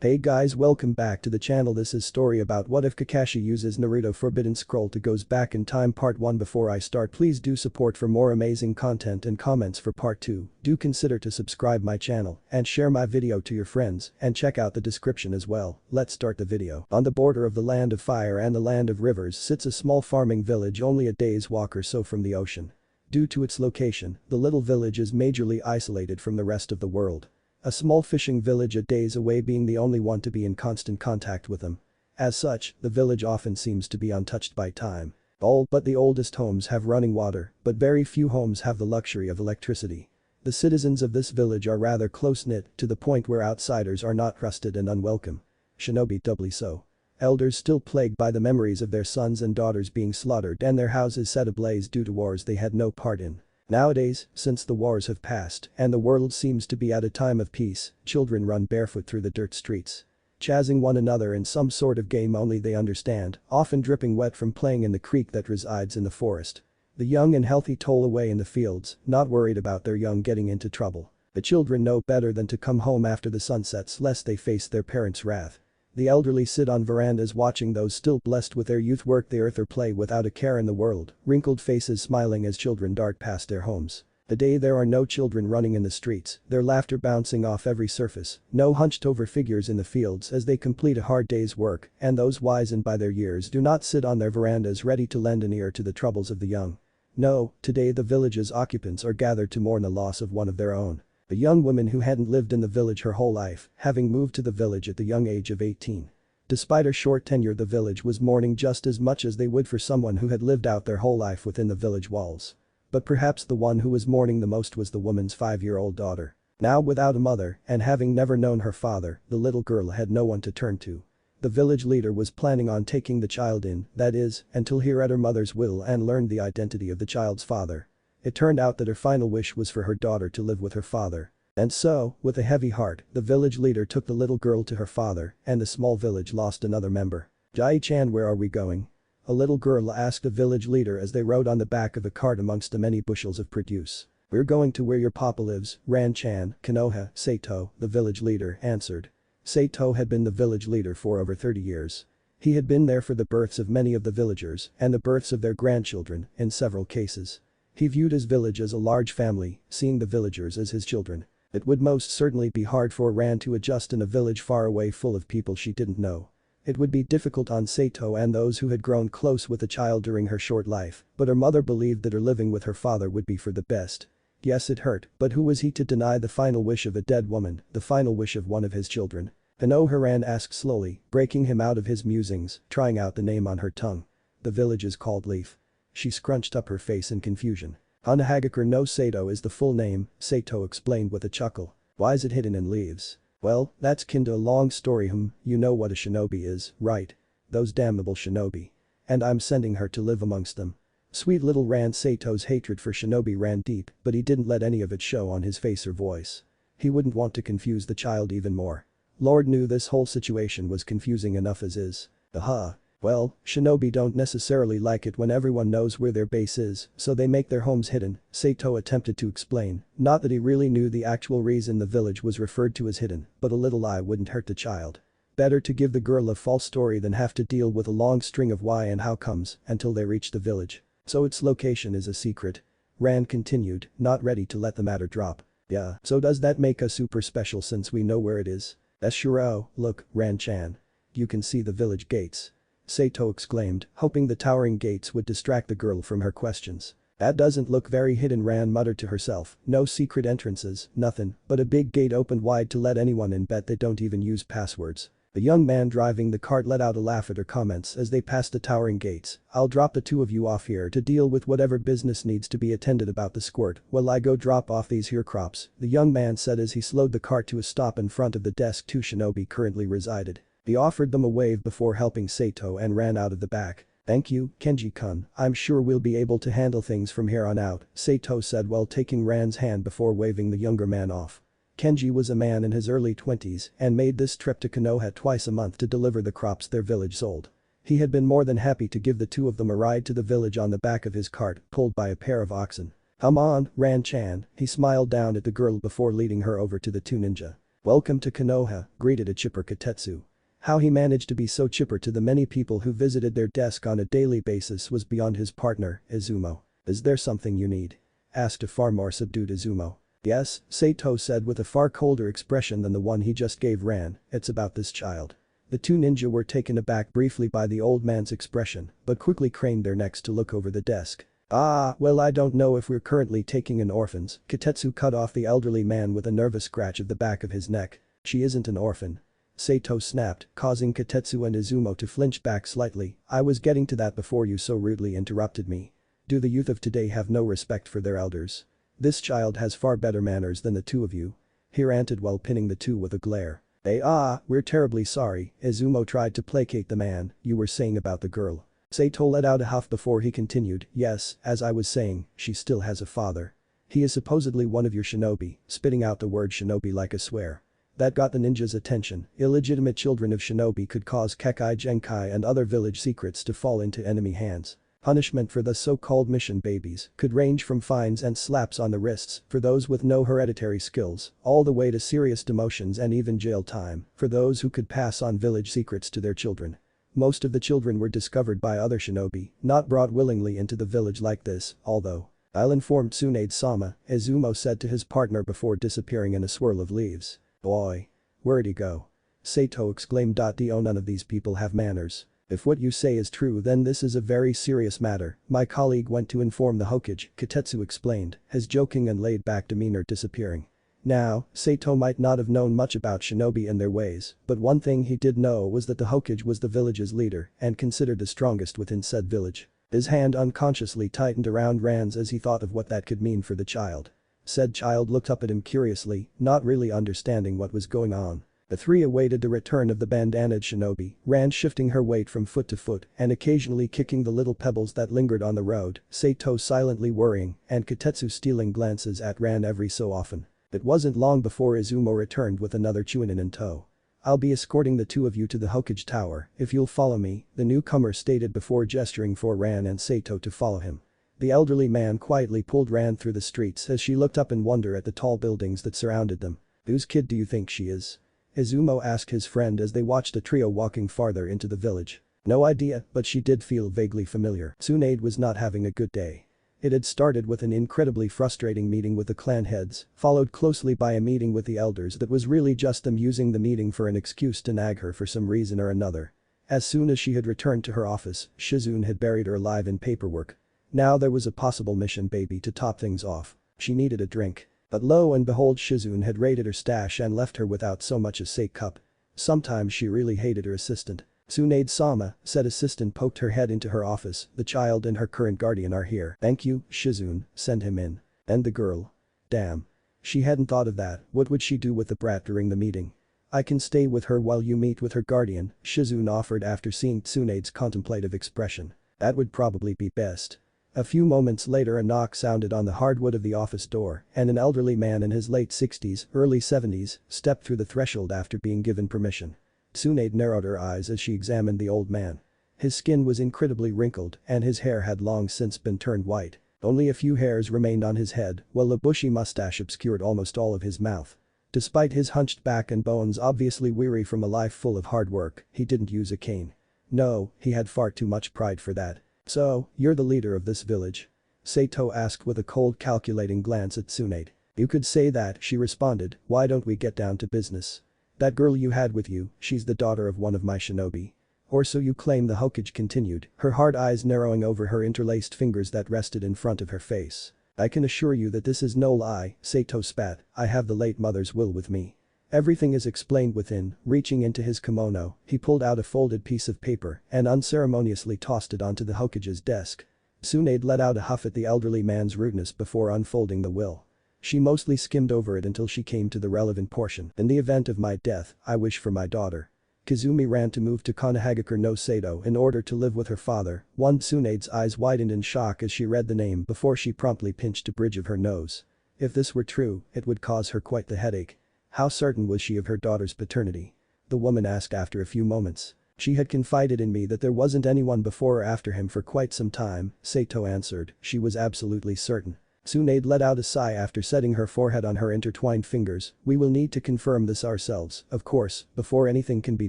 Hey guys, welcome back to the channel. This is story about what if Kakashi uses Naruto Forbidden Scroll to goes back in time part 1. Before I start, please do support for more amazing content and comments for part 2. Do consider to subscribe my channel and share my video to your friends and check out the description as well. Let's start the video. On the border of the land of fire and the land of rivers sits a small farming village only a day's walk or so from the ocean. Due to its location, the little village is majorly isolated from the rest of the world. A small fishing village a days away being the only one to be in constant contact with them. As such, the village often seems to be untouched by time. All but the oldest homes have running water, but very few homes have the luxury of electricity. The citizens of this village are rather close-knit to the point where outsiders are not trusted and unwelcome. Shinobi doubly so. Elders still plagued by the memories of their sons and daughters being slaughtered and their houses set ablaze due to wars they had no part in. Nowadays, since the wars have passed and the world seems to be at a time of peace, children run barefoot through the dirt streets. Chasing one another in some sort of game only they understand, often dripping wet from playing in the creek that resides in the forest. The young and healthy toil away in the fields, not worried about their young getting into trouble. The children know better than to come home after the sun sets lest they face their parents' wrath. The elderly sit on verandas watching those still blessed with their youth work the earth or play without a care in the world, wrinkled faces smiling as children dart past their homes. The day there are no children running in the streets, their laughter bouncing off every surface, no hunched over figures in the fields as they complete a hard day's work, and those wizened by their years do not sit on their verandas ready to lend an ear to the troubles of the young. No, today the village's occupants are gathered to mourn the loss of one of their own. A young woman who hadn't lived in the village her whole life, having moved to the village at the young age of 18. Despite her short tenure, the village was mourning just as much as they would for someone who had lived out their whole life within the village walls. But perhaps the one who was mourning the most was the woman's 5-year-old daughter. Now without a mother and having never known her father, the little girl had no one to turn to. The village leader was planning on taking the child in, that is, until he read her mother's will and learned the identity of the child's father. It turned out that her final wish was for her daughter to live with her father. And so, with a heavy heart, the village leader took the little girl to her father, and the small village lost another member. Jai-chan, where are we going? A little girl asked the village leader as they rode on the back of a cart amongst the many bushels of produce. We're going to where your papa lives, Ran-chan, Konoha, Sato, the village leader answered. Sato had been the village leader for over 30 years. He had been there for the births of many of the villagers and the births of their grandchildren, in several cases. He viewed his village as a large family, seeing the villagers as his children. It would most certainly be hard for Ran to adjust in a village far away full of people she didn't know. It would be difficult on Sato and those who had grown close with the child during her short life, but her mother believed that her living with her father would be for the best. Yes, it hurt, but who was he to deny the final wish of a dead woman, the final wish of one of his children? "No," Ran asked slowly, breaking him out of his musings, trying out the name on her tongue. The village is called Leaf. She scrunched up her face in confusion. Hanahagakure no Sato is the full name, Sato explained with a chuckle. Why is it hidden in leaves? Well, that's kinda a long story. You know what a shinobi is, right? Those damnable shinobi. And I'm sending her to live amongst them. Sweet little Ran. Sato's hatred for shinobi ran deep, but he didn't let any of it show on his face or voice. He wouldn't want to confuse the child even more. Lord knew this whole situation was confusing enough as is. Aha. Well, shinobi don't necessarily like it when everyone knows where their base is, so they make their homes hidden, Sato attempted to explain, not that he really knew the actual reason the village was referred to as hidden, but a little lie wouldn't hurt the child. Better to give the girl a false story than have to deal with a long string of why and how comes until they reach the village. So its location is a secret. Ran continued, not ready to let the matter drop. Yeah, so does that make us super special since we know where it is? Shuro, look, Ran-chan. You can see the village gates. Sato exclaimed, hoping the towering gates would distract the girl from her questions. That doesn't look very hidden, Ran muttered to herself. No secret entrances, nothing, but a big gate opened wide to let anyone in. Bet they don't even use passwords. The young man driving the cart let out a laugh at her comments as they passed the towering gates. I'll drop the two of you off here to deal with whatever business needs to be attended about the squirt while I go drop off these here crops, the young man said as he slowed the cart to a stop in front of the desk two shinobi currently resided. He offered them a wave before helping Sato and ran out of the back. Thank you, Kenji-kun, I'm sure we'll be able to handle things from here on out, Sato said while taking Ran's hand before waving the younger man off. Kenji was a man in his early 20s and made this trip to Konoha twice a month to deliver the crops their village sold. He had been more than happy to give the two of them a ride to the village on the back of his cart, pulled by a pair of oxen. Come on, Ran-chan, he smiled down at the girl before leading her over to the two ninja. "Welcome to Konoha," greeted a chipper Katetsu. How he managed to be so chipper to the many people who visited their desk on a daily basis was beyond his partner, Izumo. "Is there something you need?" asked a far more subdued Izumo. "Yes," Saito said with a far colder expression than the one he just gave Ran, "it's about this child." The two ninja were taken aback briefly by the old man's expression, but quickly craned their necks to look over the desk. Well, I don't know if we're currently taking in orphans," Katetsu cut off the elderly man with a nervous scratch of the back of his neck. "She isn't an orphan," Saito snapped, causing Katetsu and Izumo to flinch back slightly. "I was getting to that before you so rudely interrupted me. Do the youth of today have no respect for their elders? This child has far better manners than the two of you," he ranted while pinning the two with a glare. We're terribly sorry," Izumo tried to placate the man. "You were saying about the girl." Saito let out a huff before he continued, "Yes, as I was saying, she still has a father. He is supposedly one of your shinobi," spitting out the word shinobi like a swear. That got the ninja's attention. Illegitimate children of shinobi could cause Kekai Genkai and other village secrets to fall into enemy hands. Punishment for the so-called mission babies could range from fines and slaps on the wrists for those with no hereditary skills, all the way to serious demotions and even jail time for those who could pass on village secrets to their children. Most of the children were discovered by other shinobi, not brought willingly into the village like this, although. "I'll inform Tsunade-sama," Izumo said to his partner before disappearing in a swirl of leaves. "Boy. Where'd he go?" Saito exclaimed. "Do none of these people have manners? If what you say is true then this is a very serious matter. My colleague went to inform the Hokage," Katetsu explained, his joking and laid-back demeanor disappearing. Now, Saito might not have known much about shinobi and their ways, but one thing he did know was that the Hokage was the village's leader and considered the strongest within said village. His hand unconsciously tightened around Ran's as he thought of what that could mean for the child. Said child looked up at him curiously, not really understanding what was going on. The three awaited the return of the bandanaed shinobi, Ran shifting her weight from foot to foot and occasionally kicking the little pebbles that lingered on the road, Saito silently worrying and Katetsu stealing glances at Ran every so often. It wasn't long before Izumo returned with another Chunin in tow. "I'll be escorting the two of you to the Hokage Tower if you'll follow me," the newcomer stated before gesturing for Ran and Saito to follow him. The elderly man quietly pulled Ran through the streets as she looked up in wonder at the tall buildings that surrounded them. "Whose kid do you think she is?" Izumo asked his friend as they watched the trio walking farther into the village. "No idea, but she did feel vaguely familiar." Tsunade was not having a good day. It had started with an incredibly frustrating meeting with the clan heads, followed closely by a meeting with the elders that was really just them using the meeting for an excuse to nag her for some reason or another. As soon as she had returned to her office, Shizune had buried her alive in paperwork. Now there was a possible mission baby to top things off. She needed a drink. But lo and behold, Shizune had raided her stash and left her without so much as a cup. Sometimes she really hated her assistant. "Tsunade-sama," said assistant poked her head into her office, "the child and her current guardian are here." "Thank you, Shizune, send him in." "And the girl?" Damn. She hadn't thought of that. What would she do with the brat during the meeting? "I can stay with her while you meet with her guardian," Shizune offered after seeing Tsunade's contemplative expression. "That would probably be best." A few moments later a knock sounded on the hardwood of the office door and an elderly man in his late 60s, early 70s, stepped through the threshold after being given permission. Tsunade narrowed her eyes as she examined the old man. His skin was incredibly wrinkled and his hair had long since been turned white. Only a few hairs remained on his head while a bushy mustache obscured almost all of his mouth. Despite his hunched back and bones obviously weary from a life full of hard work, he didn't use a cane. No, he had far too much pride for that. "So, you're the leader of this village?" Saito asked with a cold calculating glance at Tsunade. "You could say that," she responded. "Why don't we get down to business? That girl you had with you, she's the daughter of one of my shinobi. Or so you claim," the Hokage continued, her hard eyes narrowing over her interlaced fingers that rested in front of her face. "I can assure you that this is no lie," Saito spat. "I have the late mother's will with me. Everything is explained within." Reaching into his kimono, he pulled out a folded piece of paper and unceremoniously tossed it onto the Hokage's desk. Tsunade let out a huff at the elderly man's rudeness before unfolding the will. She mostly skimmed over it until she came to the relevant portion. "In the event of my death, I wish for my daughter Kazumi ran to move to Konohagakure no Sato in order to live with her father." Tsunade's eyes widened in shock as she read the name before she promptly pinched a bridge of her nose. If this were true, it would cause her quite the headache. How certain was she of her daughter's paternity? The woman asked after a few moments. "She had confided in me that there wasn't anyone before or after him for quite some time," Sato answered. "She was absolutely certain." Tsunade let out a sigh after setting her forehead on her intertwined fingers. We will need to confirm this ourselves, of course, before anything can be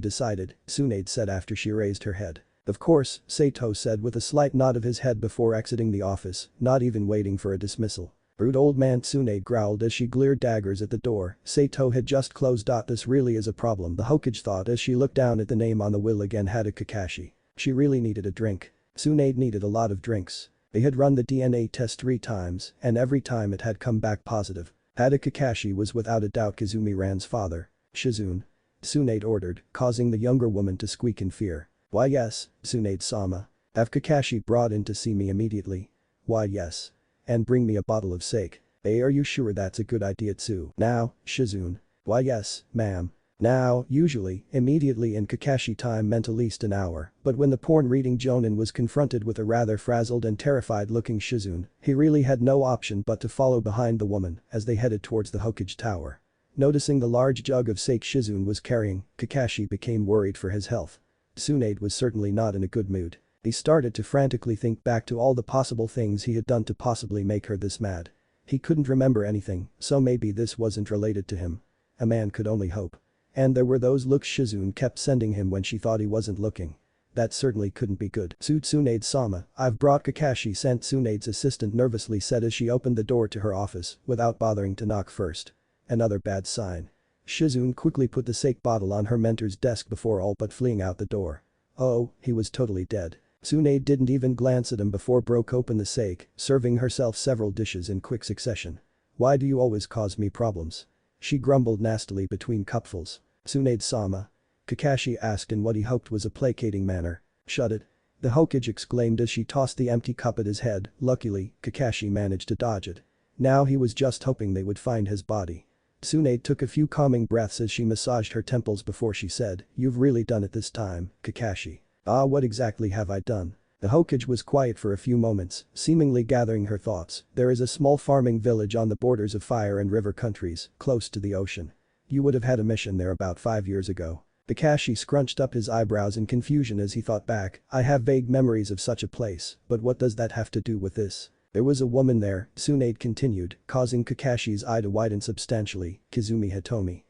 decided, Tsunade said after she raised her head. Of course, Sato said with a slight nod of his head before exiting the office, not even waiting for a dismissal. Rude old man, Tsunade growled as she glared daggers at the door. Sato had just closed. This really is a problem, the Hokage thought as she looked down at the name on the will again. Had a Kakashi. She really needed a drink. Tsunade needed a lot of drinks. They had run the DNA test 3 times, and every time it had come back positive. Hada Kakashi was without a doubt Kazumi Ran's father. Shizune. Tsunade ordered, causing the younger woman to squeak in fear. Why yes, Tsunade-sama. Have Kakashi brought in to see me immediately. Why yes. And bring me a bottle of sake. Hey, are you sure that's a good idea too? Now, Shizune. Why yes, ma'am. Now, usually, immediately in Kakashi time meant at least an hour, but when the porn-reading Jonin was confronted with a rather frazzled and terrified-looking Shizune, he really had no option but to follow behind the woman as they headed towards the Hokage Tower. Noticing the large jug of sake Shizune was carrying, Kakashi became worried for his health. Tsunade was certainly not in a good mood. He started to frantically think back to all the possible things he had done to possibly make her this mad. He couldn't remember anything, so maybe this wasn't related to him. A man could only hope. And there were those looks Shizune kept sending him when she thought he wasn't looking. That certainly couldn't be good. Tsunade-sama, I've brought Kakashi, sent Tsunade's assistant nervously said as she opened the door to her office without bothering to knock first. Another bad sign. Shizune quickly put the sake bottle on her mentor's desk before all but fleeing out the door. Oh, he was totally dead. Tsunade didn't even glance at him before broke open the sake, serving herself several dishes in quick succession. Why do you always cause me problems? She grumbled nastily between cupfuls. Tsunade-sama. Kakashi asked in what he hoped was a placating manner. Shut it. The Hokage exclaimed as she tossed the empty cup at his head. Luckily, Kakashi managed to dodge it. Now he was just hoping they would find his body. Tsunade took a few calming breaths as she massaged her temples before she said, "You've really done it this time, Kakashi." Ah, what exactly have I done? The Hokage was quiet for a few moments, seemingly gathering her thoughts. There is a small farming village on the borders of fire and river countries, close to the ocean. You would have had a mission there about 5 years ago. Kakashi scrunched up his eyebrows in confusion as he thought back. I have vague memories of such a place, but what does that have to do with this? There was a woman there, Tsunade continued, causing Kakashi's eye to widen substantially. Kazumi Hitomi.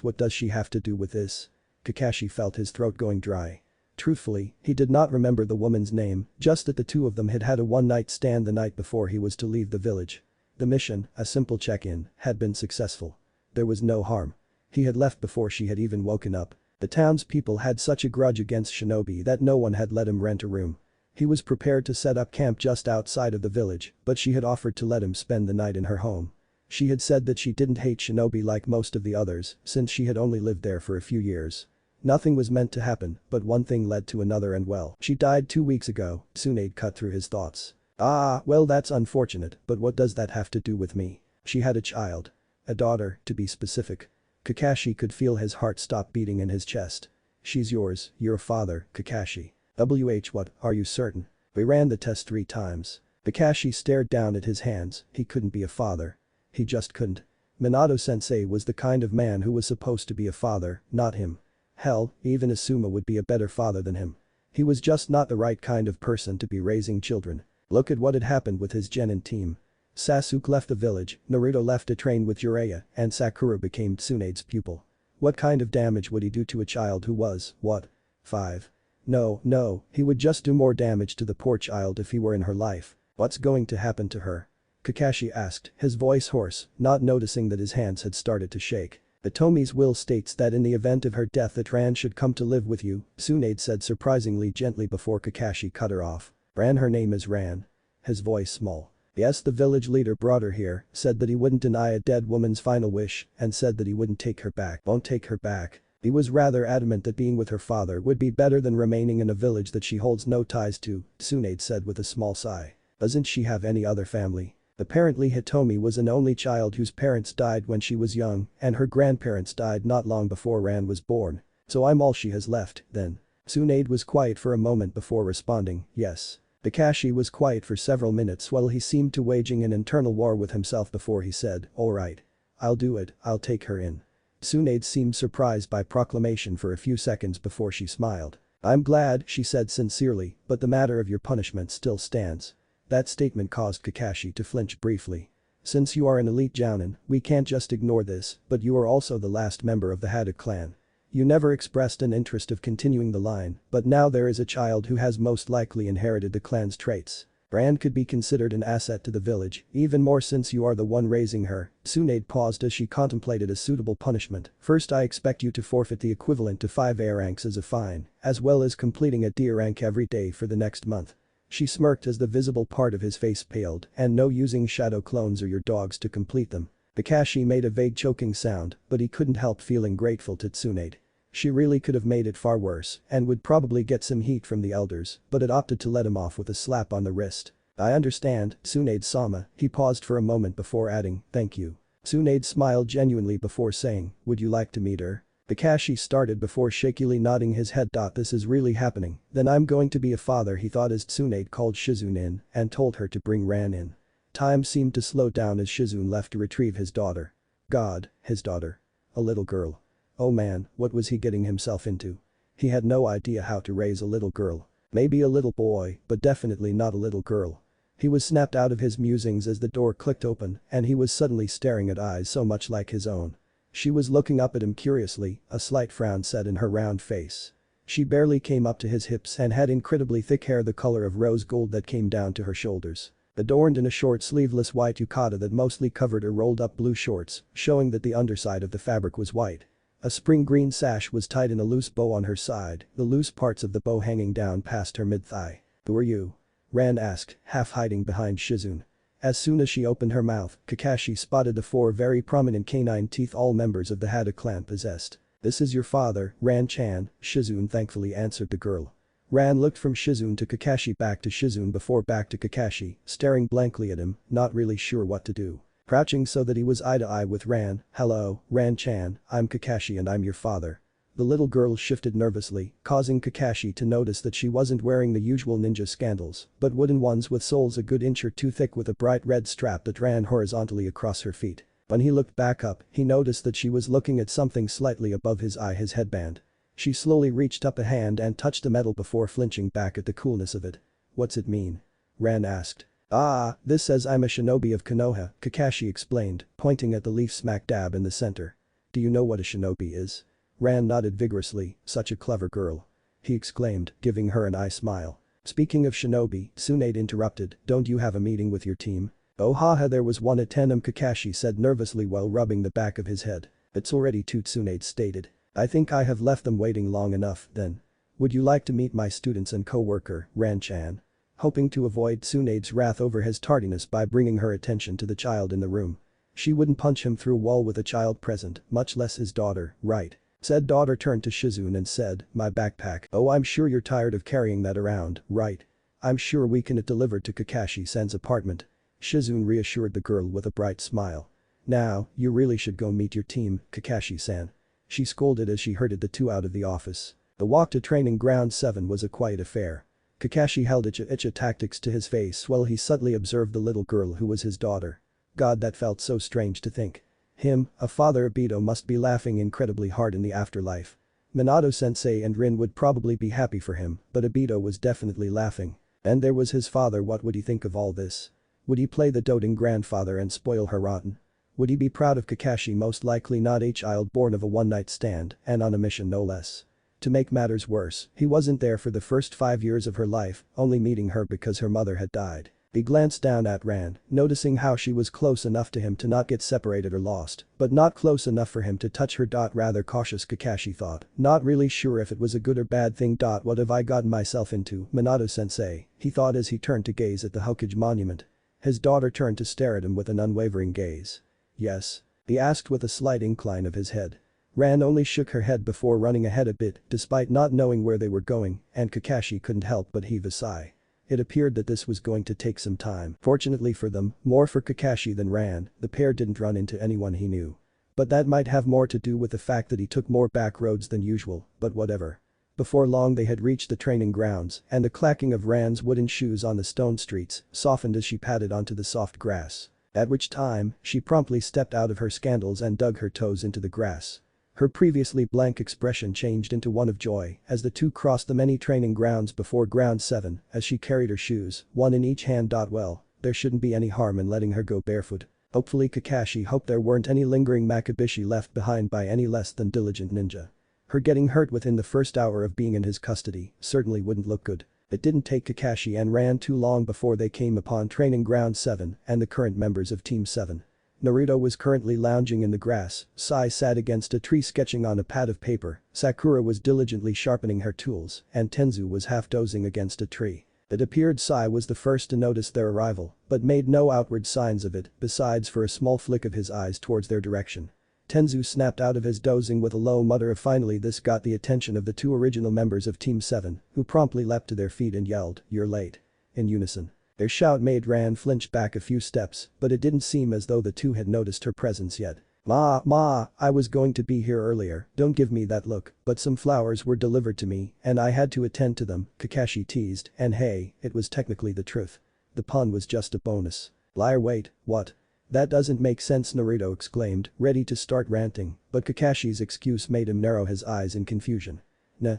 What does she have to do with this? Kakashi felt his throat going dry. Truthfully, he did not remember the woman's name, just that the two of them had had a one-night stand the night before he was to leave the village. The mission, a simple check-in, had been successful. There was no harm. He had left before she had even woken up. The townspeople had such a grudge against Shinobi that no one had let him rent a room. He was prepared to set up camp just outside of the village, but she had offered to let him spend the night in her home. She had said that she didn't hate Shinobi like most of the others, since she had only lived there for a few years. Nothing was meant to happen, but one thing led to another and well, she died 2 weeks ago, Tsunade cut through his thoughts. Ah, well that's unfortunate, but what does that have to do with me? She had a child. A daughter, to be specific. Kakashi could feel his heart stop beating in his chest. She's yours, your father, Kakashi. What, are you certain? We ran the test 3 times. Kakashi stared down at his hands, he couldn't be a father. He just couldn't. Minato-sensei was the kind of man who was supposed to be a father, not him. Hell, even Asuma would be a better father than him. He was just not the right kind of person to be raising children. Look at what had happened with his genin team. Sasuke left the village, Naruto left to train with Jiraiya, and Sakura became Tsunade's pupil. What kind of damage would he do to a child who was, what? 5? No, he would just do more damage to the poor child if he were in her life. What's going to happen to her? Kakashi asked, his voice hoarse, not noticing that his hands had started to shake. Hitomi's will states that in the event of her death that Ran should come to live with you, Tsunade said surprisingly gently before Kakashi cut her off. Ran, her name is Ran. His voice small. Yes, the village leader brought her here, said that he wouldn't deny a dead woman's final wish, and said that he wouldn't take her back. Won't take her back. He was rather adamant that being with her father would be better than remaining in a village that she holds no ties to, Tsunade said with a small sigh. Doesn't she have any other family? Apparently Hitomi was an only child whose parents died when she was young, and her grandparents died not long before Ran was born. So I'm all she has left, then. Tsunade was quiet for a moment before responding, yes. Kakashi was quiet for several minutes while he seemed to waging an internal war with himself before he said, alright. I'll do it, I'll take her in. Tsunade seemed surprised by proclamation for a few seconds before she smiled. I'm glad, she said sincerely, but the matter of your punishment still stands. That statement caused Kakashi to flinch briefly. Since you are an elite jounin, we can't just ignore this, but you are also the last member of the Haddock clan. You never expressed an interest of continuing the line, but now there is a child who has most likely inherited the clan's traits. Rand could be considered an asset to the village, even more since you are the one raising her. Tsunade paused as she contemplated a suitable punishment. First, I expect you to forfeit the equivalent to 5 A ranks as a fine, as well as completing a D rank every day for the next month. She smirked as the visible part of his face paled, and no using shadow clones or your dogs to complete them. Kakashi made a vague choking sound, but he couldn't help feeling grateful to Tsunade. She really could have made it far worse and would probably get some heat from the elders, but it opted to let him off with a slap on the wrist. I understand, Tsunade-sama. He paused for a moment before adding, thank you. Tsunade smiled genuinely before saying, would you like to meet her? Kakashi started before shakily nodding his head. This is really happening, then I'm going to be a father, he thought as Tsunade called Shizune in and told her to bring Ran in. Time seemed to slow down as Shizune left to retrieve his daughter. God, his daughter. A little girl. Oh man, what was he getting himself into? He had no idea how to raise a little girl. Maybe a little boy, but definitely not a little girl. He was snapped out of his musings as the door clicked open and he was suddenly staring at eyes so much like his own. She was looking up at him curiously, a slight frown set in her round face. She barely came up to his hips and had incredibly thick hair the color of rose gold that came down to her shoulders. Adorned in a short sleeveless white yukata that mostly covered her rolled up blue shorts, showing that the underside of the fabric was white. A spring green sash was tied in a loose bow on her side, the loose parts of the bow hanging down past her mid-thigh. Who are you? Ran asked, half hiding behind Shizune. As soon as she opened her mouth, Kakashi spotted the 4 very prominent canine teeth all members of the Haddock clan possessed. This is your father, Ran-chan, Shizune thankfully answered the girl. Ran looked from Shizune to Kakashi back to Shizune before back to Kakashi, staring blankly at him, not really sure what to do. Crouching so that he was eye to eye with Ran, hello, Ran-chan, I'm Kakashi and I'm your father. The little girl shifted nervously, causing Kakashi to notice that she wasn't wearing the usual ninja scandals, but wooden ones with soles a good inch or two thick with a bright red strap that ran horizontally across her feet. When he looked back up, he noticed that she was looking at something slightly above his eye, his headband. She slowly reached up a hand and touched the metal before flinching back at the coolness of it. What's it mean? Ran asked. Ah, this says I'm a shinobi of Konoha, Kakashi explained, pointing at the leaf smack dab in the center. Do you know what a shinobi is? Ran nodded vigorously, such a clever girl. He exclaimed, giving her an eye smile. Speaking of shinobi, Tsunade interrupted, don't you have a meeting with your team? Oh haha, there was one at 10 Kakashi said nervously while rubbing the back of his head. It's already 2, Tsunade stated. I think I have left them waiting long enough, then. Would you like to meet my students and co-worker, Ran-chan? Hoping to avoid Tsunade's wrath over his tardiness by bringing her attention to the child in the room. She wouldn't punch him through a wall with a child present, much less his daughter, right? Said daughter turned to Shizune and said, my backpack. Oh, I'm sure you're tired of carrying that around, right? I'm sure we can get delivered to Kakashi-san's apartment. Shizune reassured the girl with a bright smile. Now, you really should go meet your team, Kakashi-san. She scolded as she herded the 2 out of the office. The walk to training ground 7 was a quiet affair. Kakashi held Icha tactics to his face while he subtly observed the little girl who was his daughter. God, that felt so strange to think. Him, a father Obito must be laughing incredibly hard in the afterlife. Minato-sensei and Rin would probably be happy for him, but Obito was definitely laughing. And there was his father, what would he think of all this? Would he play the doting grandfather and spoil her rotten? Would he be proud of Kakashi? Most likely not, a child born of a one-night stand and on a mission no less. To make matters worse, he wasn't there for the first 5 years of her life, only meeting her because her mother had died. He glanced down at Ran, noticing how she was close enough to him to not get separated or lost, but not close enough for him to touch her. Rather cautious, Kakashi thought, not really sure if it was a good or bad thing. What have I gotten myself into, Minato-sensei, he thought as he turned to gaze at the Hokage monument. His daughter turned to stare at him with an unwavering gaze. Yes? He asked with a slight incline of his head. Ran only shook her head before running ahead a bit, despite not knowing where they were going, and Kakashi couldn't help but heave a sigh. It appeared that this was going to take some time. Fortunately for them, more for Kakashi than Ran, the pair didn't run into anyone he knew. But that might have more to do with the fact that he took more back roads than usual, but whatever. Before long they had reached the training grounds, and the clacking of Ran's wooden shoes on the stone streets softened as she padded onto the soft grass. At which time, she promptly stepped out of her scandals and dug her toes into the grass. Her previously blank expression changed into one of joy as the two crossed the many training grounds before ground 7 as she carried her shoes, one in each hand. Well, there shouldn't be any harm in letting her go barefoot. Hopefully Kakashi hoped there weren't any lingering Makabishi left behind by any less than diligent ninja. Her getting hurt within the first hour of being in his custody certainly wouldn't look good. It didn't take Kakashi and Ran too long before they came upon training ground 7 and the current members of Team 7. Naruto was currently lounging in the grass, Sai sat against a tree sketching on a pad of paper, Sakura was diligently sharpening her tools, and Tenzu was half dozing against a tree. It appeared Sai was the first to notice their arrival, but made no outward signs of it besides for a small flick of his eyes towards their direction. Tenzu snapped out of his dozing with a low mutter of finally. This got the attention of the two original members of Team 7, who promptly leapt to their feet and yelled, "You're late." In unison. Their shout made Ran flinch back a few steps, but it didn't seem as though the two had noticed her presence yet. Ma, I was going to be here earlier, don't give me that look, but some flowers were delivered to me and I had to attend to them, Kakashi teased, and hey, it was technically the truth. The pun was just a bonus. Liar, wait, what? That doesn't make sense, Naruto exclaimed, ready to start ranting, but Kakashi's excuse made him narrow his eyes in confusion. Nah,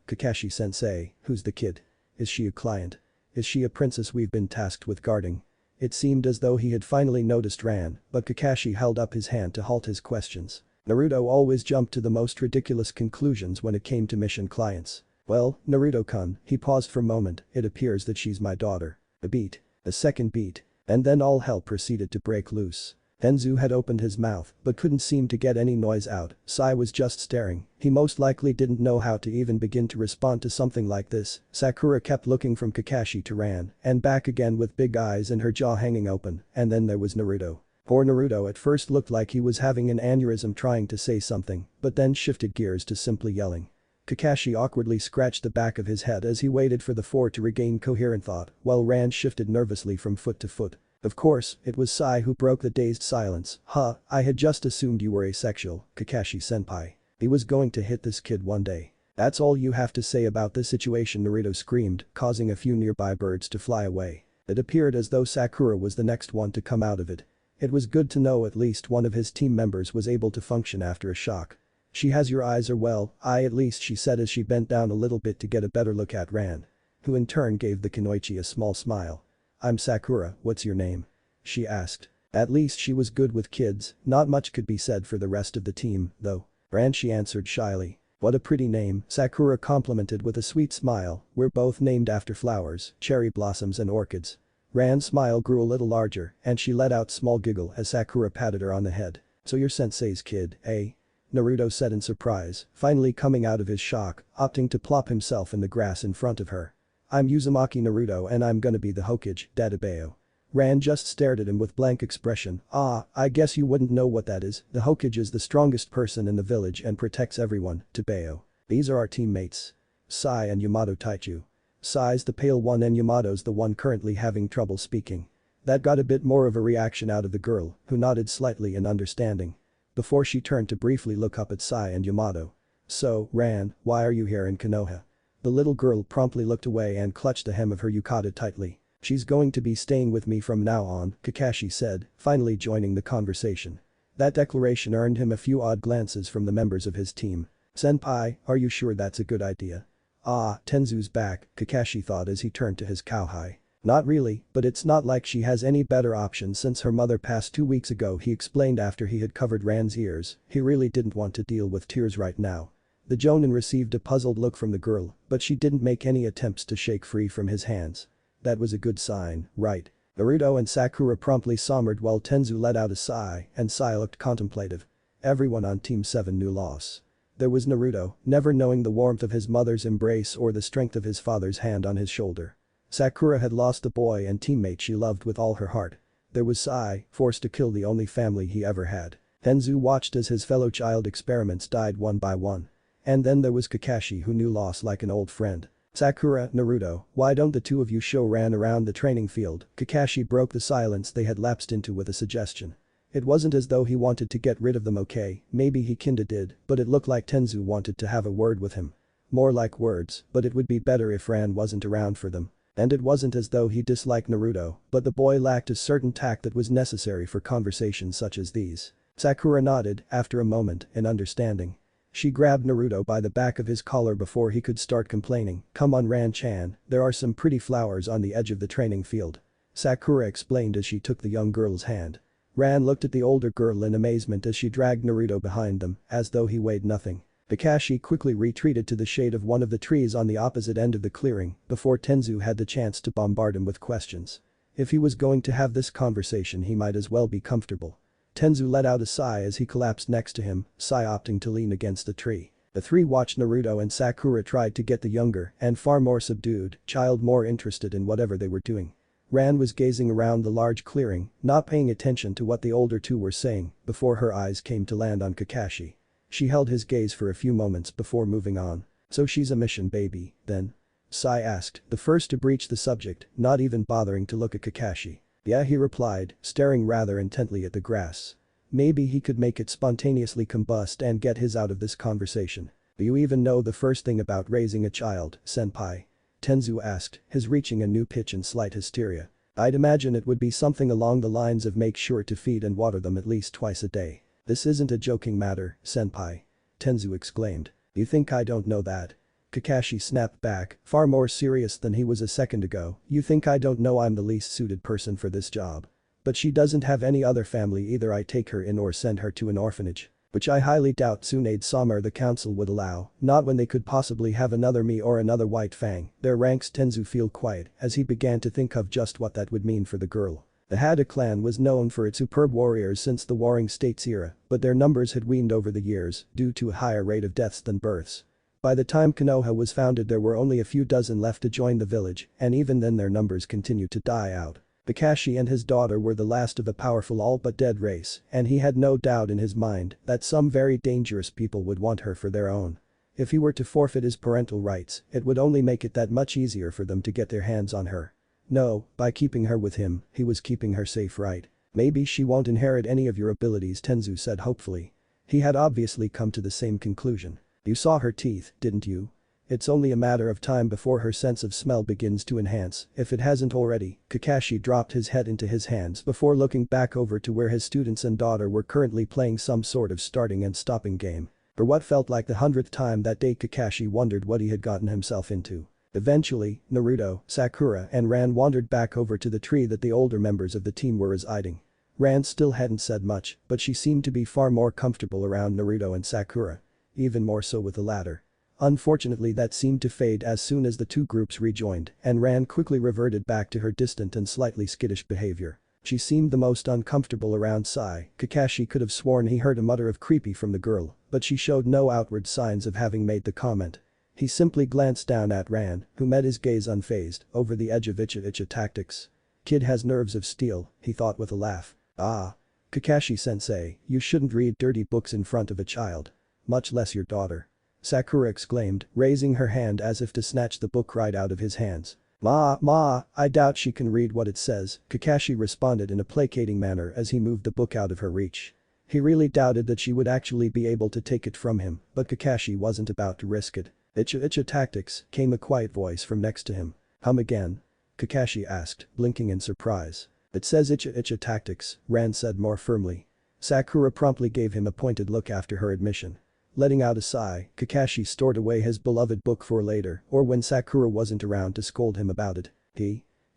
Kakashi-sensei, who's the kid? Is she a client? Is she a princess we've been tasked with guarding? It seemed as though he had finally noticed Ran, but Kakashi held up his hand to halt his questions. Naruto always jumped to the most ridiculous conclusions when it came to mission clients. Well, Naruto-kun, he paused for a moment, it appears that she's my daughter. A beat. A second beat. And then all hell proceeded to break loose. Tenzu had opened his mouth but couldn't seem to get any noise out, Sai was just staring, he most likely didn't know how to even begin to respond to something like this. Sakura kept looking from Kakashi to Ran and back again with big eyes and her jaw hanging open, and then there was Naruto. Poor Naruto at first looked like he was having an aneurysm trying to say something, but then shifted gears to simply yelling. Kakashi awkwardly scratched the back of his head as he waited for the four to regain coherent thought, while Ran shifted nervously from foot to foot. Of course, it was Sai who broke the dazed silence. I had just assumed you were asexual, Kakashi-senpai. He was going to hit this kid one day. That's all you have to say about this situation, Naruto screamed, causing a few nearby birds to fly away. It appeared as though Sakura was the next one to come out of it. It was good to know at least one of his team members was able to function after a shock. She has your eyes are well, at least, she said as she bent down a little bit to get a better look at Ran. Who in turn gave the kunoichi a small smile. I'm Sakura, what's your name? She asked. At least she was good with kids, not much could be said for the rest of the team, though. Ran, she answered shyly. What a pretty name, Sakura complimented with a sweet smile, we're both named after flowers, cherry blossoms and orchids. Ran's smile grew a little larger and she let out a small giggle as Sakura patted her on the head. So you're sensei's kid, eh? Naruto said in surprise, finally coming out of his shock, opting to plop himself in the grass in front of her. I'm Uzumaki Naruto and I'm gonna be the Hokage, Dadabeo. Ran just stared at him with blank expression. I guess you wouldn't know what that is, the Hokage is the strongest person in the village and protects everyone, Tabeo. These are our teammates. Sai and Yamato Taichu. Sai's the pale one and Yamato's the one currently having trouble speaking. That got a bit more of a reaction out of the girl, who nodded slightly in understanding. Before she turned to briefly look up at Sai and Yamato. So, Ran, why are you here in Konoha? The little girl promptly looked away and clutched the hem of her yukata tightly. She's going to be staying with me from now on, Kakashi said, finally joining the conversation. That declaration earned him a few odd glances from the members of his team. Senpai, are you sure that's a good idea? Tenzu's back, Kakashi thought as he turned to his cowhide. Not really, but it's not like she has any better option since her mother passed 2 weeks ago, he explained after he had covered Ran's ears. He really didn't want to deal with tears right now. The Jonin received a puzzled look from the girl, but she didn't make any attempts to shake free from his hands. That was a good sign, right? Naruto and Sakura promptly sombered while Tenzu let out a sigh and Sai looked contemplative. Everyone on Team 7 knew loss. There was Naruto, never knowing the warmth of his mother's embrace or the strength of his father's hand on his shoulder. Sakura had lost the boy and teammate she loved with all her heart. There was Sai, forced to kill the only family he ever had. Tenzu watched as his fellow child experiments died one by one. And then there was Kakashi who knew loss like an old friend. Sakura, Naruto, why don't the two of you show Ran around the training field? Kakashi broke the silence they had lapsed into with a suggestion. It wasn't as though he wanted to get rid of them, okay, maybe he kinda did, but it looked like Tenzu wanted to have a word with him. More like words, but it would be better if Ran wasn't around for them. And it wasn't as though he disliked Naruto, but the boy lacked a certain tact that was necessary for conversations such as these. Sakura nodded, after a moment, in understanding. She grabbed Naruto by the back of his collar before he could start complaining. "Come on Ran-chan, there are some pretty flowers on the edge of the training field," Sakura explained as she took the young girl's hand. Ran looked at the older girl in amazement as she dragged Naruto behind them, as though he weighed nothing. Kakashi quickly retreated to the shade of one of the trees on the opposite end of the clearing before Tenzu had the chance to bombard him with questions. If he was going to have this conversation he might as well be comfortable. Tenzu let out a sigh as he collapsed next to him, Sai opting to lean against the tree. The three watched Naruto and Sakura tried to get the younger and far more subdued child more interested in whatever they were doing. Ran was gazing around the large clearing, not paying attention to what the older two were saying, before her eyes came to land on Kakashi. She held his gaze for a few moments before moving on. "So she's a mission baby, then?" Sai asked, the first to breach the subject, not even bothering to look at Kakashi. "Yeah," he replied, staring rather intently at the grass. Maybe he could make it spontaneously combust and get his out of this conversation. "Do you even know the first thing about raising a child, senpai?" Tenzu asked, his reaching a new pitch in slight hysteria. "I'd imagine it would be something along the lines of make sure to feed and water them at least twice a day." "This isn't a joking matter, senpai," Tenzu exclaimed. "You think I don't know that?" Kakashi snapped back, far more serious than he was a second ago. "You think I don't know I'm the least suited person for this job? But she doesn't have any other family either. I take her in or send her to an orphanage. Which I highly doubt Tsunade-sama or the council would allow, not when they could possibly have another me or another White Fang." Their ranks. Tenzu feel quiet as he began to think of just what that would mean for the girl. The Hada clan was known for its superb warriors since the Warring States era, but their numbers had waned over the years due to a higher rate of deaths than births. By the time Konoha was founded there were only a few dozen left to join the village, and even then their numbers continued to die out. Kakashi and his daughter were the last of a powerful all but dead race, and he had no doubt in his mind that some very dangerous people would want her for their own. If he were to forfeit his parental rights, it would only make it that much easier for them to get their hands on her. No, by keeping her with him, he was keeping her safe, right? "Maybe she won't inherit any of your abilities," Tenzu said hopefully. He had obviously come to the same conclusion. "You saw her teeth, didn't you? It's only a matter of time before her sense of smell begins to enhance, if it hasn't already." Kakashi dropped his head into his hands before looking back over to where his students and daughter were currently playing some sort of starting and stopping game. For what felt like the 100th time that day Kakashi wondered what he had gotten himself into. Eventually, Naruto, Sakura and Ran wandered back over to the tree that the older members of the team were residing. Ran still hadn't said much, but she seemed to be far more comfortable around Naruto and Sakura. Even more so with the latter. Unfortunately that seemed to fade as soon as the two groups rejoined, and Ran quickly reverted back to her distant and slightly skittish behavior. She seemed the most uncomfortable around Sai. Kakashi could have sworn he heard a mutter of creepy from the girl, but she showed no outward signs of having made the comment. He simply glanced down at Ran, who met his gaze unfazed, over the edge of Icha tactics. "Kid has nerves of steel," he thought with a laugh. "Ah. Kakashi-sensei, you shouldn't read dirty books in front of a child. Much less your daughter," Sakura exclaimed, raising her hand as if to snatch the book right out of his hands. Ma, I doubt she can read what it says," Kakashi responded in a placating manner as he moved the book out of her reach. He really doubted that she would actually be able to take it from him, but Kakashi wasn't about to risk it. Icha tactics," came a quiet voice from next to him. "Come again?" Kakashi asked, blinking in surprise. "It says Icha tactics," Ran said more firmly. Sakura promptly gave him a pointed look after her admission. Letting out a sigh, Kakashi stored away his beloved book for later or when Sakura wasn't around to scold him about it.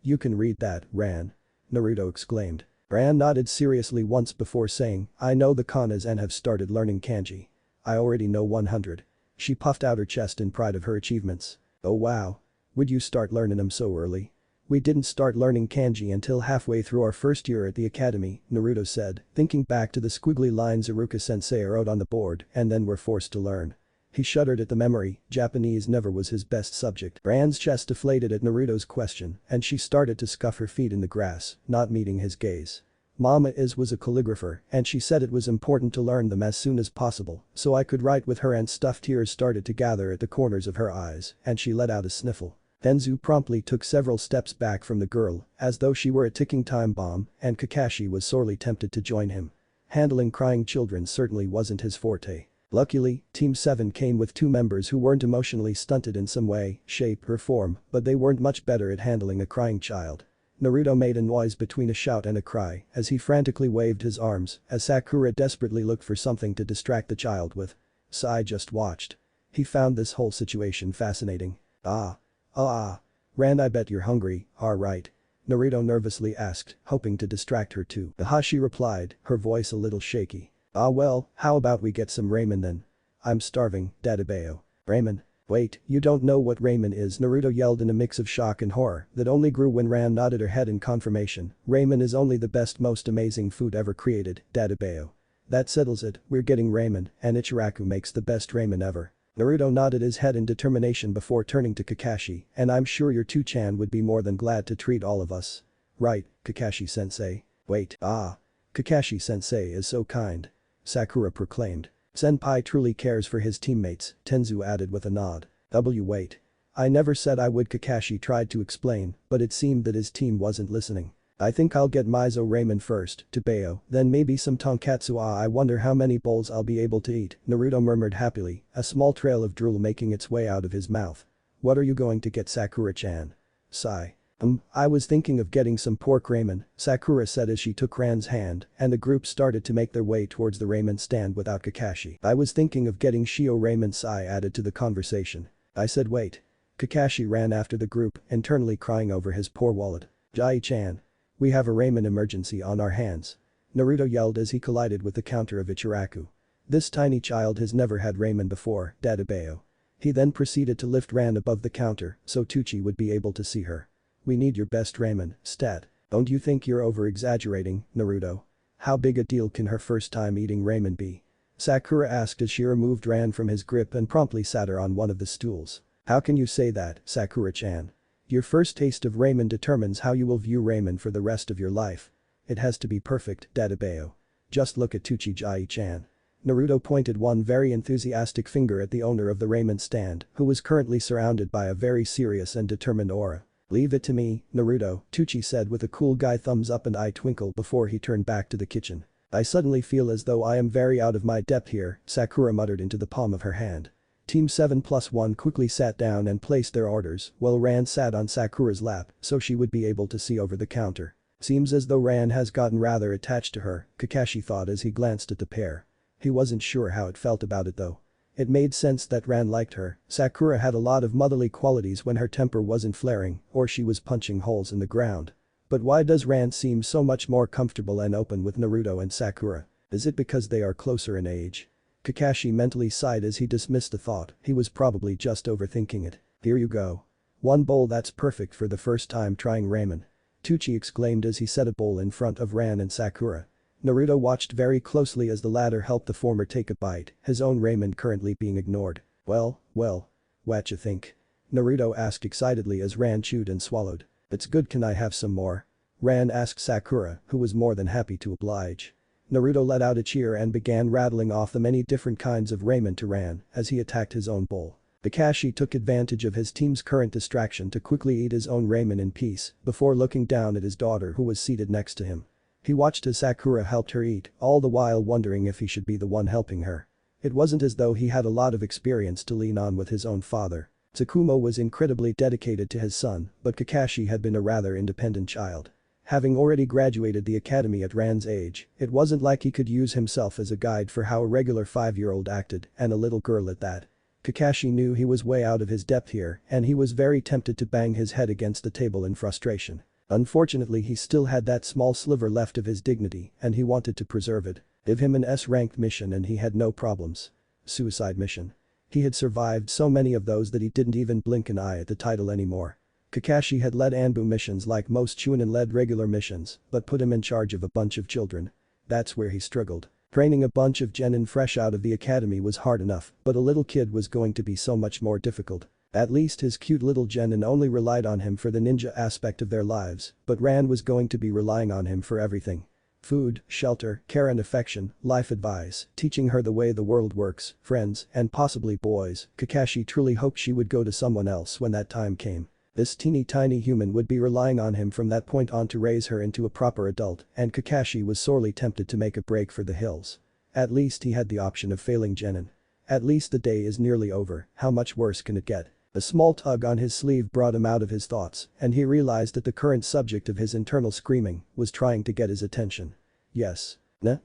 You can read that, Ran," Naruto exclaimed. Ran nodded seriously once before saying, "I know the kanas and have started learning kanji. I already know 100. She puffed out her chest in pride of her achievements. "Oh wow. Would you start learning them so early?" "We didn't start learning kanji until halfway through our first year at the academy," Naruto said, thinking back to the squiggly lines Iruka-sensei wrote on the board and then were forced to learn. He shuddered at the memory. Japanese never was his best subject. Ran's chest deflated at Naruto's question and she started to scuff her feet in the grass, not meeting his gaze. "Mama was a calligrapher and she said it was important to learn them as soon as possible so I could write with her," and stuffed tears started to gather at the corners of her eyes and she let out a sniffle. Tenzu promptly took several steps back from the girl as though she were a ticking time bomb and Kakashi was sorely tempted to join him. Handling crying children certainly wasn't his forte. Luckily, Team 7 came with two members who weren't emotionally stunted in some way, shape or form, but they weren't much better at handling a crying child. Naruto made a noise between a shout and a cry as he frantically waved his arms as Sakura desperately looked for something to distract the child with. Sai just watched. He found this whole situation fascinating. Ran, I bet you're hungry, right? Naruto nervously asked, hoping to distract her too. She replied, her voice a little shaky. Well, how about we get some ramen then? I'm starving, Dadabeo. Ramen? Wait, you don't know what ramen is? Naruto yelled in a mix of shock and horror that only grew when Ran nodded her head in confirmation. Ramen is only the best, most amazing food ever created, Dadabeo. That settles it, we're getting ramen, and Ichiraku makes the best ramen ever. Naruto nodded his head in determination before turning to Kakashi, and I'm sure your 2-chan would be more than glad to treat all of us. Right, Kakashi-sensei. Wait, Kakashi-sensei is so kind. Sakura proclaimed. Senpai truly cares for his teammates, Tenzu added with a nod. Wait. I never said I would, Kakashi tried to explain, but it seemed that his team wasn't listening. I think I'll get miso ramen first, Tobeo, then maybe some tonkatsu. I wonder how many bowls I'll be able to eat, Naruto murmured happily, a small trail of drool making its way out of his mouth. What are you going to get, Sakura-chan? Sigh. I was thinking of getting some pork ramen, Sakura said as she took Ran's hand, and the group started to make their way towards the ramen stand without Kakashi. I was thinking of getting Shio ramen, Sai added to the conversation. I said wait. Kakashi ran after the group, internally crying over his poor wallet. Jai-chan. We have a ramen emergency on our hands. Naruto yelled as he collided with the counter of Ichiraku. This tiny child has never had ramen before, Dadabeo. He then proceeded to lift Ran above the counter so Tucci would be able to see her. We need your best ramen, stat. Don't you think you're over-exaggerating, Naruto? How big a deal can her first time eating ramen be? Sakura asked as she removed Ran from his grip and promptly sat her on one of the stools. How can you say that, Sakura-chan? Your first taste of ramen determines how you will view ramen for the rest of your life. It has to be perfect, Dadabeo. Just look at Tuchijai-chan. Naruto pointed one very enthusiastic finger at the owner of the ramen stand, who was currently surrounded by a very serious and determined aura. Leave it to me, Naruto, Tucci said with a cool guy thumbs up and eye twinkle before he turned back to the kitchen. I suddenly feel as though I am very out of my depth here, Sakura muttered into the palm of her hand. Team 7+1 quickly sat down and placed their orders while Ran sat on Sakura's lap so she would be able to see over the counter. Seems as though Ran has gotten rather attached to her, Kakashi thought as he glanced at the pair. He wasn't sure how it felt about it though. It made sense that Ran liked her. Sakura had a lot of motherly qualities when her temper wasn't flaring or she was punching holes in the ground. But why does Ran seem so much more comfortable and open with Naruto and Sakura? Is it because they are closer in age? Kakashi mentally sighed as he dismissed the thought, he was probably just overthinking it. Here you go. One bowl that's perfect for the first time trying ramen. Tucci exclaimed as he set a bowl in front of Ran and Sakura. Naruto watched very closely as the latter helped the former take a bite, his own ramen currently being ignored. Well, whatcha think? Naruto asked excitedly as Ran chewed and swallowed. It's good, can I have some more? Ran asked Sakura, who was more than happy to oblige. Naruto let out a cheer and began rattling off the many different kinds of ramen to Ran as he attacked his own bowl. Kakashi took advantage of his team's current distraction to quickly eat his own ramen in peace before looking down at his daughter who was seated next to him. He watched as Sakura helped her eat, all the while wondering if he should be the one helping her. It wasn't as though he had a lot of experience to lean on with his own father. Tsukumo was incredibly dedicated to his son, but Kakashi had been a rather independent child. Having already graduated the academy at Ran's age, it wasn't like he could use himself as a guide for how a regular 5-year-old acted, and a little girl at that. Kakashi knew he was way out of his depth here and he was very tempted to bang his head against the table in frustration. Unfortunately he still had that small sliver left of his dignity and he wanted to preserve it. Give him an S-ranked mission and he had no problems. Suicide mission. He had survived so many of those that he didn't even blink an eye at the title anymore. Kakashi had led Anbu missions like most Chunin led regular missions, but put him in charge of a bunch of children. That's where he struggled. Training a bunch of genin fresh out of the academy was hard enough, but a little kid was going to be so much more difficult. At least his cute little genin only relied on him for the ninja aspect of their lives, but Ran was going to be relying on him for everything. Food, shelter, care and affection, life advice, teaching her the way the world works, friends, and possibly boys. Kakashi truly hoped she would go to someone else when that time came. This teeny tiny human would be relying on him from that point on to raise her into a proper adult, and Kakashi was sorely tempted to make a break for the hills. At least he had the option of failing genin. At least the day is nearly over, how much worse can it get? A small tug on his sleeve brought him out of his thoughts, and he realized that the current subject of his internal screaming was trying to get his attention. Yes.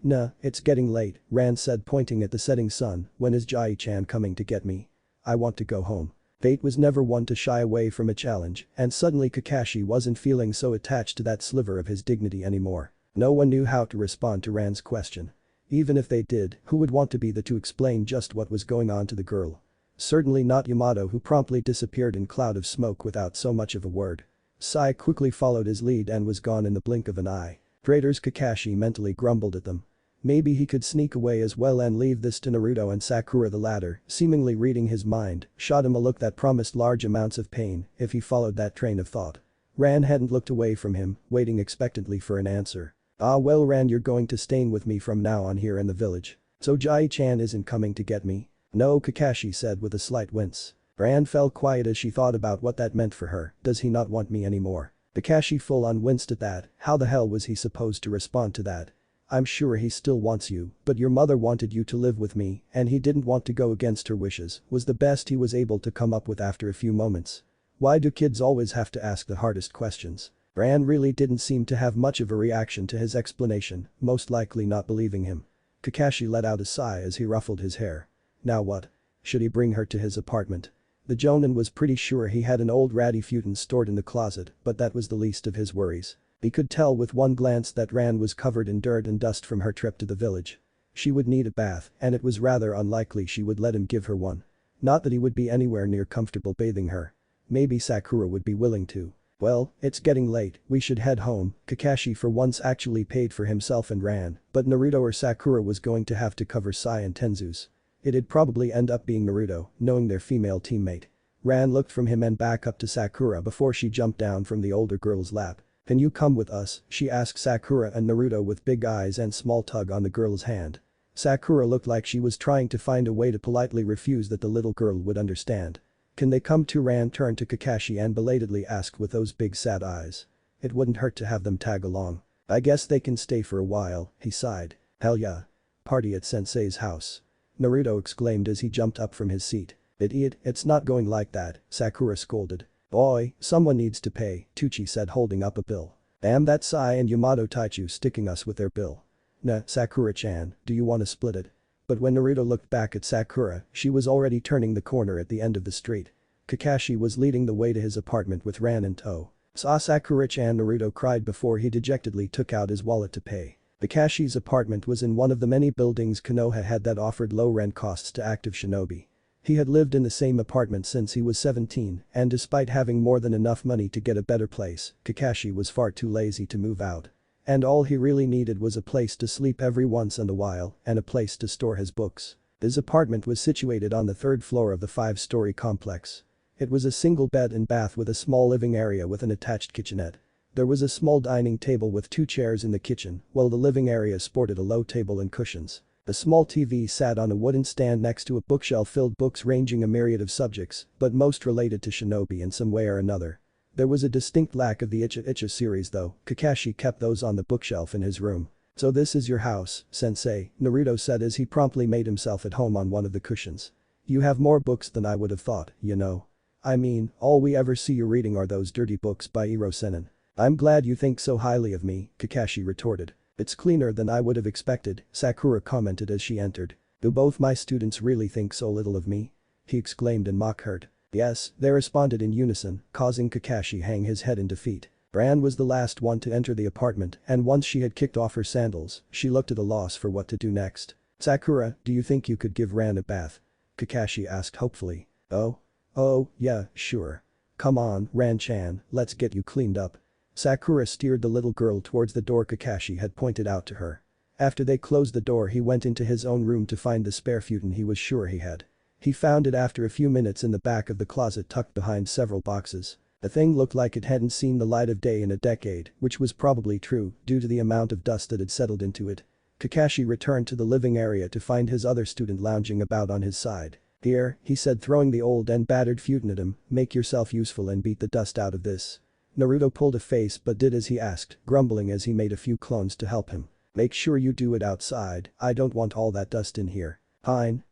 Nah, it's getting late, Ran said pointing at the setting sun. When is Jai-chan coming to get me? I want to go home. Fate was never one to shy away from a challenge, and suddenly Kakashi wasn't feeling so attached to that sliver of his dignity anymore. No one knew how to respond to Ran's question. Even if they did, who would want to be the to explain just what was going on to the girl? Certainly not Yamato, who promptly disappeared in cloud of smoke without so much of a word. Sai quickly followed his lead and was gone in the blink of an eye. Traitors, Kakashi mentally grumbled at them. Maybe he could sneak away as well and leave this to Naruto and Sakura. The latter, seemingly reading his mind, shot him a look that promised large amounts of pain if he followed that train of thought. Ran hadn't looked away from him, waiting expectantly for an answer. Ah well Ran, you're going to stay with me from now on here in the village. So Jai-chan isn't coming to get me? No, Kakashi said with a slight wince. Ran fell quiet as she thought about what that meant for her. Does he not want me anymore? Kakashi full on winced at that. How the hell was he supposed to respond to that? I'm sure he still wants you, but your mother wanted you to live with me and he didn't want to go against her wishes, was the best he was able to come up with after a few moments. Why do kids always have to ask the hardest questions? Ran really didn't seem to have much of a reaction to his explanation, most likely not believing him. Kakashi let out a sigh as he ruffled his hair. Now what? Should he bring her to his apartment? The Jonin was pretty sure he had an old ratty futon stored in the closet, but that was the least of his worries. He could tell with one glance that Ran was covered in dirt and dust from her trip to the village. She would need a bath, and it was rather unlikely she would let him give her one. Not that he would be anywhere near comfortable bathing her. Maybe Sakura would be willing to. Well, it's getting late, we should head home. Kakashi for once actually paid for himself and Ran, but Naruto or Sakura was going to have to cover Sai and Tenzu's. It'd probably end up being Naruto, knowing their female teammate. Ran looked from him and back up to Sakura before she jumped down from the older girl's lap. Can you come with us? She asked Sakura and Naruto with big eyes and small tug on the girl's hand. Sakura looked like she was trying to find a way to politely refuse that the little girl would understand. Can they come too? Ran turned to Kakashi and belatedly asked with those big sad eyes. It wouldn't hurt to have them tag along. I guess they can stay for a while, he sighed. Hell yeah. Party at Sensei's house. Naruto exclaimed as he jumped up from his seat. Idiot, it's not going like that, Sakura scolded. Boy, someone needs to pay, Tucci said holding up a bill. Damn that Sai and Yamato Taichu sticking us with their bill. Nah, Sakura-chan, do you wanna split it? But when Naruto looked back at Sakura, she was already turning the corner at the end of the street. Kakashi was leading the way to his apartment with Ran in tow. Saw Sakura-chan, Naruto cried before he dejectedly took out his wallet to pay. Kakashi's apartment was in one of the many buildings Konoha had that offered low rent costs to active shinobi. He had lived in the same apartment since he was 17, and despite having more than enough money to get a better place, Kakashi was far too lazy to move out. And all he really needed was a place to sleep every once in a while and a place to store his books. His apartment was situated on the third floor of the 5-story complex. It was a single bed and bath with a small living area with an attached kitchenette. There was a small dining table with 2 chairs in the kitchen, while the living area sported a low table and cushions. A small TV sat on a wooden stand next to a bookshelf filled books ranging a myriad of subjects, but most related to shinobi in some way or another. There was a distinct lack of the Icha Icha series though. Kakashi kept those on the bookshelf in his room. So this is your house, sensei, Naruto said as he promptly made himself at home on one of the cushions. You have more books than I would have thought, you know. I mean, all we ever see you reading are those dirty books by Iro Sennin. I'm glad you think so highly of me, Kakashi retorted. It's cleaner than I would have expected, Sakura commented as she entered. Do both my students really think so little of me? He exclaimed in mock hurt. Yes, they responded in unison, causing Kakashi hang his head in defeat. Ran was the last one to enter the apartment, and once she had kicked off her sandals, she looked at a loss for what to do next. Sakura, do you think you could give Ran a bath? Kakashi asked hopefully. Oh, yeah, sure. Come on, Ran-chan, let's get you cleaned up. Sakura steered the little girl towards the door Kakashi had pointed out to her. After they closed the door he went into his own room to find the spare futon he was sure he had. He found it after a few minutes in the back of the closet tucked behind several boxes. The thing looked like it hadn't seen the light of day in a decade, which was probably true due to the amount of dust that had settled into it. Kakashi returned to the living area to find his other student lounging about on his side. Here, he said throwing the old and battered futon at him, make yourself useful and beat the dust out of this. Naruto pulled a face but did as he asked, grumbling as he made a few clones to help him. Make sure you do it outside, I don't want all that dust in here. Fine.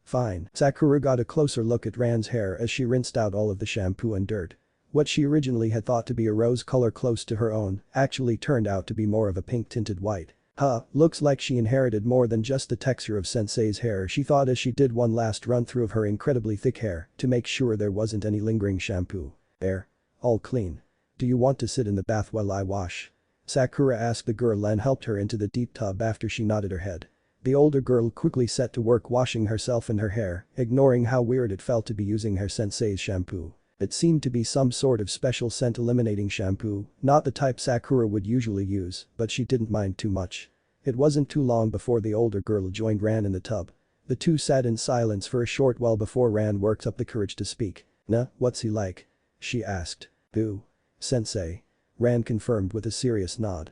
Sakura got a closer look at Ran's hair as she rinsed out all of the shampoo and dirt. What she originally had thought to be a rose color close to her own actually turned out to be more of a pink tinted white. Huh, looks like she inherited more than just the texture of sensei's hair, she thought as she did one last run through of her incredibly thick hair to make sure there wasn't any lingering shampoo. There. All clean. Do you want to sit in the bath while I wash? Sakura asked the girl and helped her into the deep tub after she nodded her head. The older girl quickly set to work washing herself and her hair, ignoring how weird it felt to be using her sensei's shampoo. It seemed to be some sort of special scent eliminating shampoo, not the type Sakura would usually use, but she didn't mind too much. It wasn't too long before the older girl joined Ran in the tub. The two sat in silence for a short while before Ran worked up the courage to speak. "Nah, what's he like?" she asked. "Boo. Sensei." Ran confirmed with a serious nod.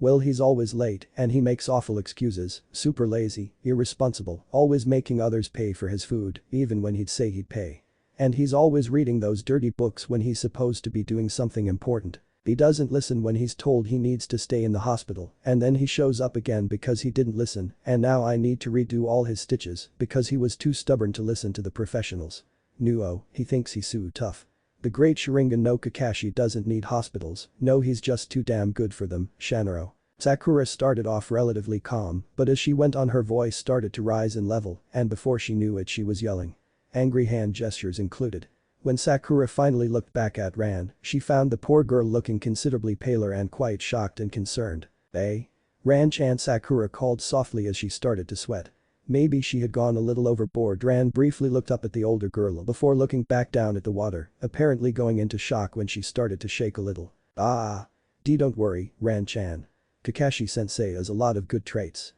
Well, he's always late and he makes awful excuses, super lazy, irresponsible, always making others pay for his food, even when he'd say he'd pay. And he's always reading those dirty books when he's supposed to be doing something important. He doesn't listen when he's told he needs to stay in the hospital, and then he shows up again because he didn't listen, and now I need to redo all his stitches because he was too stubborn to listen to the professionals. Nuo, he thinks he's so tough. The great Sharingan no Kakashi doesn't need hospitals, no, he's just too damn good for them, Shanaro. Sakura started off relatively calm, but as she went on her voice started to rise in level, and before she knew it she was yelling. Angry hand gestures included. When Sakura finally looked back at Ran, she found the poor girl looking considerably paler and quite shocked and concerned. "Eh?" Ran-chan, Sakura called softly as she started to sweat. Maybe she had gone a little overboard. Ran briefly looked up at the older girl before looking back down at the water, apparently going into shock when she started to shake a little. "Ah. Don't worry, Ran-chan. Kakashi-sensei has a lot of good traits.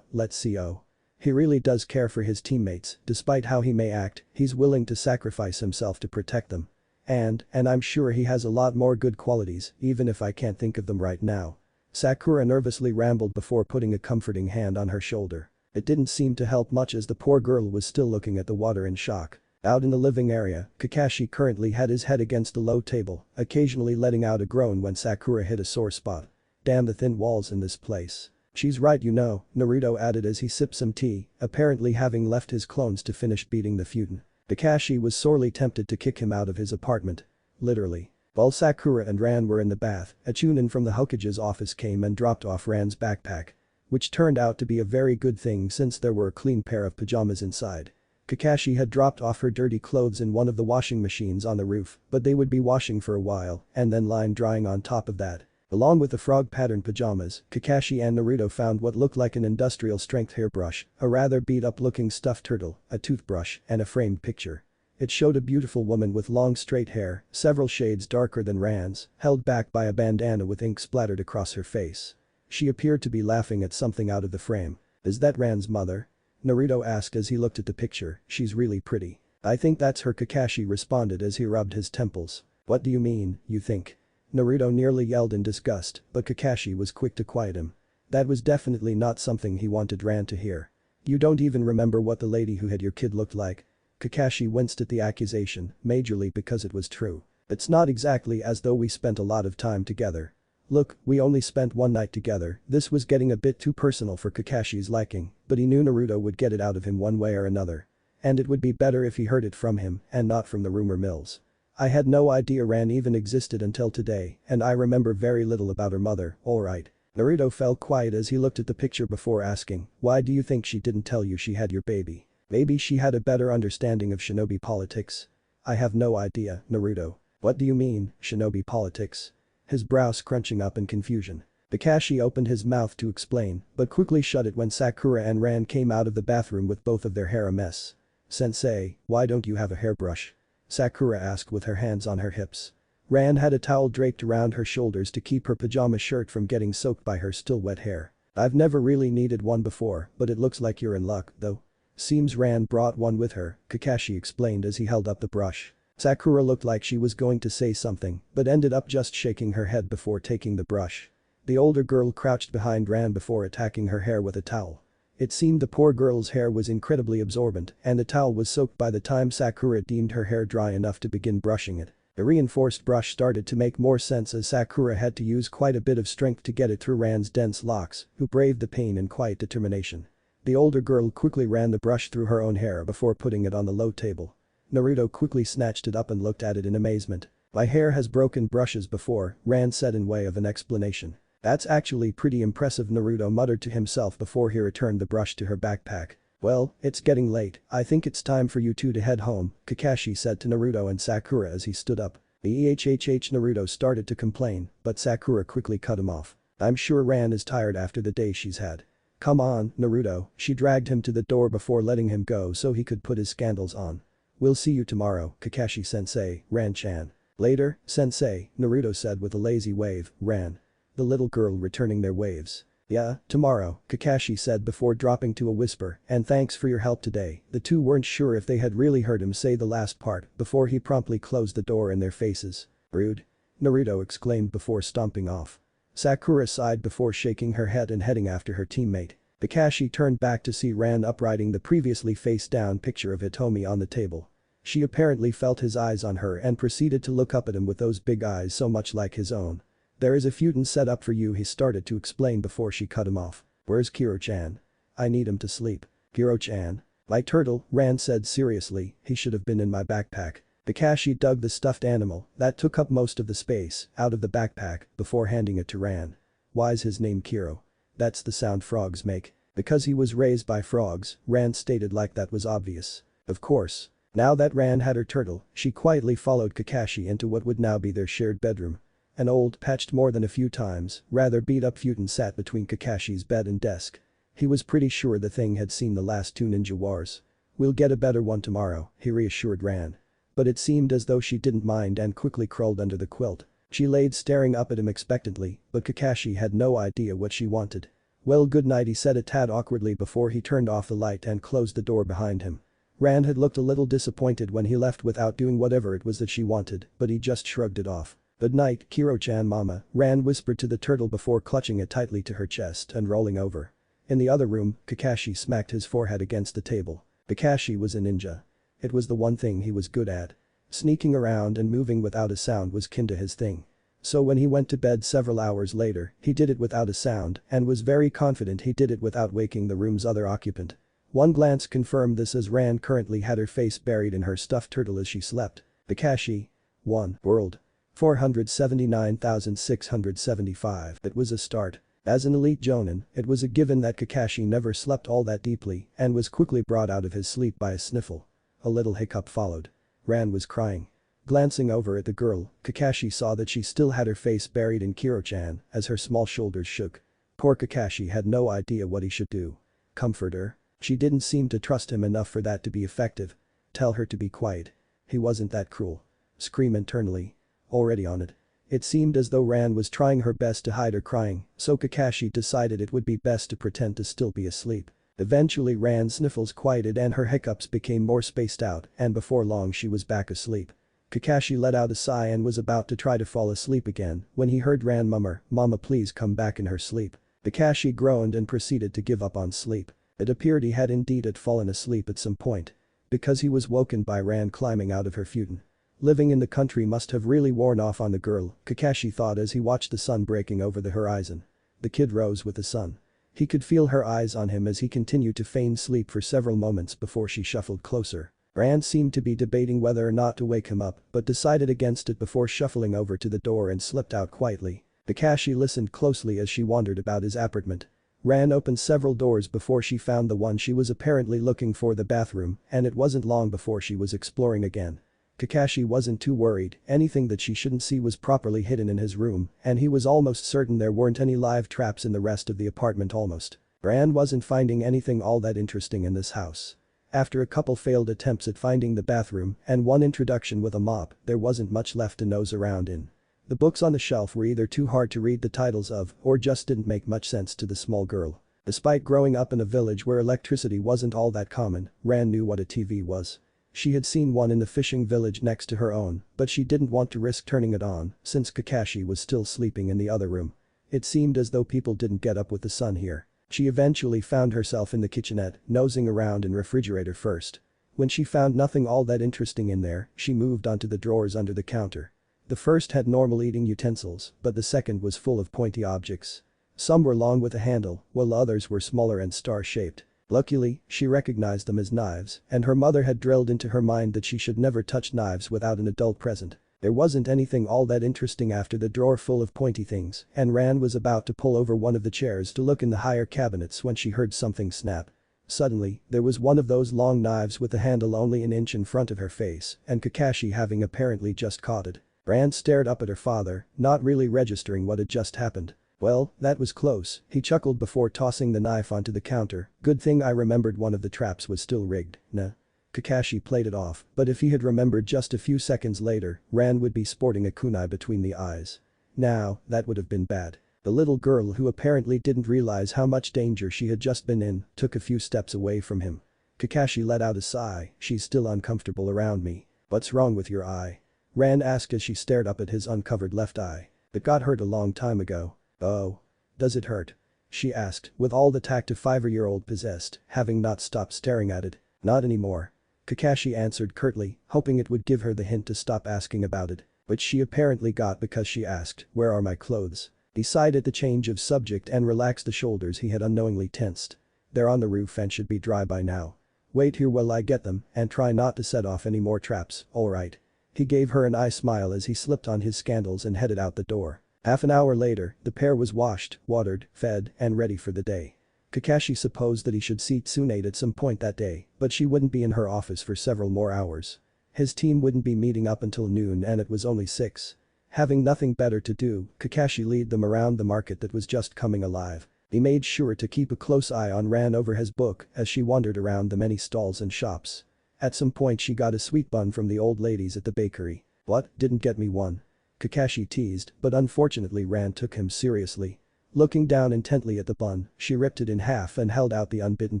Let's see. Oh. He really does care for his teammates, despite how he may act, he's willing to sacrifice himself to protect them. And I'm sure he has a lot more good qualities, even if I can't think of them right now." Sakura nervously rambled before putting a comforting hand on her shoulder. It didn't seem to help much as the poor girl was still looking at the water in shock. Out in the living area, Kakashi currently had his head against the low table, occasionally letting out a groan when Sakura hit a sore spot. "Damn the thin walls in this place." "She's right, you know," Naruto added as he sipped some tea, apparently having left his clones to finish beating the futon. Kakashi was sorely tempted to kick him out of his apartment. Literally. While Sakura and Ran were in the bath, a Chunin from the Hokage's office came and dropped off Ran's backpack. Which turned out to be a very good thing since there were a clean pair of pajamas inside. Kakashi had dropped off her dirty clothes in one of the washing machines on the roof, but they would be washing for a while and then line drying on top of that. Along with the frog-patterned pajamas, Kakashi and Naruto found what looked like an industrial-strength hairbrush, a rather beat-up-looking stuffed turtle, a toothbrush, and a framed picture. It showed a beautiful woman with long straight hair, several shades darker than Ran's, held back by a bandana with ink splattered across her face. She appeared to be laughing at something out of the frame. "Is that Ran's mother?" Naruto asked as he looked at the picture. "She's really pretty." "I think that's her," Kakashi responded as he rubbed his temples. "What do you mean, you think?" Naruto nearly yelled in disgust, but Kakashi was quick to quiet him. That was definitely not something he wanted Ran to hear. "You don't even remember what the lady who had your kid looked like?" Kakashi winced at the accusation, majorly because it was true. "It's not exactly as though we spent a lot of time together." "Look, we only spent one night together." This was getting a bit too personal for Kakashi's liking, but he knew Naruto would get it out of him one way or another. And it would be better if he heard it from him and not from the rumor mills. "I had no idea Ran even existed until today, and I remember very little about her mother, alright." Naruto fell quiet as he looked at the picture before asking, "Why do you think she didn't tell you she had your baby? Maybe she had a better understanding of shinobi politics?" "I have no idea, Naruto." "What do you mean, shinobi politics?" His brows crunching up in confusion. Kakashi opened his mouth to explain, but quickly shut it when Sakura and Ran came out of the bathroom with both of their hair a mess. "Sensei, why don't you have a hairbrush?" Sakura asked with her hands on her hips. Ran had a towel draped around her shoulders to keep her pajama shirt from getting soaked by her still wet hair. "I've never really needed one before, but it looks like you're in luck, though." "Seems Ran brought one with her," Kakashi explained as he held up the brush. Sakura looked like she was going to say something, but ended up just shaking her head before taking the brush. The older girl crouched behind Ran before attacking her hair with a towel. It seemed the poor girl's hair was incredibly absorbent and the towel was soaked by the time Sakura deemed her hair dry enough to begin brushing it. The reinforced brush started to make more sense as Sakura had to use quite a bit of strength to get it through Ran's dense locks, who braved the pain in quiet determination. The older girl quickly ran the brush through her own hair before putting it on the low table. Naruto quickly snatched it up and looked at it in amazement. "My hair has broken brushes before," Ran said in way of an explanation. That's actually pretty impressive, Naruto muttered to himself before he returned the brush to her backpack. Well, it's getting late, I think it's time for you two to head home, Kakashi said to Naruto and Sakura as he stood up. Naruto started to complain, but Sakura quickly cut him off. I'm sure Ran is tired after the day she's had. Come on, Naruto, she dragged him to the door before letting him go so he could put his scandals on. We'll see you tomorrow, Kakashi-sensei, Ran-chan. Later, sensei, Naruto said with a lazy wave, Ran. The little girl returning their waves. Yeah, tomorrow, Kakashi said before dropping to a whisper, and thanks for your help today. The two weren't sure if they had really heard him say the last part before he promptly closed the door in their faces. Rude. Naruto exclaimed before stomping off. Sakura sighed before shaking her head and heading after her teammate. Kakashi turned back to see Ran uprighting the previously face-down picture of Hitomi on the table. She apparently felt his eyes on her and proceeded to look up at him with those big eyes so much like his own. There is a futon set up for you, he started to explain before she cut him off. Where's Kiro-chan? I need him to sleep. Kiro-chan? My turtle, Ran said seriously, he should have been in my backpack. Kakashi dug the stuffed animal that took up most of the space out of the backpack before handing it to Ran. Why's his name Kiro? That's the sound frogs make. Because he was raised by frogs, Ran stated like that was obvious. Of course. Now that Ran had her turtle, she quietly followed Kakashi into what would now be their shared bedroom. An old, patched more than a few times, rather beat-up futon sat between Kakashi's bed and desk. He was pretty sure the thing had seen the last two ninja wars. We'll get a better one tomorrow, he reassured Ran. But it seemed as though she didn't mind and quickly crawled under the quilt. She laid staring up at him expectantly, but Kakashi had no idea what she wanted. Well, good night, he said a tad awkwardly before he turned off the light and closed the door behind him. Ran had looked a little disappointed when he left without doing whatever it was that she wanted, but he just shrugged it off. Good night, Kiro-chan mama, Ran whispered to the turtle before clutching it tightly to her chest and rolling over. In the other room, Kakashi smacked his forehead against the table. Kakashi was a ninja. It was the one thing he was good at. Sneaking around and moving without a sound was kin to his thing. So when he went to bed several hours later, he did it without a sound and was very confident he did it without waking the room's other occupant. One glance confirmed this as Ran currently had her face buried in her stuffed turtle as she slept. Kakashi. 1. World. 479,675. It was a start. As an elite jonin, it was a given that Kakashi never slept all that deeply and was quickly brought out of his sleep by a sniffle. A little hiccup followed. Ran was crying. Glancing over at the girl, Kakashi saw that she still had her face buried in Kiro-chan as her small shoulders shook. Poor Kakashi had no idea what he should do. Comfort her? She didn't seem to trust him enough for that to be effective. Tell her to be quiet. He wasn't that cruel. Scream internally. Already on it. It seemed as though Ran was trying her best to hide her crying, so Kakashi decided it would be best to pretend to still be asleep. Eventually Ran's sniffles quieted and her hiccups became more spaced out, and before long she was back asleep. Kakashi let out a sigh and was about to try to fall asleep again when he heard Ran murmur, "Mama, please come back," in her sleep. Kakashi groaned and proceeded to give up on sleep. It appeared he had indeed fallen asleep at some point. Because he was woken by Ran climbing out of her futon. Living in the country must have really worn off on the girl, Kakashi thought as he watched the sun breaking over the horizon. The kid rose with the sun. He could feel her eyes on him as he continued to feign sleep for several moments before she shuffled closer. Ran seemed to be debating whether or not to wake him up, but decided against it before shuffling over to the door and slipped out quietly. Kakashi listened closely as she wandered about his apartment. Ran opened several doors before she found the one she was apparently looking for, the bathroom, and it wasn't long before she was exploring again. Kakashi wasn't too worried, anything that she shouldn't see was properly hidden in his room, and he was almost certain there weren't any live traps in the rest of the apartment almost. Ran wasn't finding anything all that interesting in this house. After a couple failed attempts at finding the bathroom and one introduction with a mop, there wasn't much left to nose around in. The books on the shelf were either too hard to read the titles of or just didn't make much sense to the small girl. Despite growing up in a village where electricity wasn't all that common, Ran knew what a TV was. She had seen one in the fishing village next to her own, but she didn't want to risk turning it on since Kakashi was still sleeping in the other room. It seemed as though people didn't get up with the sun here. She eventually found herself in the kitchenette, nosing around in refrigerator first. When she found nothing all that interesting in there, she moved onto the drawers under the counter. The first had normal eating utensils, but the second was full of pointy objects. Some were long with a handle, while others were smaller and star-shaped. Luckily, she recognized them as knives, and her mother had drilled into her mind that she should never touch knives without an adult present. There wasn't anything all that interesting after the drawer full of pointy things, and Ran was about to pull over one of the chairs to look in the higher cabinets when she heard something snap. Suddenly, there was one of those long knives with the handle only an inch in front of her face, and Kakashi having apparently just caught it. Ran stared up at her father, not really registering what had just happened. "Well, that was close," he chuckled before tossing the knife onto the counter. "Good thing I remembered one of the traps was still rigged, nah." Kakashi played it off, but if he had remembered just a few seconds later, Ran would be sporting a kunai between the eyes. Now, that would have been bad. The little girl, who apparently didn't realize how much danger she had just been in, took a few steps away from him. Kakashi let out a sigh. "She's still uncomfortable around me." "What's wrong with your eye?" Ran asked as she stared up at his uncovered left eye. "It got hurt a long time ago." "Oh. Does it hurt?" she asked, with all the tact a 5-year-old possessed, having not stopped staring at it. "Not anymore." Kakashi answered curtly, hoping it would give her the hint to stop asking about it. Which she apparently got because she asked, "Where are my clothes?" He sighed at the change of subject and relaxed the shoulders he had unknowingly tensed. "They're on the roof and should be dry by now. Wait here while I get them and try not to set off any more traps, alright?" He gave her an eye smile as he slipped on his scandals and headed out the door. Half an hour later, the pair was washed, watered, fed, and ready for the day. Kakashi supposed that he should see Tsunade at some point that day, but she wouldn't be in her office for several more hours. His team wouldn't be meeting up until noon and it was only 6. Having nothing better to do, Kakashi led them around the market that was just coming alive. He made sure to keep a close eye on Ran over his book as she wandered around the many stalls and shops. At some point she got a sweet bun from the old ladies at the bakery. "What, didn't get me one?" Kakashi teased, but unfortunately Ran took him seriously. Looking down intently at the bun, she ripped it in half and held out the unbitten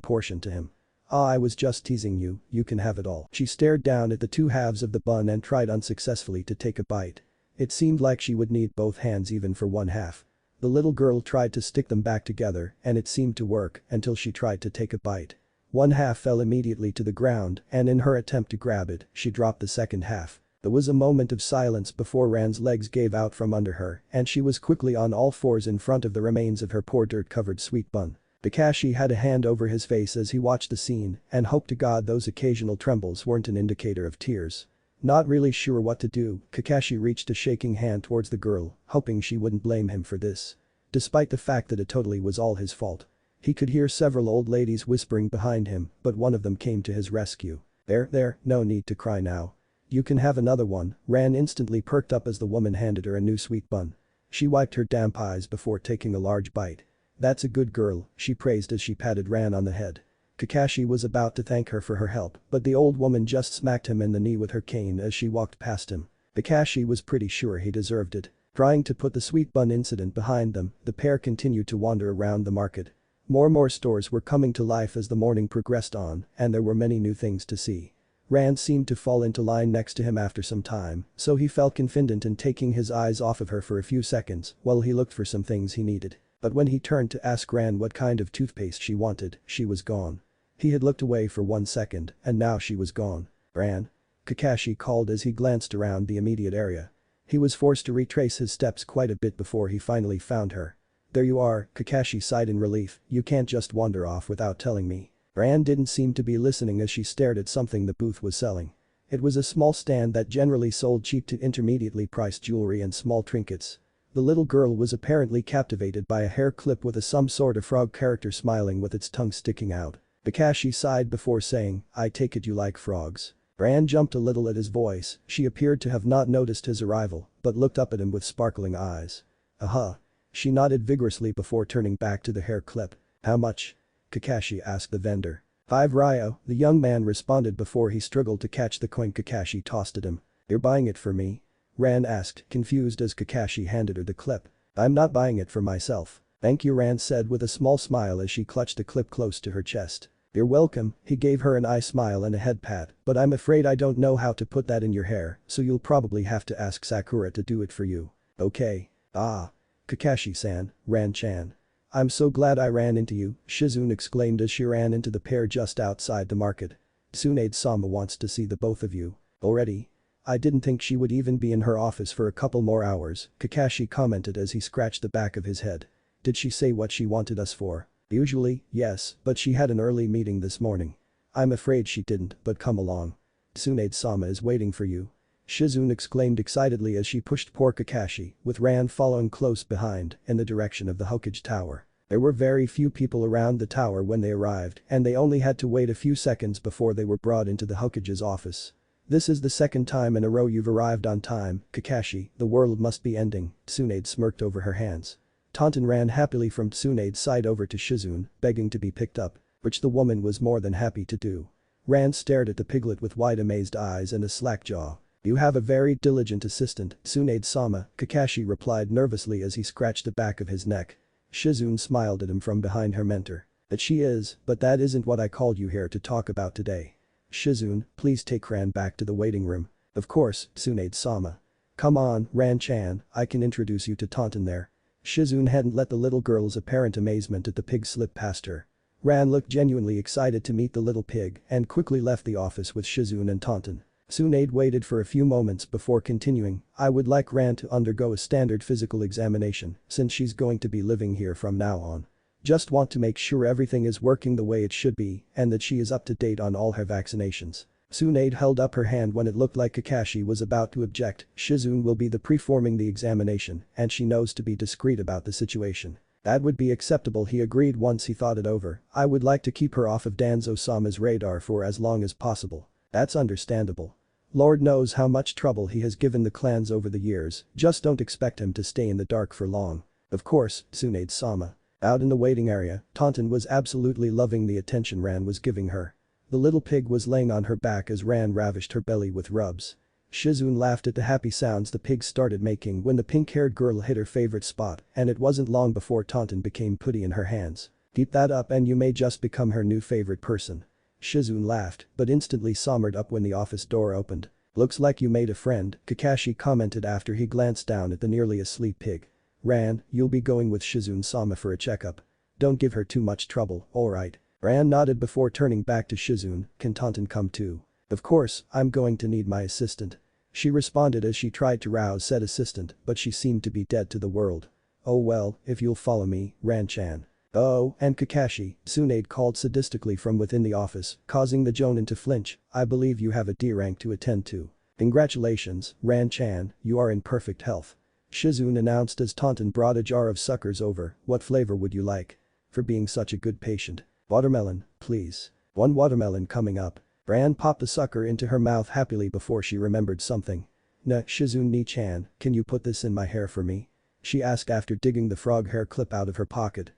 portion to him. "Ah, I was just teasing you, you can have it all." She stared down at the two halves of the bun and tried unsuccessfully to take a bite. It seemed like she would need both hands even for one half. The little girl tried to stick them back together and it seemed to work until she tried to take a bite. One half fell immediately to the ground and in her attempt to grab it, she dropped the second half. There was a moment of silence before Ran's legs gave out from under her and she was quickly on all fours in front of the remains of her poor dirt-covered sweet bun. Kakashi had a hand over his face as he watched the scene and hoped to God those occasional trembles weren't an indicator of tears. Not really sure what to do, Kakashi reached a shaking hand towards the girl, hoping she wouldn't blame him for this. Despite the fact that it totally was all his fault. He could hear several old ladies whispering behind him, but one of them came to his rescue. There, no need to cry now. You can have another one." Ran instantly perked up as the woman handed her a new sweet bun. She wiped her damp eyes before taking a large bite. "That's a good girl," she praised as she patted Ran on the head. Kakashi was about to thank her for her help, but the old woman just smacked him in the knee with her cane as she walked past him. Kakashi was pretty sure he deserved it. Trying to put the sweet bun incident behind them, the pair continued to wander around the market. More stores were coming to life as the morning progressed on, and there were many new things to see. Ran seemed to fall into line next to him after some time, so he felt confident in taking his eyes off of her for a few seconds while he looked for some things he needed. But when he turned to ask Ran what kind of toothpaste she wanted, she was gone. He had looked away for 1 second, and now she was gone. "Ran?" Kakashi called as he glanced around the immediate area. He was forced to retrace his steps quite a bit before he finally found her. "There you are," Kakashi sighed in relief. "You can't just wander off without telling me." Ran didn't seem to be listening as she stared at something the booth was selling. It was a small stand that generally sold cheap to intermediately priced jewelry and small trinkets. The little girl was apparently captivated by a hair clip with some sort of frog character smiling with its tongue sticking out. Kakashi sighed before saying, "I take it you like frogs." Ran jumped a little at his voice. She appeared to have not noticed his arrival, but looked up at him with sparkling eyes. "Uh-huh." She nodded vigorously before turning back to the hair clip. "How much?" Kakashi asked the vendor. "5 ryo," the young man responded before he struggled to catch the coin Kakashi tossed at him. "You're buying it for me?" Ran asked, confused as Kakashi handed her the clip. "I'm not buying it for myself." "Thank you," Ran said with a small smile as she clutched the clip close to her chest. "You're welcome." He gave her an eye smile and a head pat, "But I'm afraid I don't know how to put that in your hair, so you'll probably have to ask Sakura to do it for you." "Okay." "Ah. Kakashi-san, Ran-chan. I'm so glad I ran into you," Shizune exclaimed as she ran into the pair just outside the market. "Tsunade-sama wants to see the both of you." "Already? I didn't think she would even be in her office for a couple more hours," Kakashi commented as he scratched the back of his head. "Did she say what she wanted us for?" "Usually, yes, but she had an early meeting this morning." "I'm afraid she didn't, but come along. Tsunade-sama is waiting for you." Shizune exclaimed excitedly as she pushed poor Kakashi, with Ran following close behind in the direction of the Hokage Tower. There were very few people around the tower when they arrived, and they only had to wait a few seconds before they were brought into the Hokage's office. "This is the second time in a row you've arrived on time, Kakashi, the world must be ending," Tsunade smirked over her hands. Taunton ran happily from Tsunade's side over to Shizune, begging to be picked up, which the woman was more than happy to do. Ran stared at the piglet with wide amazed eyes and a slack jaw. "You have a very diligent assistant, Tsunade-sama," Kakashi replied nervously as he scratched the back of his neck. Shizune smiled at him from behind her mentor. "That she is, but that isn't what I called you here to talk about today. Shizune, please take Ran back to the waiting room." "Of course, Tsunade-sama. Come on, Ran-chan, I can introduce you to Taunton there." Shizune hadn't let the little girl's apparent amazement at the pig slip past her. Ran looked genuinely excited to meet the little pig and quickly left the office with Shizune and Taunton. Tsunade waited for a few moments before continuing, "I would like Ran to undergo a standard physical examination since she's going to be living here from now on. Just want to make sure everything is working the way it should be and that she is up to date on all her vaccinations." Tsunade held up her hand when it looked like Kakashi was about to object. "Shizune will be the performing the examination and she knows to be discreet about the situation." "That would be acceptable," he agreed once he thought it over. "I would like to keep her off of Danzo-sama's radar for as long as possible." "That's understandable. Lord knows how much trouble he has given the clans over the years, just don't expect him to stay in the dark for long." "Of course, Tsunade-sama." Out in the waiting area, Taunton was absolutely loving the attention Ran was giving her. The little pig was laying on her back as Ran ravished her belly with rubs. Shizune laughed at the happy sounds the pig started making when the pink-haired girl hit her favorite spot, and it wasn't long before Taunton became putty in her hands. "Keep that up and you may just become her new favorite person." Shizune laughed, but instantly sombered up when the office door opened. "Looks like you made a friend," Kakashi commented after he glanced down at the nearly asleep pig. "Ran, you'll be going with Shizune-sama for a checkup. Don't give her too much trouble, alright?" Ran nodded before turning back to Shizune. "Can Taunton come too?" "Of course, I'm going to need my assistant." She responded as she tried to rouse said assistant, but she seemed to be dead to the world. "Oh well, if you'll follow me, Ran-chan." "Oh, and Kakashi," Tsunade called sadistically from within the office, causing the Jonin to flinch, "I believe you have a D rank to attend to." "Congratulations, Ran-chan, you are in perfect health." Shizune announced as Taunton brought a jar of suckers over. "What flavor would you like?" "For being such a good patient." "Watermelon, please." "One watermelon coming up." Ran popped the sucker into her mouth happily before she remembered something. Shizune-chan, can you put this in my hair for me?" she asked after digging the frog hair clip out of her pocket.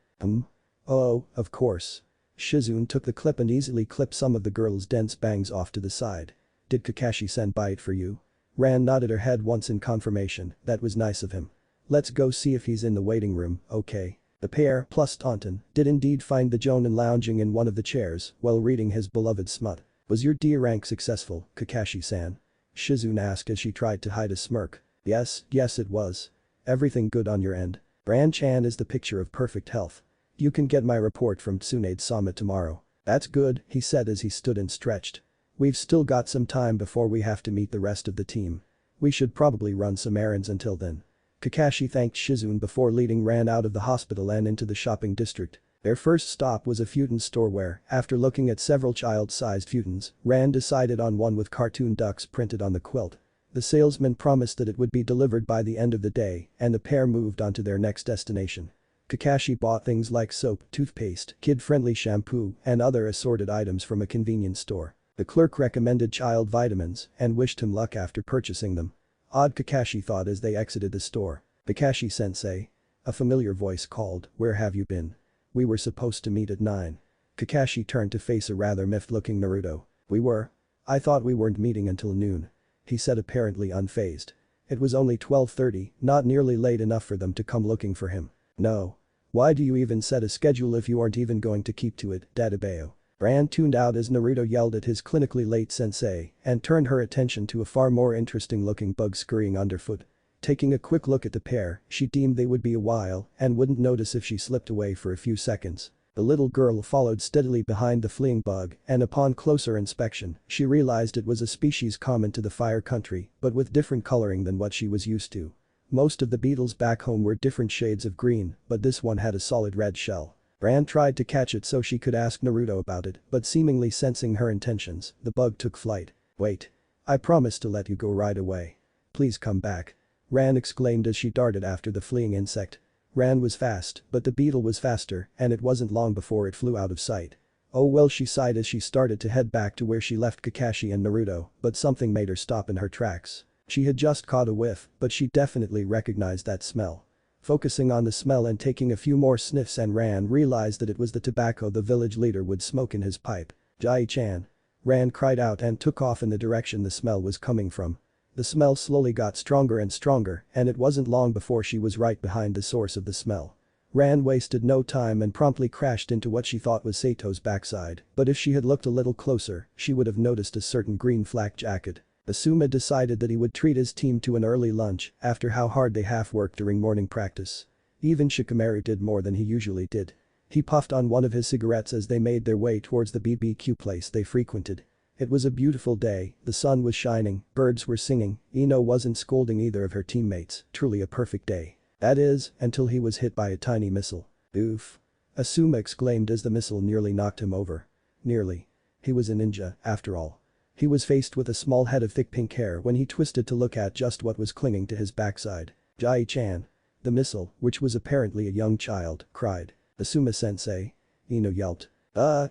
Oh, of course." Shizune took the clip and easily clipped some of the girl's dense bangs off to the side. "Did Kakashi-san buy it for you?" Ran nodded her head once in confirmation. "That was nice of him. Let's go see if he's in the waiting room, okay?" The pair, plus Taunton, did indeed find the Jonin lounging in one of the chairs while reading his beloved smut. "Was your D rank successful, Kakashi-san?" Shizune asked as she tried to hide a smirk. Yes it was. "Everything good on your end?" "Ran-chan is the picture of perfect health. You can get my report from Tsunade-sama tomorrow." "That's good," he said as he stood and stretched. "We've still got some time before we have to meet the rest of the team. We should probably run some errands until then." Kakashi thanked Shizune before leading Ran out of the hospital and into the shopping district. Their first stop was a futon store where, after looking at several child-sized futons, Ran decided on one with cartoon ducks printed on the quilt. The salesman promised that it would be delivered by the end of the day, and the pair moved on to their next destination. Kakashi bought things like soap, toothpaste, kid-friendly shampoo, and other assorted items from a convenience store. The clerk recommended child vitamins and wished him luck after purchasing them. Odd, Kakashi thought as they exited the store. "Kakashi-sensei?" A familiar voice called, "Where have you been? We were supposed to meet at 9. Kakashi turned to face a rather miffed-looking Naruto. "We were? I thought we weren't meeting until noon," he said apparently unfazed. It was only 12:30, not nearly late enough for them to come looking for him. "No. Why do you even set a schedule if you aren't even going to keep to it, Databeo?" Ran tuned out as Naruto yelled at his clinically late sensei and turned her attention to a far more interesting-looking bug scurrying underfoot. Taking a quick look at the pair, she deemed they would be a while and wouldn't notice if she slipped away for a few seconds. The little girl followed steadily behind the fleeing bug and upon closer inspection, she realized it was a species common to the Fire Country but with different coloring than what she was used to. Most of the beetles back home were different shades of green, but this one had a solid red shell. Ran tried to catch it so she could ask Naruto about it, but seemingly sensing her intentions, the bug took flight. "Wait. I promise to let you go right away. Please come back. Ran exclaimed as she darted after the fleeing insect. Ran was fast, but the beetle was faster, and it wasn't long before it flew out of sight. Oh well, she sighed as she started to head back to where she left Kakashi and Naruto, but something made her stop in her tracks. She had just caught a whiff, but she definitely recognized that smell. Focusing on the smell and taking a few more sniffs, and Ran realized that it was the tobacco the village leader would smoke in his pipe. Jai-chan. Ran cried out and took off in the direction the smell was coming from. The smell slowly got stronger and stronger, and it wasn't long before she was right behind the source of the smell. Ran wasted no time and promptly crashed into what she thought was Sato's backside, but if she had looked a little closer, she would have noticed a certain green flak jacket. Asuma decided that he would treat his team to an early lunch after how hard they half-worked during morning practice. Even Shikamaru did more than he usually did. He puffed on one of his cigarettes as they made their way towards the BBQ place they frequented. It was a beautiful day, the sun was shining, birds were singing, Ino wasn't scolding either of her teammates, truly a perfect day. That is, until he was hit by a tiny missile. Oof. Asuma exclaimed as the missile nearly knocked him over. Nearly. He was a ninja, after all. He was faced with a small head of thick pink hair when he twisted to look at just what was clinging to his backside. Jai-chan. The missile, which was apparently a young child, cried. Asuma-sensei. Ino yelped.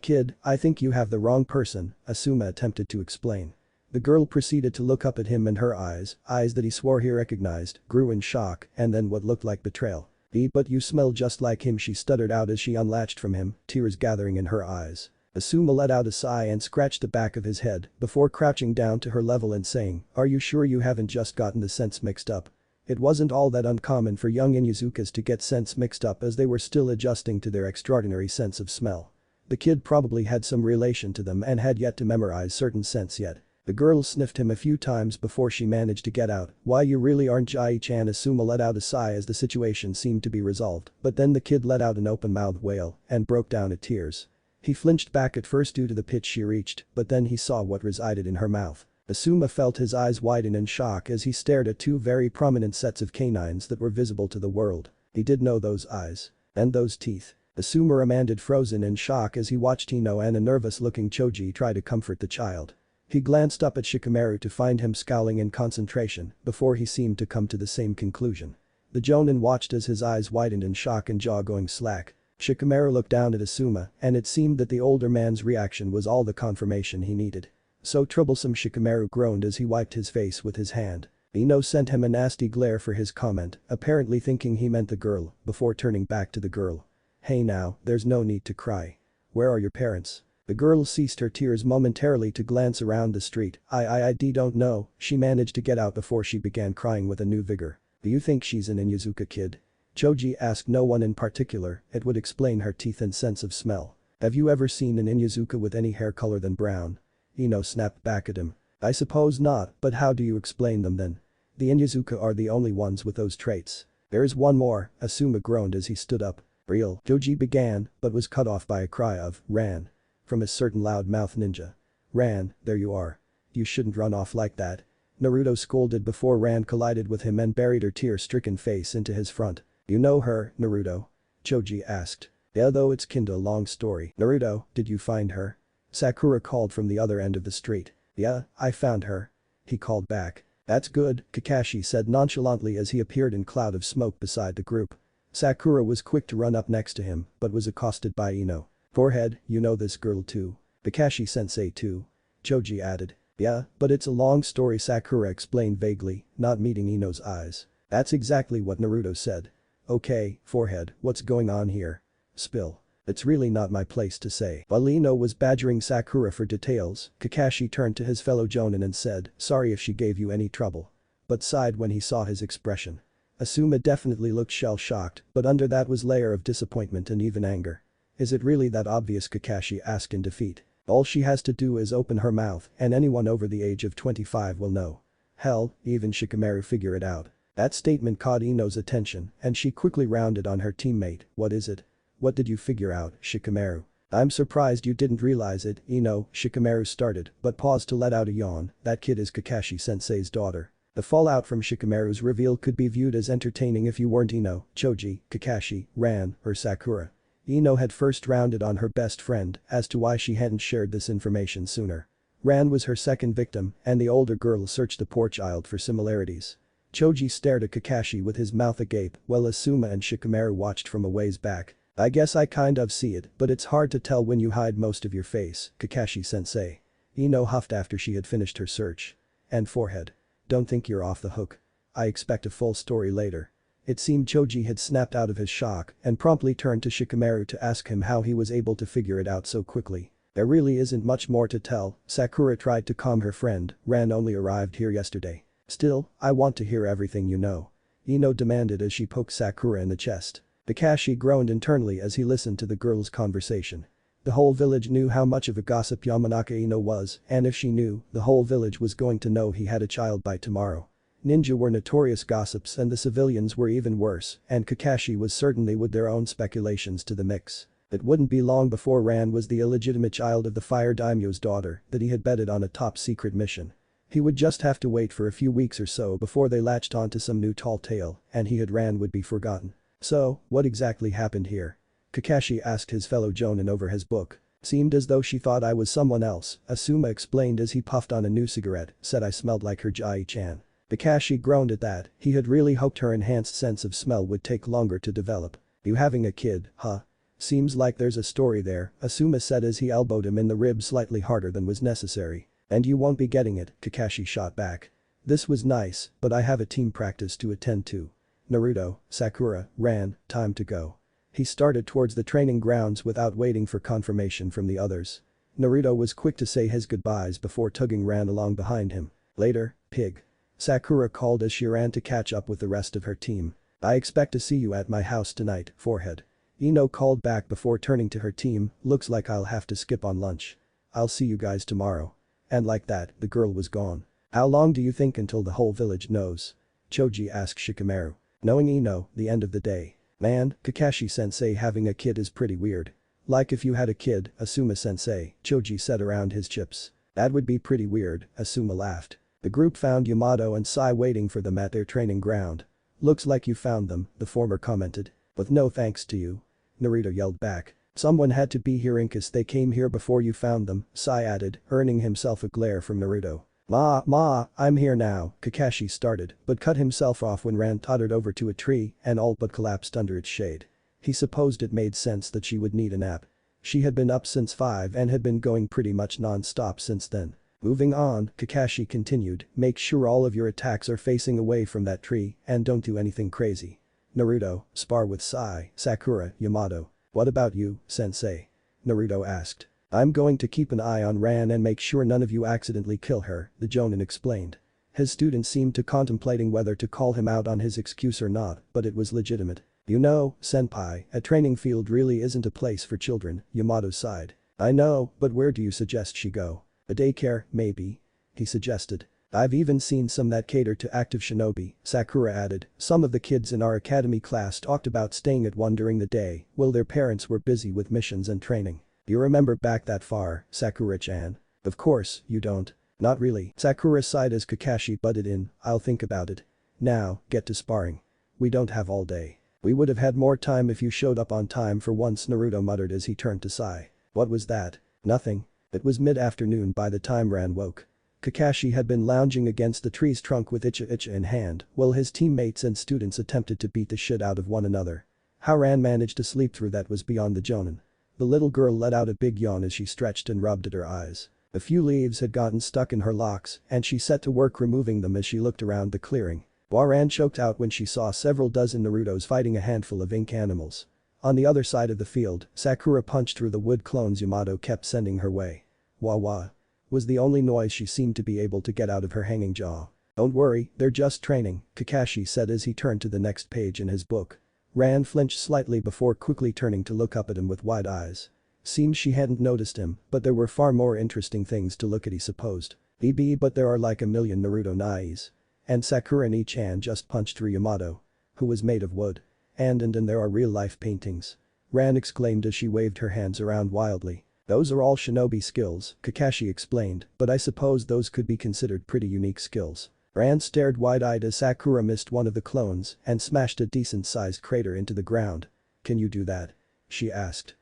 Kid, I think you have the wrong person, Asuma attempted to explain. The girl proceeded to look up at him, and her eyes that he swore he recognized, grew in shock and then what looked like betrayal. But you smell just like him, she stuttered out as she unlatched from him, tears gathering in her eyes. Asuma let out a sigh and scratched the back of his head before crouching down to her level and saying, are you sure you haven't just gotten the scents mixed up? It wasn't all that uncommon for young Inuzukas to get scents mixed up as they were still adjusting to their extraordinary sense of smell. The kid probably had some relation to them and had yet to memorize certain scents yet. The girl sniffed him a few times before she managed to get out, why you really aren't Jai-chan. Asuma let out a sigh as the situation seemed to be resolved, but then the kid let out an open-mouthed wail and broke down in tears. He flinched back at first due to the pitch she reached, but then he saw what resided in her mouth. Asuma felt his eyes widen in shock as he stared at two very prominent sets of canines that were visible to the world. He did know those eyes. And those teeth. Asuma remained frozen in shock as he watched Ino and a nervous-looking Choji try to comfort the child. He glanced up at Shikamaru to find him scowling in concentration before he seemed to come to the same conclusion. The Jonin watched as his eyes widened in shock and jaw going slack. Shikamaru looked down at Asuma, and it seemed that the older man's reaction was all the confirmation he needed. So troublesome, Shikamaru groaned as he wiped his face with his hand. Ino sent him a nasty glare for his comment, apparently thinking he meant the girl, before turning back to the girl. Hey now, there's no need to cry. Where are your parents? The girl ceased her tears momentarily to glance around the street. I don't know, she managed to get out before she began crying with a new vigor. Do you think she's an Inuzuka kid? Choji asked. No one in particular, it would explain her teeth and sense of smell. Have you ever seen an Inuzuka with any hair color than brown? Ino snapped back at him. I suppose not, but how do you explain them then? The Inuzuka are the only ones with those traits. There's one more, Asuma groaned as he stood up. Real, Choji began, but was cut off by a cry of, Ran. From a certain loud-mouthed ninja. Ran, there you are. You shouldn't run off like that. Naruto scolded before Ran collided with him and buried her tear-stricken face into his front. You know her, Naruto? Choji asked. Yeah, though it's kinda a long story. Naruto, did you find her? Sakura called from the other end of the street. Yeah, I found her. He called back. That's good, Kakashi said nonchalantly as he appeared in cloud of smoke beside the group. Sakura was quick to run up next to him, but was accosted by Ino. Forehead, you know this girl too. Kakashi-sensei too. Choji added. Yeah, but it's a long story, Sakura explained vaguely, not meeting Ino's eyes. That's exactly what Naruto said. Okay, Forehead, what's going on here? Spill. It's really not my place to say. While Ino was badgering Sakura for details, Kakashi turned to his fellow Jonin and said, sorry if she gave you any trouble. But sighed when he saw his expression. Asuma definitely looked shell-shocked, but under that was layer of disappointment and even anger. Is it really that obvious? Kakashi asked in defeat. All she has to do is open her mouth and anyone over the age of 25 will know. Hell, even Shikamaru figure it out. That statement caught Ino's attention and she quickly rounded on her teammate. What is it? What did you figure out, Shikamaru? I'm surprised you didn't realize it, Ino, Shikamaru started, but paused to let out a yawn. That kid is Kakashi-sensei's daughter. The fallout from Shikamaru's reveal could be viewed as entertaining if you weren't Ino, Choji, Kakashi, Ran, or Sakura. Ino had first rounded on her best friend as to why she hadn't shared this information sooner. Ran was her second victim, and the older girl searched the poor child for similarities. Choji stared at Kakashi with his mouth agape while Asuma and Shikamaru watched from a ways back. I guess I kind of see it, but it's hard to tell when you hide most of your face, Kakashi-sensei. Ino huffed after she had finished her search. And forehead. Don't think you're off the hook. I expect a full story later. It seemed Choji had snapped out of his shock and promptly turned to Shikamaru to ask him how he was able to figure it out so quickly. There really isn't much more to tell, Sakura tried to calm her friend, Ran only arrived here yesterday. Still, I want to hear everything you know. Ino demanded as she poked Sakura in the chest. Kakashi groaned internally as he listened to the girl's conversation. The whole village knew how much of a gossip Yamanaka Ino was, and if she knew, the whole village was going to know he had a child by tomorrow. Ninja were notorious gossips and the civilians were even worse, and Kakashi was certainly with their own speculations to the mix. It wouldn't be long before Ran was the illegitimate child of the fire daimyo's daughter that he had betted on a top-secret mission. He would just have to wait for a few weeks or so before they latched onto some new tall tale, and Ran would be forgotten. So, what exactly happened here? Kakashi asked his fellow jonin over his book. Seemed as though she thought I was someone else, Asuma explained as he puffed on a new cigarette, said I smelled like her Jai-chan. Kakashi groaned at that, he had really hoped her enhanced sense of smell would take longer to develop. You having a kid, huh? Seems like there's a story there, Asuma said as he elbowed him in the ribs slightly harder than was necessary. And you won't be getting it, Kakashi shot back. This was nice, but I have a team practice to attend to. Naruto, Sakura, Ran, time to go. He started towards the training grounds without waiting for confirmation from the others. Naruto was quick to say his goodbyes before tugging Ran along behind him. Later, pig. Sakura called as she ran to catch up with the rest of her team. I expect to see you at my house tonight, forehead. Ino called back before turning to her team, looks like I'll have to skip on lunch. I'll see you guys tomorrow. And like that, the girl was gone. How long do you think until the whole village knows? Choji asked Shikamaru. Knowing Ino, the end of the day. Man, Kakashi-sensei having a kid is pretty weird. Like if you had a kid, Asuma-sensei, Choji said around his chips. That would be pretty weird, Asuma laughed. The group found Yamato and Sai waiting for them at their training ground. Looks like you found them, the former commented. With no thanks to you. Naruto yelled back. Someone had to be here in case they came here before you found them, Sai added, earning himself a glare from Naruto. Ma, I'm here now, Kakashi started, but cut himself off when Ran tottered over to a tree and all but collapsed under its shade. He supposed it made sense that she would need a nap. She had been up since 5 and had been going pretty much non-stop since then. Moving on, Kakashi continued, make sure all of your attacks are facing away from that tree and don't do anything crazy. Naruto, spar with Sai, Sakura, Yamato. What about you, sensei? Naruto asked. I'm going to keep an eye on Ran and make sure none of you accidentally kill her, the jonin explained. His students seemed to contemplating whether to call him out on his excuse or not, but it was legitimate. You know, senpai, a training field really isn't a place for children, Yamato sighed. I know, but where do you suggest she go? A daycare, maybe? He suggested. I've even seen some that cater to active shinobi, Sakura added. Some of the kids in our academy class talked about staying at one during the day while their parents were busy with missions and training. You remember back that far, Sakura-chan? Of course, you don't. Not really, Sakura sighed as Kakashi butted in, I'll think about it. Now, get to sparring. We don't have all day. We would have had more time if you showed up on time for once, Naruto muttered as he turned to Sai. What was that? Nothing. It was mid-afternoon by the time Ran woke. Kakashi had been lounging against the tree's trunk with Icha in hand while his teammates and students attempted to beat the shit out of one another. How Ran managed to sleep through that was beyond the jonin. The little girl let out a big yawn as she stretched and rubbed at her eyes. A few leaves had gotten stuck in her locks and she set to work removing them as she looked around the clearing. Ran choked out when she saw several dozen Narutos fighting a handful of ink animals. On the other side of the field, Sakura punched through the wood clones Yamato kept sending her way. Wah was the only noise she seemed to be able to get out of her hanging jaw. Don't worry, they're just training, Kakashi said as he turned to the next page in his book. Ran flinched slightly before quickly turning to look up at him with wide eyes. Seemed she hadn't noticed him, but there were far more interesting things to look at, he supposed. But there are like a million Naruto Nais. And Sakura Ni-chan just punched through Yamato. Who was made of wood. And there are real-life paintings. Ran exclaimed as she waved her hands around wildly. Those are all shinobi skills, Kakashi explained, but I suppose those could be considered pretty unique skills. Ran stared wide-eyed as Sakura missed one of the clones and smashed a decent-sized crater into the ground. Can you do that? She asked.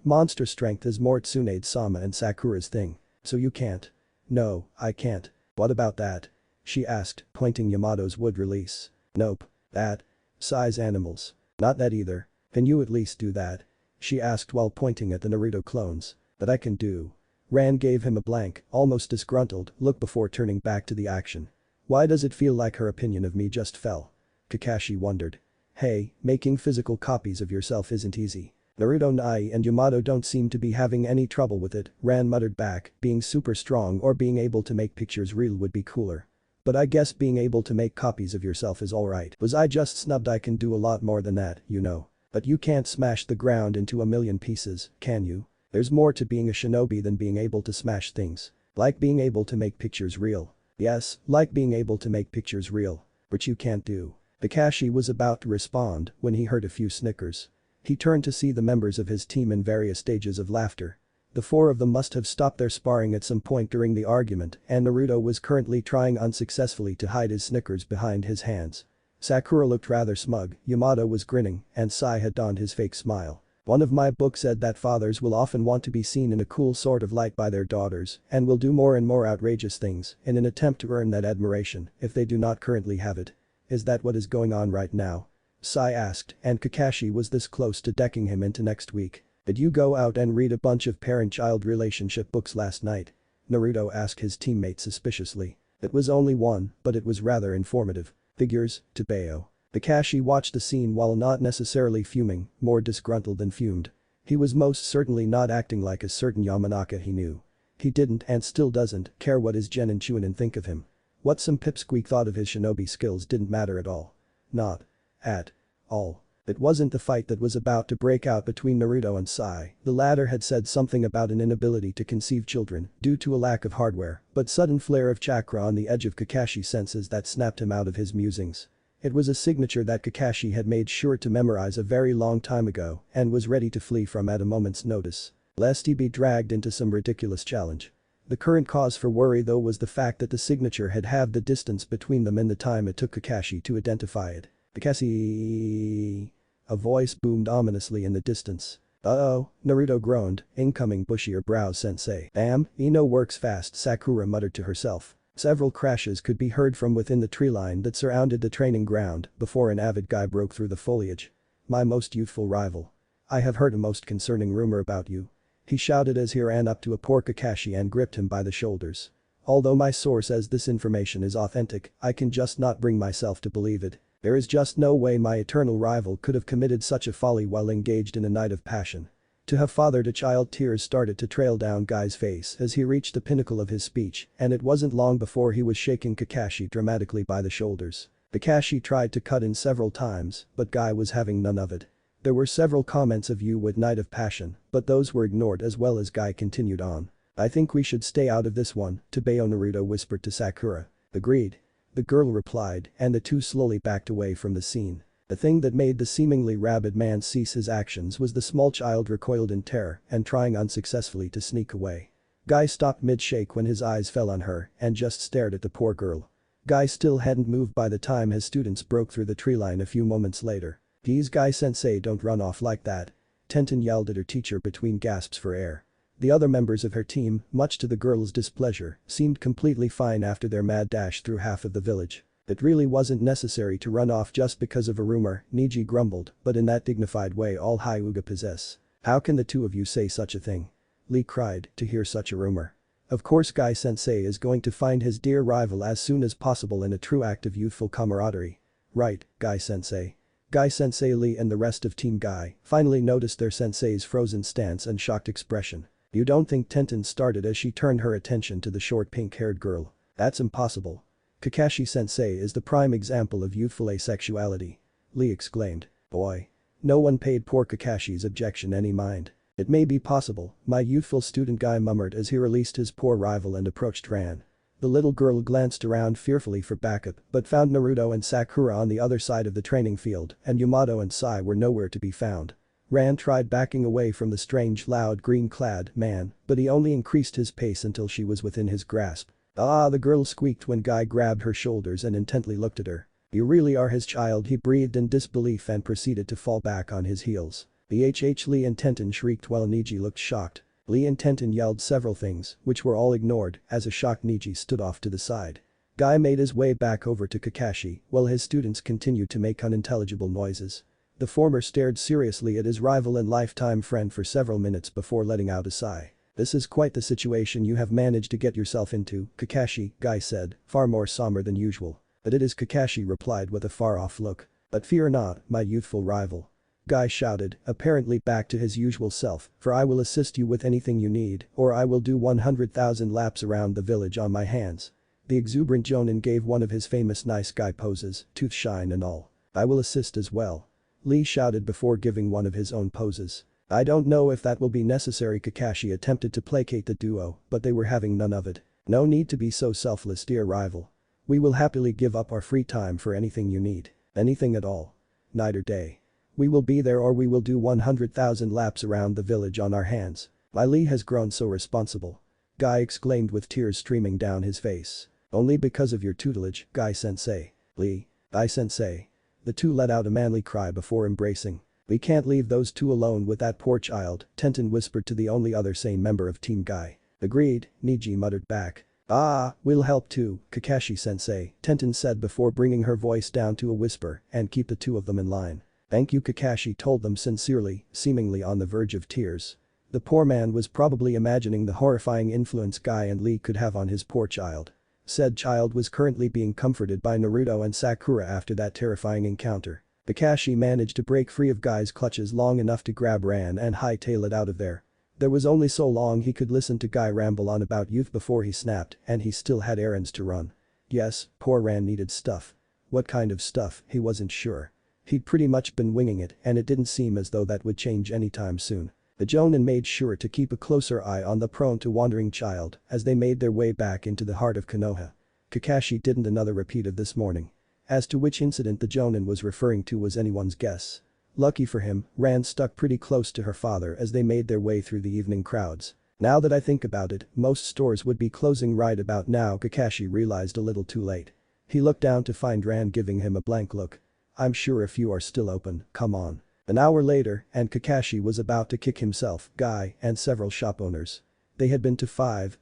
Monster strength is more Tsunade-sama and Sakura's thing. So you can't. No, I can't. What about that? She asked, pointing Yamato's wood release. Nope. That. Size animals. Not that either. Can you at least do that? She asked while pointing at the Naruto clones. That I can do. Ran gave him a blank, almost disgruntled, look before turning back to the action. Why does it feel like her opinion of me just fell? Kakashi wondered. Hey, making physical copies of yourself isn't easy. Naruto Nai and Yamato don't seem to be having any trouble with it, Ran muttered back, being super strong or being able to make pictures real would be cooler. But I guess being able to make copies of yourself is alright. Was I just snubbed? I can do a lot more than that, you know. But you can't smash the ground into a million pieces, can you? There's more to being a shinobi than being able to smash things. Like being able to make pictures real. Yes, like being able to make pictures real. Which you can't do. Kakashi was about to respond when he heard a few snickers. He turned to see the members of his team in various stages of laughter. The four of them must have stopped their sparring at some point during the argument and Naruto was currently trying unsuccessfully to hide his snickers behind his hands. Sakura looked rather smug, Yamato was grinning, and Sai had donned his fake smile. One of my books said that fathers will often want to be seen in a cool sort of light by their daughters and will do more and more outrageous things in an attempt to earn that admiration if they do not currently have it. Is that what is going on right now? Sai asked, and Kakashi was this close to decking him into next week. Did you go out and read a bunch of parent-child relationship books last night? Naruto asked his teammate suspiciously. It was only one, but it was rather informative. Figures, Tebeo. Kakashi watched the scene while not necessarily fuming, more disgruntled than fumed. He was most certainly not acting like a certain Yamanaka he knew. He didn't and still doesn't care what his Gen and Chunin think of him. What some pipsqueak thought of his shinobi skills didn't matter at all. Not at all. It wasn't the fight that was about to break out between Naruto and Sai, the latter had said something about an inability to conceive children due to a lack of hardware, but sudden flare of chakra on the edge of Kakashi's senses that snapped him out of his musings. It was a signature that Kakashi had made sure to memorize a very long time ago and was ready to flee from at a moment's notice. Lest he be dragged into some ridiculous challenge. The current cause for worry though was the fact that the signature had halved the distance between them in the time it took Kakashi to identify it. Kakashi. A voice boomed ominously in the distance. Uh-oh, Naruto groaned, incoming bushier brows sensei. Damn, Ino works fast, Sakura muttered to herself. Several crashes could be heard from within the tree line that surrounded the training ground before an avid guy broke through the foliage. My most youthful rival. I have heard a most concerning rumor about you. He shouted as he ran up to a poor Kakashi and gripped him by the shoulders. Although my source says this information is authentic, I can just not bring myself to believe it. There is just no way my eternal rival could have committed such a folly while engaged in a night of passion. To have fathered a child. Tears started to trail down Guy's face as he reached the pinnacle of his speech and it wasn't long before he was shaking Kakashi dramatically by the shoulders. Kakashi tried to cut in several times, but Guy was having none of it. There were several comments of you with night of passion, but those were ignored as well as Guy continued on. I think we should stay out of this one, Tebeo Naruto whispered to Sakura. Agreed. The girl replied and the two slowly backed away from the scene. The thing that made the seemingly rabid man cease his actions was the small child recoiled in terror and trying unsuccessfully to sneak away. Guy stopped mid-shake when his eyes fell on her and just stared at the poor girl. Guy still hadn't moved by the time his students broke through the tree line a few moments later. Geez, Guy-sensei, don't run off like that. Tenten yelled at her teacher between gasps for air. The other members of her team, much to the girl's displeasure, seemed completely fine after their mad dash through half of the village. It really wasn't necessary to run off just because of a rumor, Niji grumbled, but in that dignified way all Hyuga possess. How can the two of you say such a thing? Lee cried, to hear such a rumor. Of course Guy-sensei is going to find his dear rival as soon as possible in a true act of youthful camaraderie. Right, Guy-sensei. Guy-sensei. Lee and the rest of Team Guy finally noticed their sensei's frozen stance and shocked expression. You don't think Tenten started as she turned her attention to the short pink-haired girl. That's impossible. Kakashi-sensei is the prime example of youthful asexuality. Lee exclaimed. Boy. No one paid poor Kakashi's objection any mind. It may be possible, my youthful student. Guy murmured as he released his poor rival and approached Ran. The little girl glanced around fearfully for backup but found Naruto and Sakura on the other side of the training field and Yamato and Sai were nowhere to be found. Ran tried backing away from the strange loud green-clad man but he only increased his pace until she was within his grasp. Ah, the girl squeaked when Guy grabbed her shoulders and intently looked at her. You really are his child, he breathed in disbelief and proceeded to fall back on his heels. Lee and Tenten shrieked while Niji looked shocked. Lee and Tenten yelled several things, which were all ignored as a shocked Niji stood off to the side. Guy made his way back over to Kakashi while his students continued to make unintelligible noises. The former stared seriously at his rival and lifetime friend for several minutes before letting out a sigh. "This is quite the situation you have managed to get yourself into, Kakashi," Guy said, far more somber than usual. "But it is," Kakashi replied with a far-off look. "But fear not, my youthful rival," Guy shouted, apparently back to his usual self, "for I will assist you with anything you need, or I will do 100,000 laps around the village on my hands." The exuberant Jonin gave one of his famous nice guy poses, tooth shine and all. "I will assist as well," Lee shouted before giving one of his own poses. "I don't know if that will be necessary." Kakashi attempted to placate the duo, but they were having none of it. "No need to be so selfless, dear rival. We will happily give up our free time for anything you need. Anything at all. Night or day. We will be there, or we will do 100,000 laps around the village on our hands." "My Lee has grown so responsible," Guy exclaimed with tears streaming down his face. "Only because of your tutelage, Guy-sensei." "Lee. Guy-sensei." The two let out a manly cry before embracing. "We can't leave those two alone with that poor child," Tenten whispered to the only other sane member of Team Guy. "Agreed," Niji muttered back. "Ah, we'll help too, Kakashi-sensei," Tenten said before bringing her voice down to a whisper and keep the two of them in line. "Thank you," Kakashi told them sincerely, seemingly on the verge of tears. The poor man was probably imagining the horrifying influence Guy and Lee could have on his poor child. Said child was currently being comforted by Naruto and Sakura after that terrifying encounter. Kakashi managed to break free of Guy's clutches long enough to grab Ran and hightail it out of there. There was only so long he could listen to Guy ramble on about youth before he snapped, and he still had errands to run. Yes, poor Ran needed stuff. What kind of stuff, he wasn't sure. He'd pretty much been winging it, and it didn't seem as though that would change anytime soon. The Jonin made sure to keep a closer eye on the prone-to-wandering child as they made their way back into the heart of Konoha. Kakashi didn't another repeat of this morning. As to which incident the Jonin was referring to was anyone's guess. Lucky for him, Ran stuck pretty close to her father as they made their way through the evening crowds. Now that I think about it, most stores would be closing right about now, Kakashi realized a little too late. He looked down to find Ran giving him a blank look. "I'm sure a few are still open, come on." An hour later, and Kakashi was about to kick himself, Guy, and several shop owners. They had been to five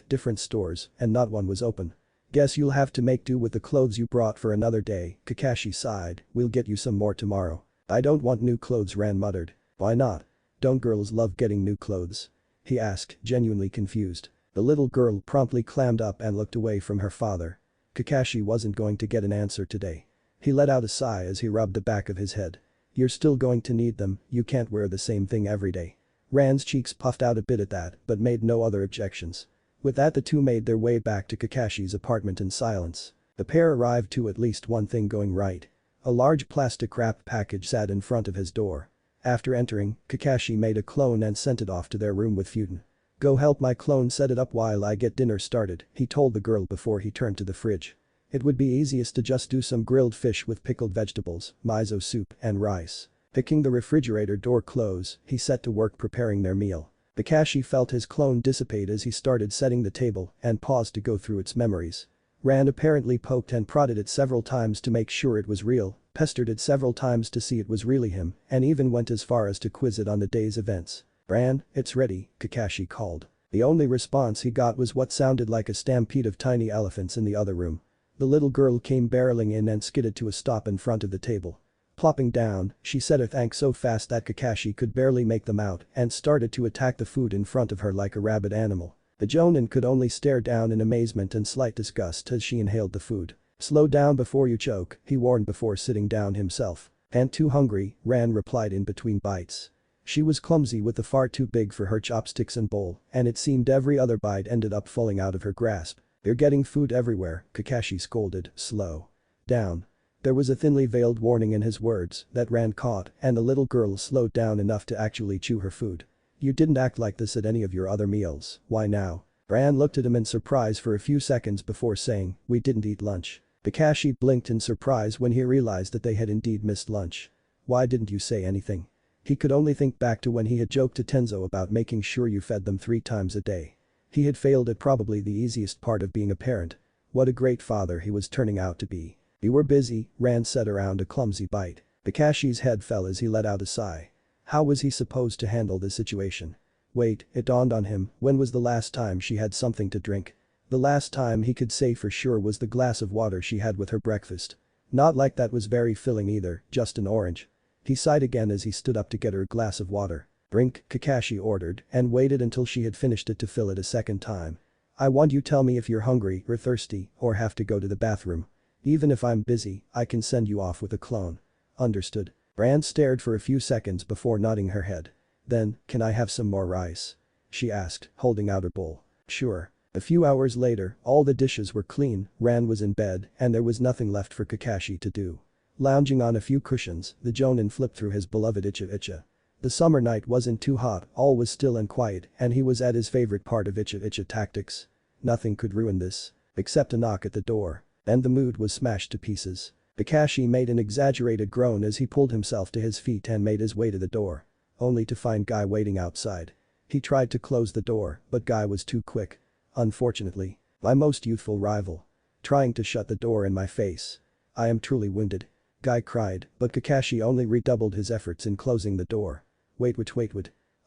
different stores, and not one was open. "Guess you'll have to make do with the clothes you brought for another day," Kakashi sighed, "we'll get you some more tomorrow." "I don't want new clothes," Ran muttered. "Why not? Don't girls love getting new clothes?" he asked, genuinely confused. The little girl promptly clammed up and looked away from her father. Kakashi wasn't going to get an answer today. He let out a sigh as he rubbed the back of his head. "You're still going to need them, you can't wear the same thing every day." Ran's cheeks puffed out a bit at that, but made no other objections. With that, the two made their way back to Kakashi's apartment in silence. The pair arrived to at least one thing going right. A large plastic wrap package sat in front of his door. After entering, Kakashi made a clone and sent it off to their room with Futen. "Go help my clone set it up while I get dinner started," he told the girl before he turned to the fridge. It would be easiest to just do some grilled fish with pickled vegetables, miso soup, and rice. Picking the refrigerator door close, he set to work preparing their meal. Kakashi felt his clone dissipate as he started setting the table and paused to go through its memories. Ran apparently poked and prodded it several times to make sure it was real, pestered it several times to see it was really him, and even went as far as to quiz it on the day's events. "Ran, it's ready," Kakashi called. The only response he got was what sounded like a stampede of tiny elephants in the other room. The little girl came barreling in and skidded to a stop in front of the table. Plopping down, she said her thanks so fast that Kakashi could barely make them out and started to attack the food in front of her like a rabid animal. The Jonin could only stare down in amazement and slight disgust as she inhaled the food. "Slow down before you choke," he warned before sitting down himself. "And too hungry," Ran replied in between bites. She was clumsy with the far too big for her chopsticks and bowl, and it seemed every other bite ended up falling out of her grasp. "You're getting food everywhere," Kakashi scolded, "slow down." There was a thinly veiled warning in his words that Ran caught, and the little girl slowed down enough to actually chew her food. "You didn't act like this at any of your other meals, why now?" Ran looked at him in surprise for a few seconds before saying, "We didn't eat lunch." Kakashi blinked in surprise when he realized that they had indeed missed lunch. "Why didn't you say anything?" He could only think back to when he had joked to Tenzo about making sure you fed them 3 times a day. He had failed at probably the easiest part of being a parent. What a great father he was turning out to be. "You were busy," Ran said around a clumsy bite. Kakashi's head fell as he let out a sigh. How was he supposed to handle this situation? Wait, it dawned on him, when was the last time she had something to drink? The last time he could say for sure was the glass of water she had with her breakfast. Not like that was very filling either, just an orange. He sighed again as he stood up to get her a glass of water. Drink, Kakashi ordered, and waited until she had finished it to fill it a second time. I want you tell me if you're hungry or thirsty or have to go to the bathroom. Even if I'm busy, I can send you off with a clone. Understood. Rand stared for a few seconds before nodding her head. Then, can I have some more rice? She asked, holding out her bowl. Sure. A few hours later, all the dishes were clean, Rand was in bed, and there was nothing left for Kakashi to do. Lounging on a few cushions, the Jonin flipped through his beloved Icha Icha. The summer night wasn't too hot, all was still and quiet, and he was at his favorite part of Icha Icha tactics. Nothing could ruin this. Except a knock at the door. And the mood was smashed to pieces. Kakashi made an exaggerated groan as he pulled himself to his feet and made his way to the door. Only to find Guy waiting outside. He tried to close the door, but Guy was too quick. Unfortunately. My most youthful rival. Trying to shut the door in my face. I am truly wounded. Guy cried, but Kakashi only redoubled his efforts in closing the door. Wait.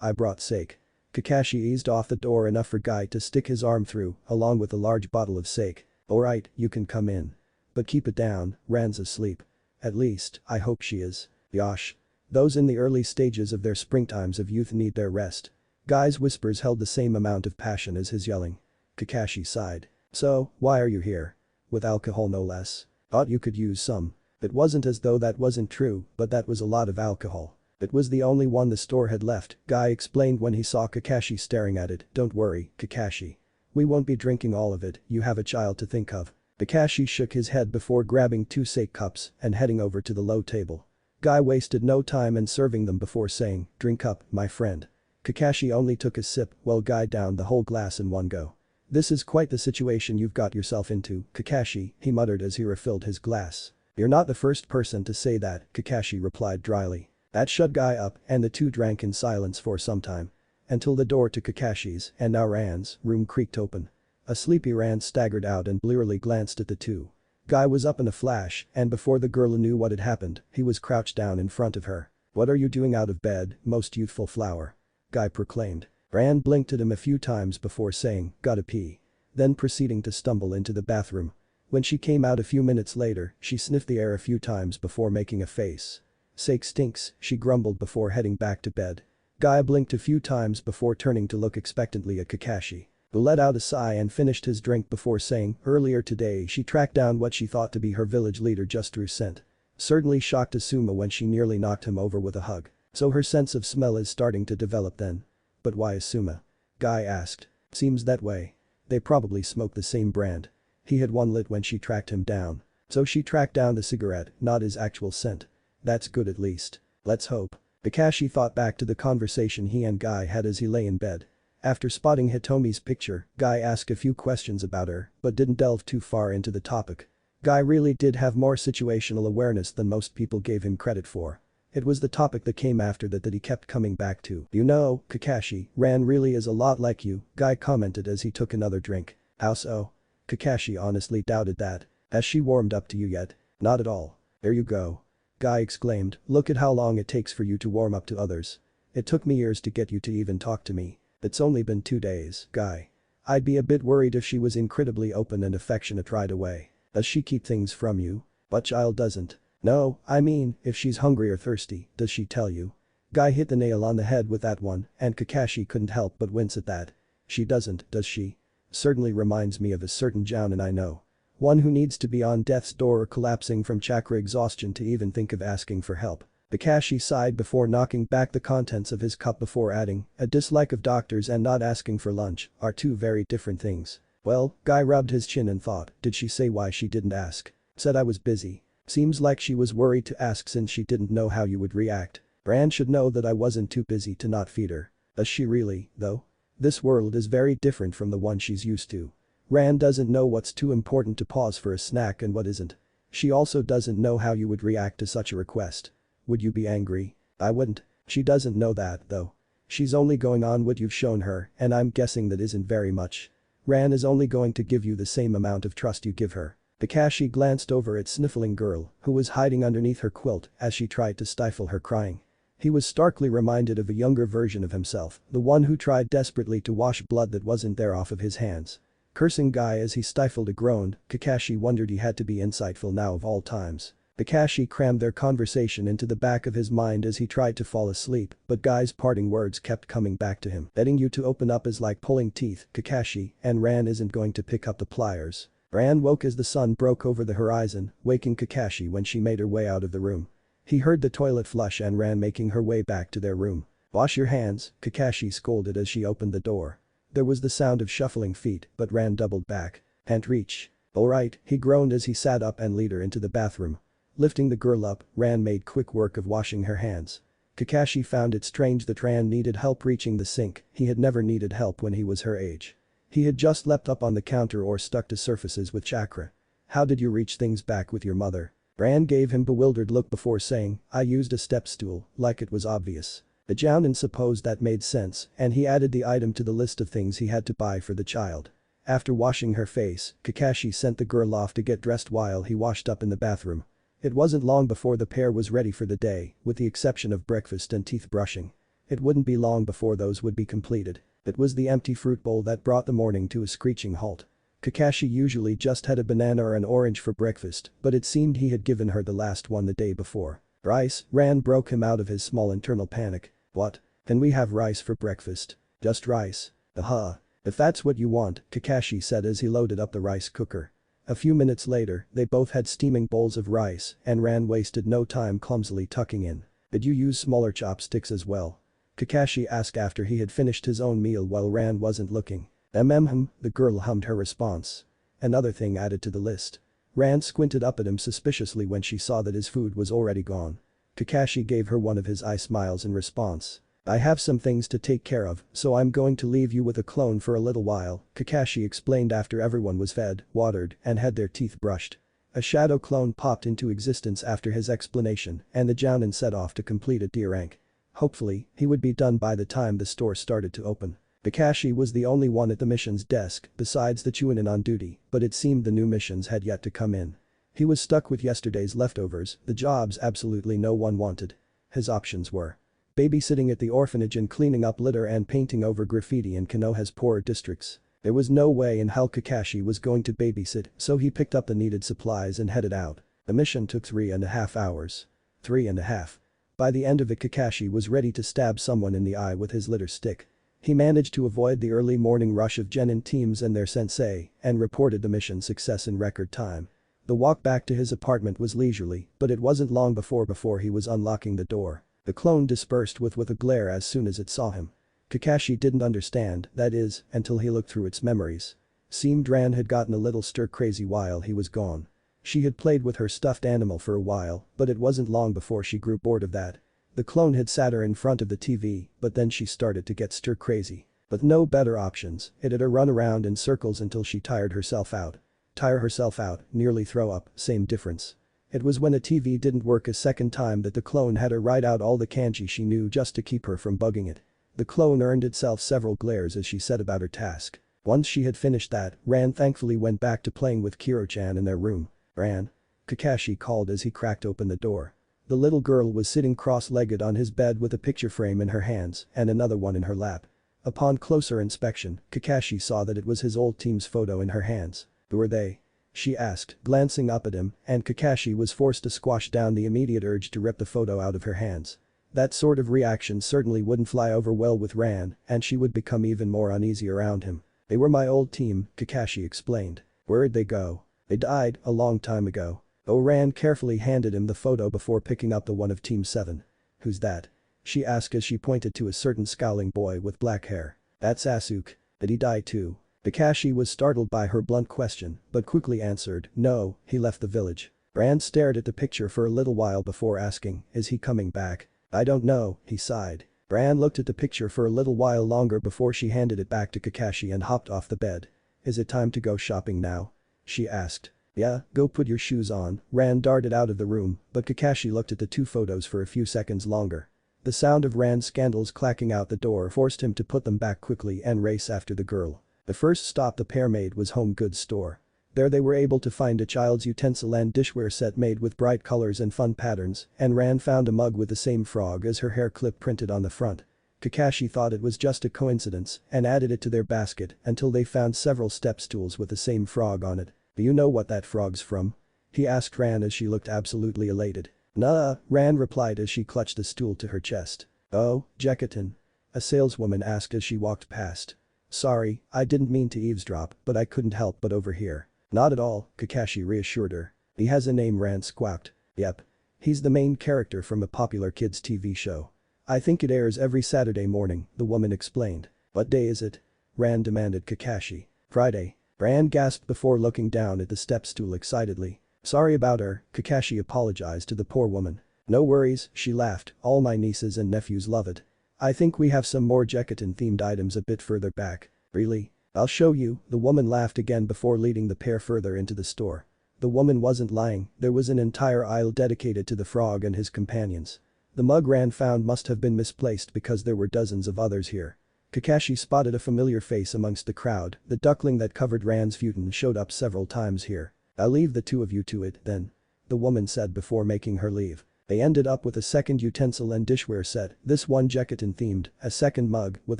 I brought sake. Kakashi eased off the door enough for Guy to stick his arm through, along with a large bottle of sake. Alright, you can come in. But keep it down, Rand's asleep. At least, I hope she is. Yosh. Those in the early stages of their springtimes of youth need their rest. Guy's whispers held the same amount of passion as his yelling. Kakashi sighed. So, why are you here? With alcohol no less. Thought you could use some. It wasn't as though that wasn't true, but that was a lot of alcohol. It was the only one the store had left, Guy explained when he saw Kakashi staring at it. Don't worry, Kakashi. We won't be drinking all of it, you have a child to think of. Kakashi shook his head before grabbing 2 sake cups and heading over to the low table. Guy wasted no time in serving them before saying, drink up, my friend. Kakashi only took a sip while Guy downed the whole glass in one go. This is quite the situation you've got yourself into, Kakashi, he muttered as he refilled his glass. You're not the first person to say that, Kakashi replied dryly. That shut Guy up and the two drank in silence for some time. Until the door to Kakashi's and now Rand's room creaked open. A sleepy Rand staggered out and blearily glanced at the two. Guy was up in a flash and before the girl knew what had happened, he was crouched down in front of her. What are you doing out of bed, most youthful flower? Guy proclaimed. Rand blinked at him a few times before saying, gotta pee. Then proceeding to stumble into the bathroom. When she came out a few minutes later, she sniffed the air a few times before making a face. Sake stinks, she grumbled before heading back to bed. Guy blinked a few times before turning to look expectantly at Kakashi, who let out a sigh and finished his drink before saying, earlier today she tracked down what she thought to be her village leader just through scent. Certainly shocked Asuma when she nearly knocked him over with a hug. So her sense of smell is starting to develop then. But why Asuma? Guy asked. Seems that way. They probably smoke the same brand. He had one lit when she tracked him down. So she tracked down the cigarette, not his actual scent. That's good at least. Let's hope. Kakashi thought back to the conversation he and Guy had as he lay in bed. After spotting Hitomi's picture, Guy asked a few questions about her but didn't delve too far into the topic. Guy really did have more situational awareness than most people gave him credit for. It was the topic that came after that he kept coming back to. You know, Kakashi, Ran really is a lot like you, Guy commented as he took another drink. How so? Kakashi honestly doubted that. Has she warmed up to you yet? Not at all. There you go. Guy exclaimed, look at how long it takes for you to warm up to others. It took me years to get you to even talk to me. It's only been 2 days, Guy. I'd be a bit worried if she was incredibly open and affectionate right away. Does she keep things from you? What child doesn't? No, I mean, if she's hungry or thirsty, does she tell you? Guy hit the nail on the head with that one, and Kakashi couldn't help but wince at that. She doesn't, does she? Certainly reminds me of a certain jounin I know. One who needs to be on death's door or collapsing from chakra exhaustion to even think of asking for help. Kakashi sighed before knocking back the contents of his cup before adding, a dislike of doctors and not asking for lunch are two very different things. Well, Guy rubbed his chin and thought, did she say why she didn't ask? Said I was busy. Seems like she was worried to ask since she didn't know how you would react. Bran should know that I wasn't too busy to not feed her. Does she really, though? This world is very different from the one she's used to. Rand doesn't know what's too important to pause for a snack and what isn't. She also doesn't know how you would react to such a request. Would you be angry? I wouldn't. She doesn't know that, though. She's only going on what you've shown her, and I'm guessing that isn't very much. Rand is only going to give you the same amount of trust you give her. Kakashi glanced over at sniffling girl, who was hiding underneath her quilt as she tried to stifle her crying. He was starkly reminded of a younger version of himself, the one who tried desperately to wash blood that wasn't there off of his hands. Cursing guy as he stifled a groan, Kakashi wondered he had to be insightful now of all times. Kakashi crammed their conversation into the back of his mind as he tried to fall asleep, but Guy's parting words kept coming back to him. Betting you to open up is like pulling teeth, Kakashi, and Ran isn't going to pick up the pliers. Ran woke as the sun broke over the horizon, waking Kakashi when she made her way out of the room. He heard the toilet flush and Ran making her way back to their room. Wash your hands, Kakashi scolded as she opened the door. There was the sound of shuffling feet, but Ran doubled back. Can't reach. Alright, he groaned as he sat up and led her into the bathroom. Lifting the girl up, Ran made quick work of washing her hands. Kakashi found it strange that Ran needed help reaching the sink, he had never needed help when he was her age. He had just leapt up on the counter or stuck to surfaces with chakra. How did you reach things back with your mother? Ran gave him bewildered look before saying, I used a step stool, like it was obvious. The Jounin supposed that made sense, and he added the item to the list of things he had to buy for the child. After washing her face, Kakashi sent the girl off to get dressed while he washed up in the bathroom. It wasn't long before the pair was ready for the day, with the exception of breakfast and teeth brushing. It wouldn't be long before those would be completed. It was the empty fruit bowl that brought the morning to a screeching halt. Kakashi usually just had a banana or an orange for breakfast, but it seemed he had given her the last one the day before. Rice? Ran broke him out of his small internal panic. What? Can we have rice for breakfast? Just rice? If that's what you want, Kakashi said as he loaded up the rice cooker. A few minutes later, they both had steaming bowls of rice, and Ran wasted no time clumsily tucking in. Did you use smaller chopsticks as well? Kakashi asked after he had finished his own meal while Ran wasn't looking. The girl hummed her response. Another thing added to the list. Ran squinted up at him suspiciously when she saw that his food was already gone. Kakashi gave her one of his eye smiles in response. I have some things to take care of, so I'm going to leave you with a clone for a little while, Kakashi explained after everyone was fed, watered, and had their teeth brushed. A shadow clone popped into existence after his explanation, and the Jounin set off to complete a D rank. Hopefully, he would be done by the time the store started to open. Kakashi was the only one at the mission's desk, besides the Chunin on duty, but it seemed the new missions had yet to come in. He was stuck with yesterday's leftovers, the jobs absolutely no one wanted. His options were babysitting at the orphanage and cleaning up litter and painting over graffiti in Konoha's poorer districts. There was no way in hell Kakashi was going to babysit, so he picked up the needed supplies and headed out. The mission took 3.5 hours. 3.5. By the end of it, Kakashi was ready to stab someone in the eye with his litter stick. He managed to avoid the early morning rush of genin teams and their sensei, and reported the mission success in record time. The walk back to his apartment was leisurely, but it wasn't long before he was unlocking the door. The clone dispersed with a glare as soon as it saw him. Kakashi didn't understand, that is, until he looked through its memories. Seemed Ran had gotten a little stir-crazy while he was gone. She had played with her stuffed animal for a while, but it wasn't long before she grew bored of that. The clone had sat her in front of the TV, but then she started to get stir-crazy. With no better options, it had her run around in circles until she tired herself out. Tire herself out, nearly throw up, same difference. It was when a TV didn't work a second time that the clone had her write out all the kanji she knew just to keep her from bugging it. The clone earned itself several glares as she set about her task. Once she had finished that, Ran thankfully went back to playing with Kiro-chan in their room. Ran? Kakashi called as he cracked open the door. The little girl was sitting cross-legged on his bed with a picture frame in her hands and another one in her lap. Upon closer inspection, Kakashi saw that it was his old team's photo in her hands. Who are they? She asked, glancing up at him, and Kakashi was forced to squash down the immediate urge to rip the photo out of her hands. That sort of reaction certainly wouldn't fly over well with Ran, and she would become even more uneasy around him. They were my old team, Kakashi explained. Where'd they go? They died, a long time ago. Ran carefully handed him the photo before picking up the one of Team 7. Who's that? She asked as she pointed to a certain scowling boy with black hair. That's Asuke. Did he die too? Kakashi was startled by her blunt question, but quickly answered, no, he left the village. Ran stared at the picture for a little while before asking, is he coming back? I don't know, he sighed. Ran looked at the picture for a little while longer before she handed it back to Kakashi and hopped off the bed. Is it time to go shopping now? She asked. Yeah, go put your shoes on, Ran darted out of the room, but Kakashi looked at the two photos for a few seconds longer. The sound of Ran's scandals clacking out the door forced him to put them back quickly and race after the girl. The first stop the pair made was home goods store. There they were able to find a child's utensil and dishware set made with bright colors and fun patterns, and Ran found a mug with the same frog as her hair clip printed on the front. Kakashi thought it was just a coincidence and added it to their basket until they found several step stools with the same frog on it. "Do you know what that frog's from?" he asked Ran as she looked absolutely elated. "Nah," Ran replied as she clutched a stool to her chest. "Oh, Jekatin?" a saleswoman asked as she walked past. "Sorry, I didn't mean to eavesdrop, but I couldn't help but overhear." "Not at all," Kakashi reassured her. "He has a name," Ran squawked. "Yep. He's the main character from a popular kids TV show. I think it airs every Saturday morning," the woman explained. "What day is it?" Ran demanded Kakashi. "Friday." Ran gasped before looking down at the step stool excitedly. "Sorry about her," Kakashi apologized to the poor woman. "No worries," she laughed, "all my nieces and nephews love it. I think we have some more Jekatin-themed items a bit further back." "Really? I'll show you," the woman laughed again before leading the pair further into the store. The woman wasn't lying, there was an entire aisle dedicated to the frog and his companions. The mug Ran found must have been misplaced because there were dozens of others here. Kakashi spotted a familiar face amongst the crowd, the duckling that covered Ran's futon showed up several times here. "I'll leave the two of you to it, then," the woman said before making her leave. They ended up with a second utensil and dishware set, this one Jekatin themed, a second mug with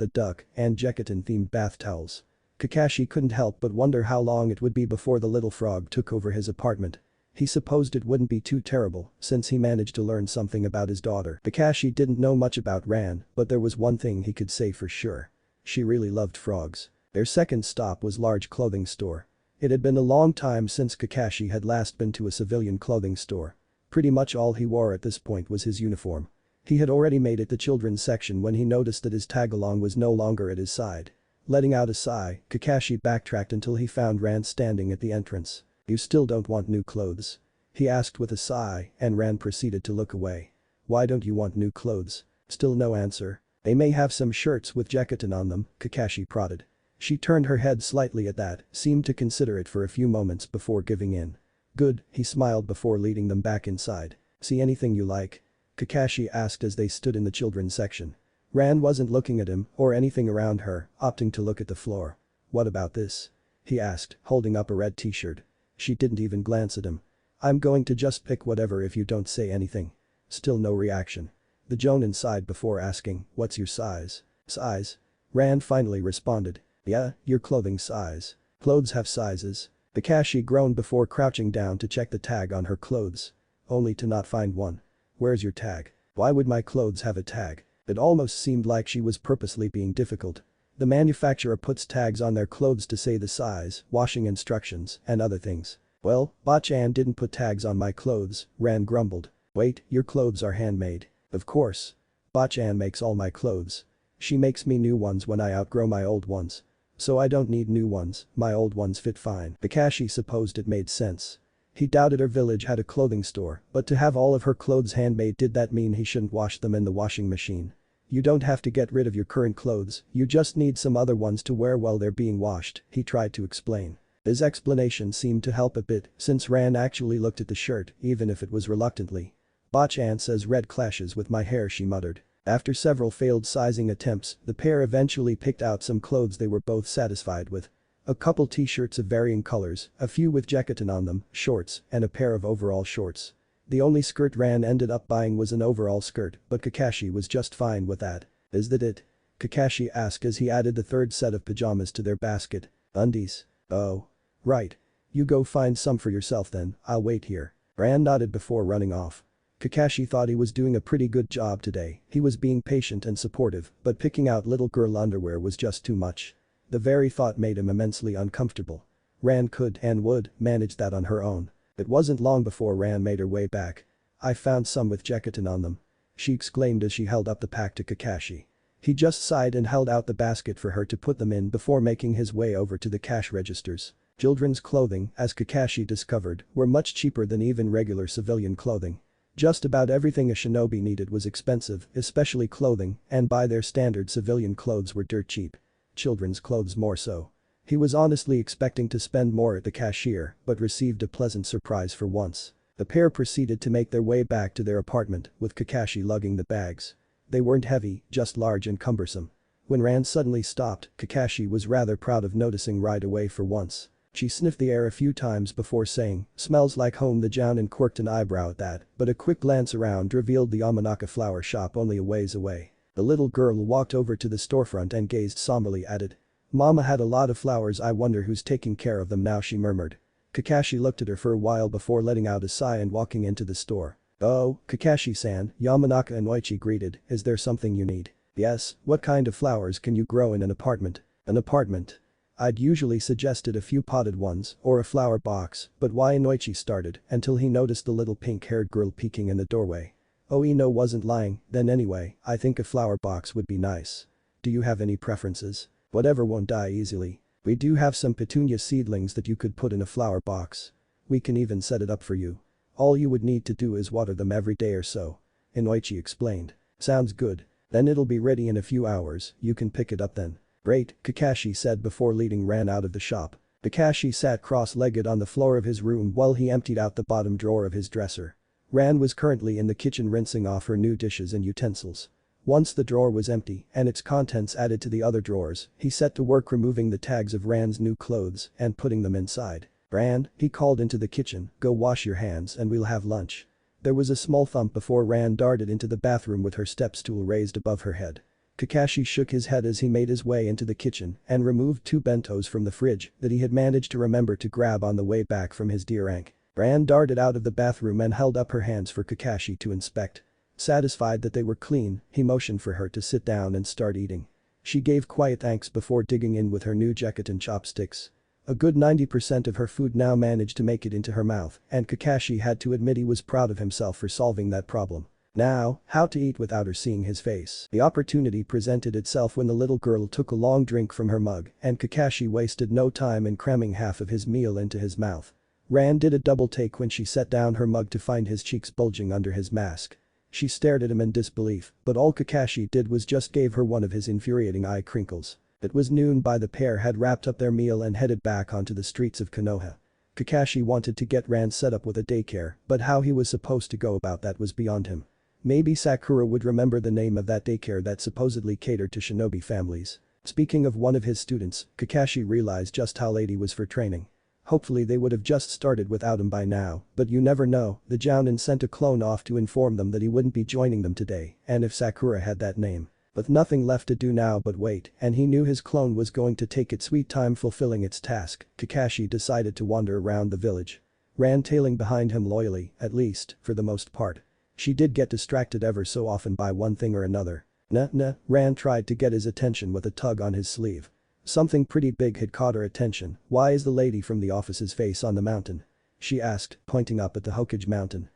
a duck, and Jekatin themed bath towels. Kakashi couldn't help but wonder how long it would be before the little frog took over his apartment. He supposed it wouldn't be too terrible since he managed to learn something about his daughter. Kakashi didn't know much about Ran, but there was one thing he could say for sure. She really loved frogs. Their second stop was large clothing store. It had been a long time since Kakashi had last been to a civilian clothing store. Pretty much all he wore at this point was his uniform. He had already made it the children's section when he noticed that his tagalong was no longer at his side. Letting out a sigh, Kakashi backtracked until he found Ran standing at the entrance. "You still don't want new clothes?" he asked with a sigh, and Ran proceeded to look away. "Why don't you want new clothes?" Still no answer. "They may have some shirts with Jekatin on them," Kakashi prodded. She turned her head slightly at that, seemed to consider it for a few moments before giving in. "Good," he smiled before leading them back inside. "See anything you like?" Kakashi asked as they stood in the children's section. Ran wasn't looking at him or anything around her, opting to look at the floor. "What about this?" he asked, holding up a red t-shirt. She didn't even glance at him. "I'm going to just pick whatever if you don't say anything." Still no reaction. The Jonin sighed before asking, "What's your size?" "Size?" Ran finally responded. "Yeah, your clothing size. Clothes have sizes." Kakashi groaned before crouching down to check the tag on her clothes. Only to not find one. "Where's your tag?" "Why would my clothes have a tag?" It almost seemed like she was purposely being difficult. "The manufacturer puts tags on their clothes to say the size, washing instructions, and other things." "Well, Bachan didn't put tags on my clothes," Ran grumbled. "Wait, your clothes are handmade." "Of course. Bachan makes all my clothes. She makes me new ones when I outgrow my old ones. So I don't need new ones, my old ones fit fine." Kakashi supposed it made sense. He doubted her village had a clothing store, but to have all of her clothes handmade, did that mean he shouldn't wash them in the washing machine? "You don't have to get rid of your current clothes, you just need some other ones to wear while they're being washed," he tried to explain. His explanation seemed to help a bit since Ran actually looked at the shirt, even if it was reluctantly. "Bachan says red clashes with my hair," she muttered. After several failed sizing attempts, the pair eventually picked out some clothes they were both satisfied with. A couple t-shirts of varying colors, a few with Jekatin on them, shorts, and a pair of overall shorts. The only skirt Ran ended up buying was an overall skirt, but Kakashi was just fine with that. "Is that it?" Kakashi asked as he added the third set of pajamas to their basket. "Undies? Oh. Right. You go find some for yourself then, I'll wait here." Ran nodded before running off. Kakashi thought he was doing a pretty good job today, he was being patient and supportive, but picking out little girl underwear was just too much. The very thought made him immensely uncomfortable. Ran could and would manage that on her own. It wasn't long before Ran made her way back. "I found some with Jekatin on them," she exclaimed as she held up the pack to Kakashi. He just sighed and held out the basket for her to put them in before making his way over to the cash registers. Children's clothing, as Kakashi discovered, were much cheaper than even regular civilian clothing. Just about everything a shinobi needed was expensive, especially clothing, and by their standards civilian clothes were dirt cheap. Children's clothes more so. He was honestly expecting to spend more at the cashier, but received a pleasant surprise for once. The pair proceeded to make their way back to their apartment, with Kakashi lugging the bags. They weren't heavy, just large and cumbersome. When Ran suddenly stopped, Kakashi was rather proud of noticing right away for once. She sniffed the air a few times before saying, "Smells like home." The Jounin quirked an eyebrow at that, but a quick glance around revealed the Yamanaka flower shop only a ways away. The little girl walked over to the storefront and gazed somberly at it. "Mama had a lot of flowers, I wonder who's taking care of them now," she murmured. Kakashi looked at her for a while before letting out a sigh and walking into the store. "Oh, Kakashi-san," Yamanaka and Oichi greeted, "is there something you need?" "Yes, what kind of flowers can you grow in an apartment?" "An apartment? I'd usually suggested a few potted ones or a flower box, but why?" Oichi started until he noticed the little pink-haired girl peeking in the doorway. Oino wasn't lying, then anyway, I think a flower box would be nice. Do you have any preferences? Whatever won't die easily. We do have some petunia seedlings that you could put in a flower box. We can even set it up for you. All you would need to do is water them every day or so." Inoichi explained. "Sounds good. Then it'll be ready in a few hours, you can pick it up then." "Great," Kakashi said before leading Ran out of the shop. Kakashi sat cross-legged on the floor of his room while he emptied out the bottom drawer of his dresser. Ran was currently in the kitchen rinsing off her new dishes and utensils. Once the drawer was empty and its contents added to the other drawers, he set to work removing the tags of Ran's new clothes and putting them inside. "Ran," he called into the kitchen, "go wash your hands and we'll have lunch." There was a small thump before Ran darted into the bathroom with her step stool raised above her head. Kakashi shook his head as he made his way into the kitchen and removed 2 bentos from the fridge that he had managed to remember to grab on the way back from his deer rank. Ran darted out of the bathroom and held up her hands for Kakashi to inspect. Satisfied that they were clean, he motioned for her to sit down and start eating. She gave quiet thanks before digging in with her new jacket and chopsticks. A good 90% of her food now managed to make it into her mouth, and Kakashi had to admit he was proud of himself for solving that problem. Now, how to eat without her seeing his face? The opportunity presented itself when the little girl took a long drink from her mug, and Kakashi wasted no time in cramming half of his meal into his mouth. Ran did a double take when she set down her mug to find his cheeks bulging under his mask. She stared at him in disbelief, but all Kakashi did was just gave her one of his infuriating eye crinkles. It was noon by the pair had wrapped up their meal and headed back onto the streets of Konoha. Kakashi wanted to get Ran set up with a daycare, but how he was supposed to go about that was beyond him. Maybe Sakura would remember the name of that daycare that supposedly catered to shinobi families. Speaking of one of his students, Kakashi realized just how late he was for training. Hopefully they would have just started without him by now, but you never know, the Jounin sent a clone off to inform them that he wouldn't be joining them today, and if Sakura had that name. With nothing left to do now but wait, and he knew his clone was going to take its sweet time fulfilling its task, Kakashi decided to wander around the village. Ran tailing behind him loyally, at least, for the most part. She did get distracted ever so often by one thing or another. Nah, Ran tried to get his attention with a tug on his sleeve. Something pretty big had caught her attention. "Why is the lady from the office's face on the mountain?" she asked, pointing up at the Hokage mountain.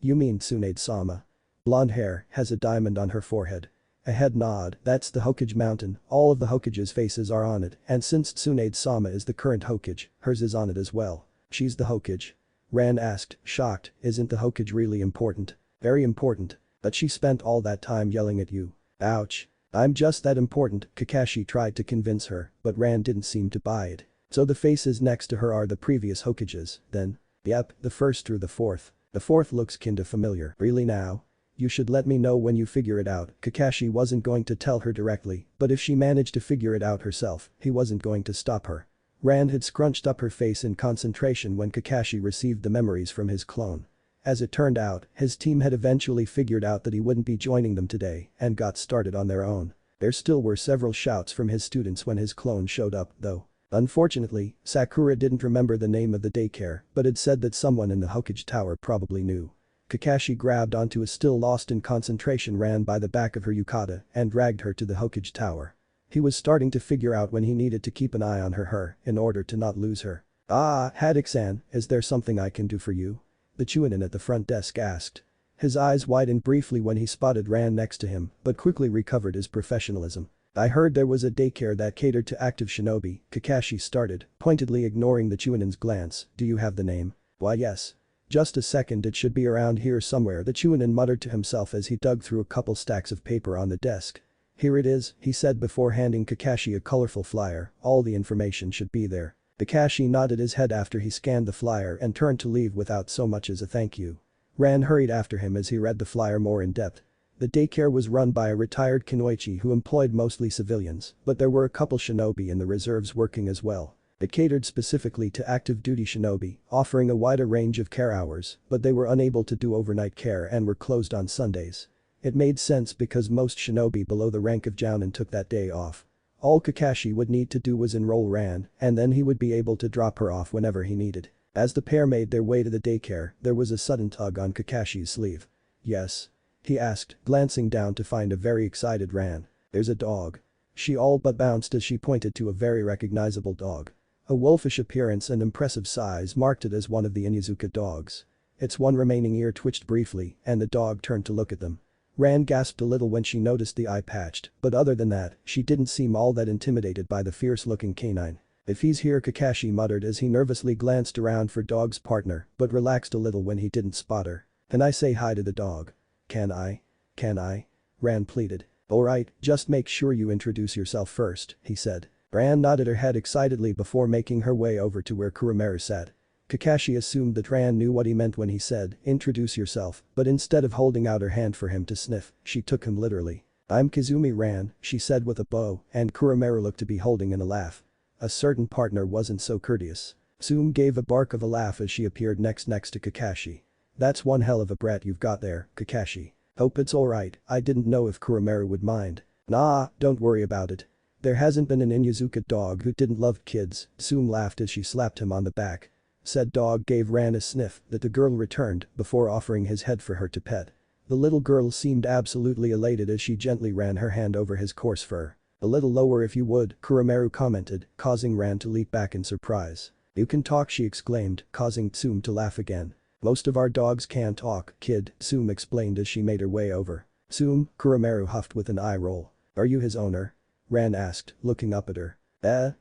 You mean Tsunade-sama. Blonde hair, has a diamond on her forehead." A head nod, "That's the Hokage mountain, all of the Hokage's faces are on it, and since Tsunade-sama is the current Hokage, hers is on it as well." "She's the Hokage?" Ran asked, shocked, "Isn't the Hokage really important?" "Very important. But she spent all that time yelling at you." "Ouch. I'm just that important," Kakashi tried to convince her, but Ran didn't seem to buy it. "So the faces next to her are the previous Hokages, then?" "Yep, the first through the fourth. The fourth looks kinda familiar." "Really now? You should let me know when you figure it out." Kakashi wasn't going to tell her directly, but if she managed to figure it out herself, he wasn't going to stop her. Ran had scrunched up her face in concentration when Kakashi received the memories from his clone. As it turned out, his team had eventually figured out that he wouldn't be joining them today and got started on their own. There still were several shouts from his students when his clone showed up, though. Unfortunately, Sakura didn't remember the name of the daycare, but had said that someone in the Hokage Tower probably knew. Kakashi grabbed onto a still lost in concentration Ran by the back of her yukata and dragged her to the Hokage Tower. He was starting to figure out when he needed to keep an eye on her in order to not lose her. "Ah, Haddock-san, is there something I can do for you?" the Chunin at the front desk asked. His eyes widened briefly when he spotted Ran next to him, but quickly recovered his professionalism. "I heard there was a daycare that catered to active shinobi," Kakashi started, pointedly ignoring the Chunin's glance. "Do you have the name?" "Why yes. Just a second, it should be around here somewhere," the Chunin muttered to himself as he dug through a couple stacks of paper on the desk. "Here it is," he said before handing Kakashi a colorful flyer, "all the information should be there." Kakashi nodded his head after he scanned the flyer and turned to leave without so much as a thank you. Ran hurried after him as he read the flyer more in depth. The daycare was run by a retired kunoichi who employed mostly civilians, but there were a couple shinobi in the reserves working as well. It catered specifically to active duty shinobi, offering a wider range of care hours, but they were unable to do overnight care and were closed on Sundays. It made sense because most shinobi below the rank of jounin took that day off. All Kakashi would need to do was enroll Ran, and then he would be able to drop her off whenever he needed. As the pair made their way to the daycare, there was a sudden tug on Kakashi's sleeve. "Yes?" he asked, glancing down to find a very excited Ran. "There's a dog." She all but bounced as she pointed to a very recognizable dog. A wolfish appearance and impressive size marked it as one of the Inyazuka dogs. Its one remaining ear twitched briefly, and the dog turned to look at them. Ran gasped a little when she noticed the eye patched, but other than that, she didn't seem all that intimidated by the fierce-looking canine. "If he's here," Kakashi muttered as he nervously glanced around for dog's partner, but relaxed a little when he didn't spot her. "Can I say hi to the dog?" Can I? Can I?" Ran pleaded. "Alright, just make sure you introduce yourself first," he said. Ran nodded her head excitedly before making her way over to where Kurumeru sat. Kakashi assumed that Ran knew what he meant when he said, "Introduce yourself," but instead of holding out her hand for him to sniff, she took him literally. "I'm Kazumi Ran," she said with a bow, and Kurumeru looked to be holding in a laugh. A certain partner wasn't so courteous. Tsume gave a bark of a laugh as she appeared next to Kakashi. "That's one hell of a brat you've got there, Kakashi. Hope it's alright, I didn't know if Kurumeru would mind." "Nah, don't worry about it. There hasn't been an Inyazuka dog who didn't love kids," Tsume laughed as she slapped him on the back. Said dog gave Ran a sniff that the girl returned before offering his head for her to pet. The little girl seemed absolutely elated as she gently ran her hand over his coarse fur. "A little lower if you would," Kurumeru commented, causing Ran to leap back in surprise. "You can talk," she exclaimed, causing Tsume to laugh again. "Most of our dogs can talk, kid," Tsume explained as she made her way over. "Tsume," Kurumeru huffed with an eye roll. "Are you his owner?" Ran asked, looking up at her.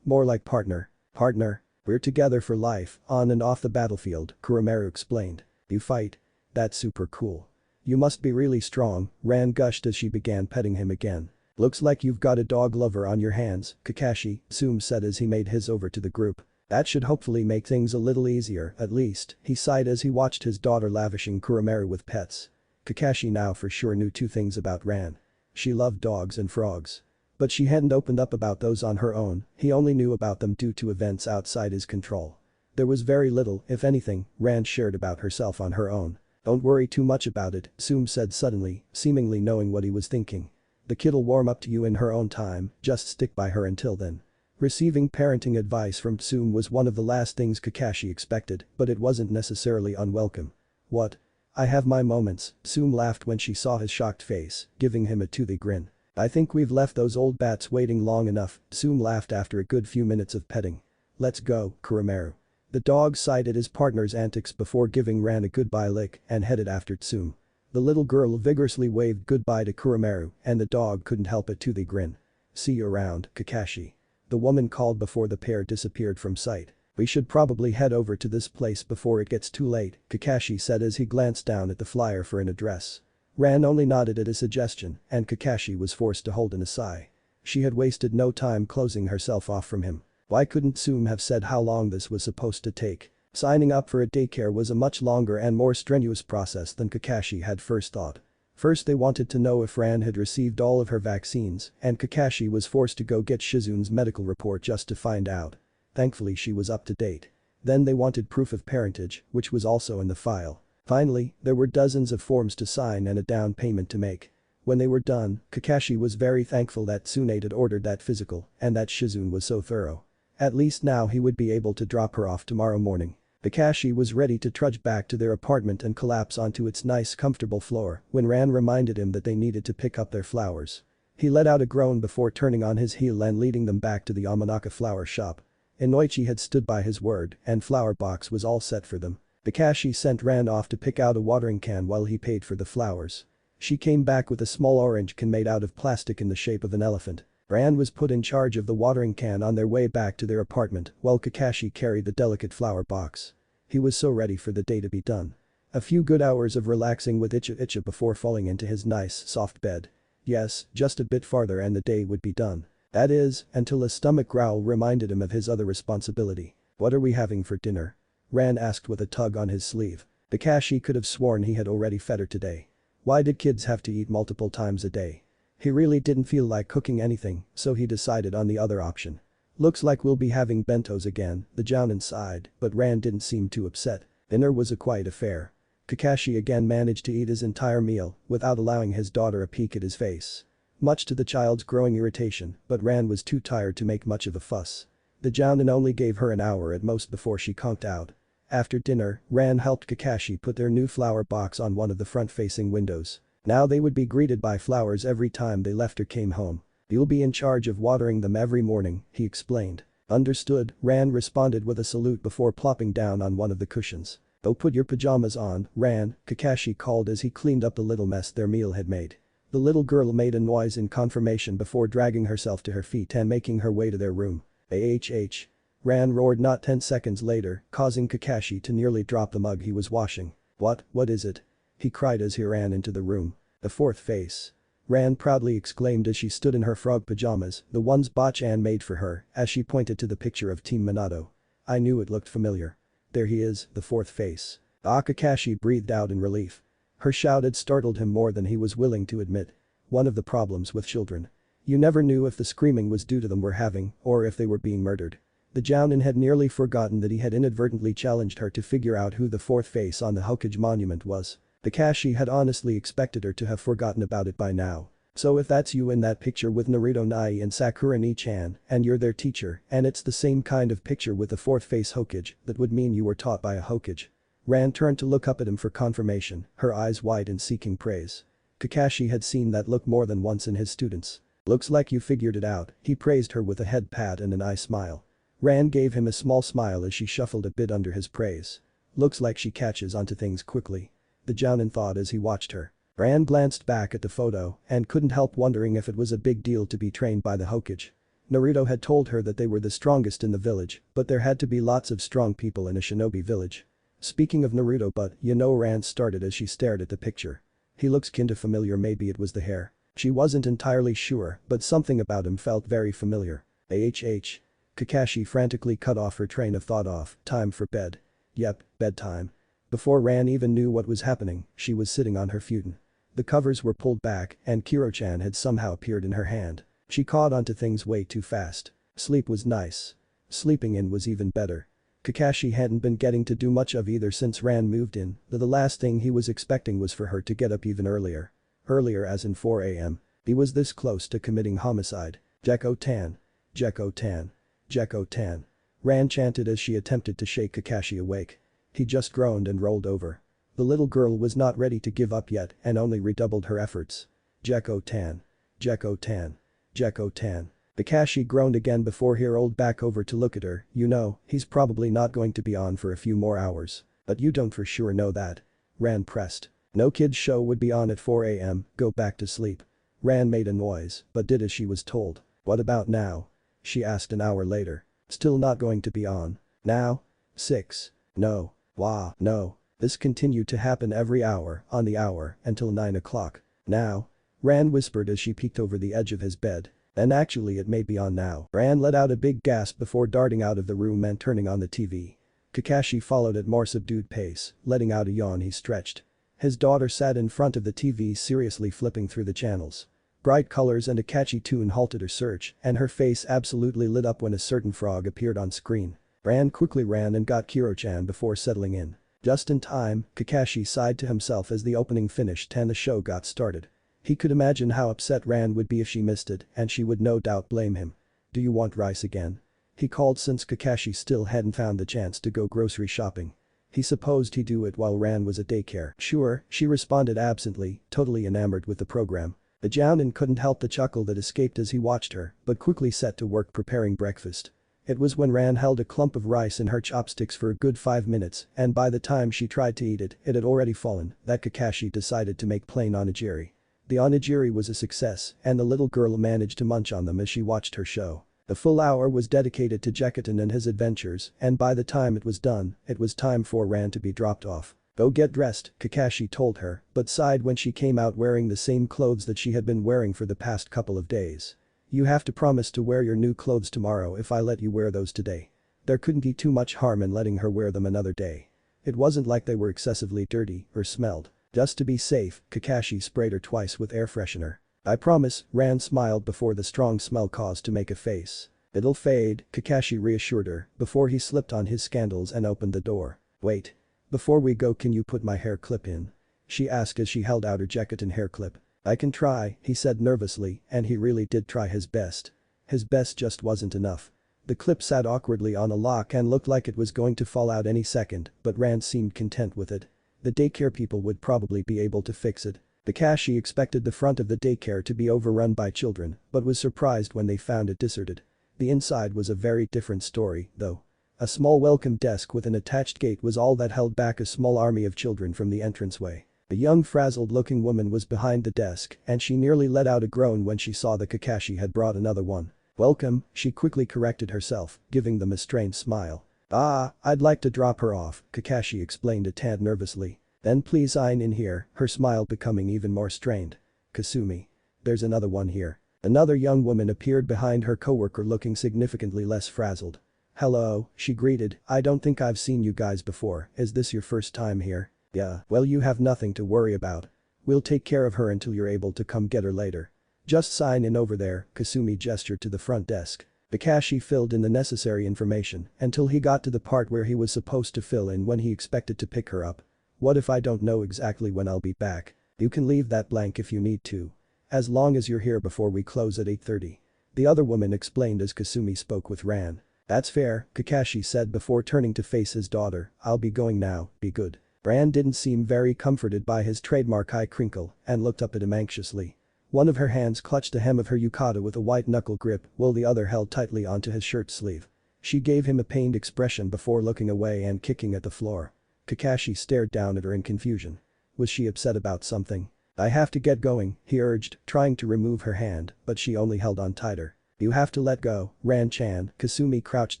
More like partner." "Partner? We're together for life, on and off the battlefield," Kurumeru explained. "You fight? That's super cool. You must be really strong," Ran gushed as she began petting him again. "Looks like you've got a dog lover on your hands, Kakashi," Tsume said as he made his over to the group. "That should hopefully make things a little easier, at least," he sighed as he watched his daughter lavishing Kurumeru with pets. Kakashi now for sure knew two things about Ran. She loved dogs and frogs. But she hadn't opened up about those on her own, he only knew about them due to events outside his control. There was very little, if anything, Ran shared about herself on her own. "Don't worry too much about it," Tsume said suddenly, seemingly knowing what he was thinking. "The kid'll warm up to you in her own time, just stick by her until then." Receiving parenting advice from Tsume was one of the last things Kakashi expected, but it wasn't necessarily unwelcome. "What? I have my moments," Tsume laughed when she saw his shocked face, giving him a toothy grin. "I think we've left those old bats waiting long enough," Tsume laughed after a good few minutes of petting. "Let's go, Kurumeru." The dog sighed at his partner's antics before giving Ran a goodbye lick and headed after Tsume. The little girl vigorously waved goodbye to Kurumeru and the dog couldn't help a toothy grin. "See you around, Kakashi." The woman called before the pair disappeared from sight. "We should probably head over to this place before it gets too late," Kakashi said as he glanced down at the flyer for an address. Ran only nodded at his suggestion and Kakashi was forced to hold in a sigh. She had wasted no time closing herself off from him. Why couldn't Tsume have said how long this was supposed to take? Signing up for a daycare was a much longer and more strenuous process than Kakashi had first thought. First they wanted to know if Ran had received all of her vaccines and Kakashi was forced to go get Shizune's medical report just to find out. Thankfully she was up to date. Then they wanted proof of parentage, which was also in the file. Finally, there were dozens of forms to sign and a down payment to make. When they were done, Kakashi was very thankful that Tsunade had ordered that physical and that Shizune was so thorough. At least now he would be able to drop her off tomorrow morning. Kakashi was ready to trudge back to their apartment and collapse onto its nice comfortable floor when Ran reminded him that they needed to pick up their flowers. He let out a groan before turning on his heel and leading them back to the Amanaka flower shop. Inoichi had stood by his word and flower box was all set for them. Kakashi sent Ran off to pick out a watering can while he paid for the flowers. She came back with a small orange can made out of plastic in the shape of an elephant. Ran was put in charge of the watering can on their way back to their apartment while Kakashi carried the delicate flower box. He was so ready for the day to be done. A few good hours of relaxing with Icha before falling into his nice, soft bed. Yes, just a bit farther and the day would be done. That is, until a stomach growl reminded him of his other responsibility. "What are we having for dinner?" Ran asked with a tug on his sleeve. Kakashi could have sworn he had already fed her today. Why did kids have to eat multiple times a day? He really didn't feel like cooking anything, so he decided on the other option. Looks like we'll be having bentos again, the Jounin sighed, but Ran didn't seem too upset. Dinner was a quiet affair. Kakashi again managed to eat his entire meal without allowing his daughter a peek at his face. Much to the child's growing irritation, but Ran was too tired to make much of a fuss. The Jounin only gave her an hour at most before she conked out. After dinner, Ran helped Kakashi put their new flower box on one of the front-facing windows. Now they would be greeted by flowers every time they left or came home. "You'll be in charge of watering them every morning," he explained. "Understood," Ran responded with a salute before plopping down on one of the cushions. "Go put your pajamas on, Ran," Kakashi called as he cleaned up the little mess their meal had made. The little girl made a noise in confirmation before dragging herself to her feet and making her way to their room. "AHH." Ran roared not 10 seconds later, causing Kakashi to nearly drop the mug he was washing. What is it?" he cried as he ran into the room. "The fourth face." Ran proudly exclaimed as she stood in her frog pajamas, the ones Bachan made for her, as she pointed to the picture of Team Minato. "I knew it looked familiar. There he is, the fourth face." Kakashi breathed out in relief. Her shout had startled him more than he was willing to admit. One of the problems with children. You never knew if the screaming was due to them were having, or if they were being murdered. The Jounin had nearly forgotten that he had inadvertently challenged her to figure out who the fourth face on the Hokage monument was. Kakashi had honestly expected her to have forgotten about it by now. "So if that's you in that picture with Naruto Nai and Sakura Ni-chan, and you're their teacher, and it's the same kind of picture with the fourth face Hokage, that would mean you were taught by a Hokage." Ran turned to look up at him for confirmation, her eyes wide and seeking praise. Kakashi had seen that look more than once in his students. "Looks like you figured it out," he praised her with a head pat and an eye smile. Ran gave him a small smile as she shuffled a bit under his praise. "Looks like she catches onto things quickly," the Jounin thought as he watched her. Ran glanced back at the photo and couldn't help wondering if it was a big deal to be trained by the Hokage. Naruto had told her that they were the strongest in the village, but there had to be lots of strong people in a shinobi village. "Speaking of Naruto, but you know," Ran started as she stared at the picture. "He looks kinda familiar, maybe it was the hair." She wasn't entirely sure, but something about him felt very familiar. "AHH." Kakashi frantically cut off her train of thought off, "Time for bed." "Yep, bedtime." Before Ran even knew what was happening, she was sitting on her futon. The covers were pulled back and Kiro-chan had somehow appeared in her hand. She caught onto things way too fast. Sleep was nice. Sleeping in was even better. Kakashi hadn't been getting to do much of either since Ran moved in, though the last thing he was expecting was for her to get up even earlier. Earlier as in 4 a.m. He was this close to committing homicide. "Jekko-tan. Jekko-tan. Jekko-tan." Ran chanted as she attempted to shake Kakashi awake. He just groaned and rolled over. The little girl was not ready to give up yet and only redoubled her efforts. "Jekko-tan. Jekko-tan. Jekko-tan." Kakashi groaned again before he rolled back over to look at her. "You know, he's probably not going to be on for a few more hours. But you don't for sure know that." Ran pressed. "No kid's show would be on at 4 a.m, go back to sleep." Ran made a noise, but did as she was told. "What about now?" she asked an hour later. "Still not going to be on. Now?" 6. "No. Wah, no." This continued to happen every hour, on the hour, until 9 o'clock. "Now?" Ran whispered as she peeked over the edge of his bed. "Then actually it may be on now." Ran let out a big gasp before darting out of the room and turning on the TV. Kakashi followed at more subdued pace, letting out a yawn he stretched. His daughter sat in front of the TV seriously flipping through the channels. Bright colors and a catchy tune halted her search and her face absolutely lit up when a certain frog appeared on screen. Ran quickly ran and got Kiro-chan before settling in. Just in time, Kakashi sighed to himself as the opening finished and the show got started. He could imagine how upset Ran would be if she missed it and she would no doubt blame him. "Do you want rice again?" he called since Kakashi still hadn't found the chance to go grocery shopping. He supposed he'd do it while Ran was at daycare. "Sure," she responded absently, totally enamored with the program. The Jounin couldn't help the chuckle that escaped as he watched her, but quickly set to work preparing breakfast. It was when Ran held a clump of rice in her chopsticks for a good 5 minutes and by the time she tried to eat it, it had already fallen, that Kakashi decided to make plain onigiri. The onigiri was a success and the little girl managed to munch on them as she watched her show. The full hour was dedicated to Jekatan and his adventures and by the time it was done, it was time for Ran to be dropped off. "Go get dressed," Kakashi told her, but sighed when she came out wearing the same clothes that she had been wearing for the past couple of days. "You have to promise to wear your new clothes tomorrow if I let you wear those today." There couldn't be too much harm in letting her wear them another day. It wasn't like they were excessively dirty or smelled. Just to be safe, Kakashi sprayed her twice with air freshener. "I promise," Ran smiled before the strong smell caused to make a face. It'll fade, Kakashi reassured her before he slipped on his scandals and opened the door. Wait. Before we go, can you put my hair clip in? She asked as she held out her jacket and hair clip. I can try, he said nervously, and he really did try his best. His best just wasn't enough. The clip sat awkwardly on a lock and looked like it was going to fall out any second, but Rand seemed content with it. The daycare people would probably be able to fix it. Kakashi expected the front of the daycare to be overrun by children, but was surprised when they found it deserted. The inside was a very different story, though. A small welcome desk with an attached gate was all that held back a small army of children from the entranceway. A young frazzled-looking woman was behind the desk, and she nearly let out a groan when she saw that Kakashi had brought another one. Welcome, she quickly corrected herself, giving them a strained smile. Ah, I'd like to drop her off, Kakashi explained a tad nervously. Then please sign in here, her smile becoming even more strained. Kasumi. There's another one here. Another young woman appeared behind her coworker looking significantly less frazzled. Hello, she greeted, I don't think I've seen you guys before, is this your first time here? Yeah, well you have nothing to worry about. We'll take care of her until you're able to come get her later. Just sign in over there, Kasumi gestured to the front desk. Kakashi filled in the necessary information until he got to the part where he was supposed to fill in when he expected to pick her up. What if I don't know exactly when I'll be back? You can leave that blank if you need to. As long as you're here before we close at 8:30. The other woman explained as Kasumi spoke with Ran. That's fair, Kakashi said before turning to face his daughter, I'll be going now, be good. Ran didn't seem very comforted by his trademark eye crinkle and looked up at him anxiously. One of her hands clutched the hem of her yukata with a white knuckle grip while the other held tightly onto his shirt sleeve. She gave him a pained expression before looking away and kicking at the floor. Kakashi stared down at her in confusion. Was she upset about something? I have to get going, he urged, trying to remove her hand, but she only held on tighter. You have to let go, Ran-chan. Kasumi crouched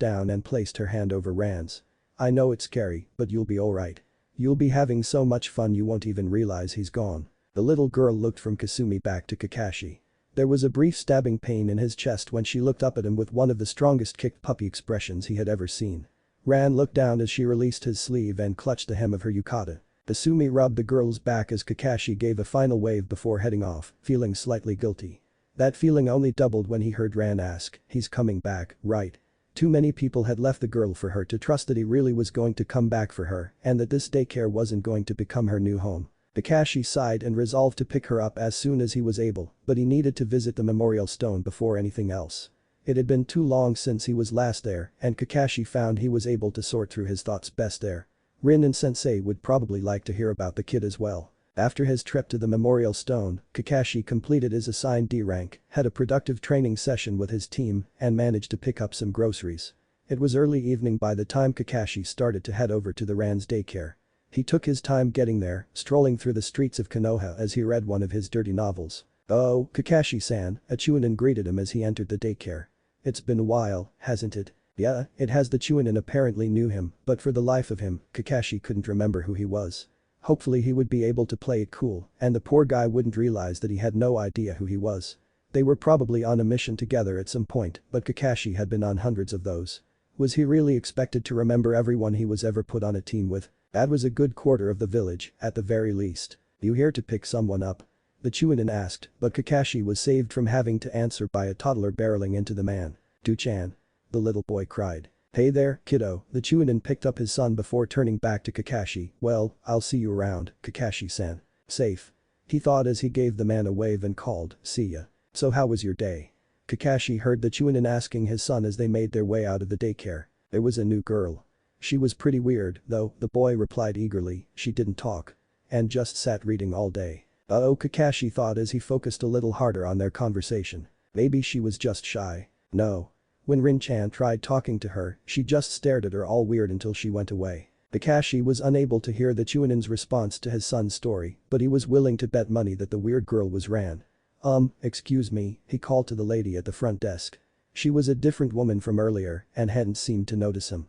down and placed her hand over Ran's. I know it's scary, but you'll be alright. You'll be having so much fun you won't even realize he's gone. The little girl looked from Kasumi back to Kakashi. There was a brief stabbing pain in his chest when she looked up at him with one of the strongest kicked puppy expressions he had ever seen. Ran looked down as she released his sleeve and clutched the hem of her yukata. Kasumi rubbed the girl's back as Kakashi gave a final wave before heading off, feeling slightly guilty. That feeling only doubled when he heard Ran ask, he's coming back, right? Too many people had left the girl for her to trust that he really was going to come back for her and that this daycare wasn't going to become her new home. Kakashi sighed and resolved to pick her up as soon as he was able, but he needed to visit the memorial stone before anything else. It had been too long since he was last there, and Kakashi found he was able to sort through his thoughts best there. Rin and Sensei would probably like to hear about the kid as well. After his trip to the memorial stone, Kakashi completed his assigned D rank, had a productive training session with his team, and managed to pick up some groceries. It was early evening by the time Kakashi started to head over to the Ran's daycare. He took his time getting there, strolling through the streets of Konoha as he read one of his dirty novels. Oh, Kakashi-san, a Chunin greeted him as he entered the daycare. It's been a while, hasn't it? Yeah, it has. The Chunin apparently knew him, but for the life of him, Kakashi couldn't remember who he was. Hopefully he would be able to play it cool, and the poor guy wouldn't realize that he had no idea who he was. They were probably on a mission together at some point, but Kakashi had been on hundreds of those. Was he really expected to remember everyone he was ever put on a team with? That was a good quarter of the village, at the very least. You here to pick someone up? The Chunin asked, but Kakashi was saved from having to answer by a toddler barreling into the man. Do-chan. The little boy cried. Hey there, kiddo, the Chunin picked up his son before turning back to Kakashi. Well, I'll see you around, Kakashi-san. Safe. He thought as he gave the man a wave and called, see ya. So how was your day? Kakashi heard the Chunin asking his son as they made their way out of the daycare. There was a new girl. She was pretty weird, though, the boy replied eagerly, she didn't talk. And just sat reading all day. Uh-oh, Kakashi thought as he focused a little harder on their conversation. Maybe she was just shy. No. When Rin-chan tried talking to her, she just stared at her all weird until she went away. Kakashi was unable to hear the Chunin's response to his son's story, but he was willing to bet money that the weird girl was Ran. Excuse me, he called to the lady at the front desk. She was a different woman from earlier and hadn't seemed to notice him.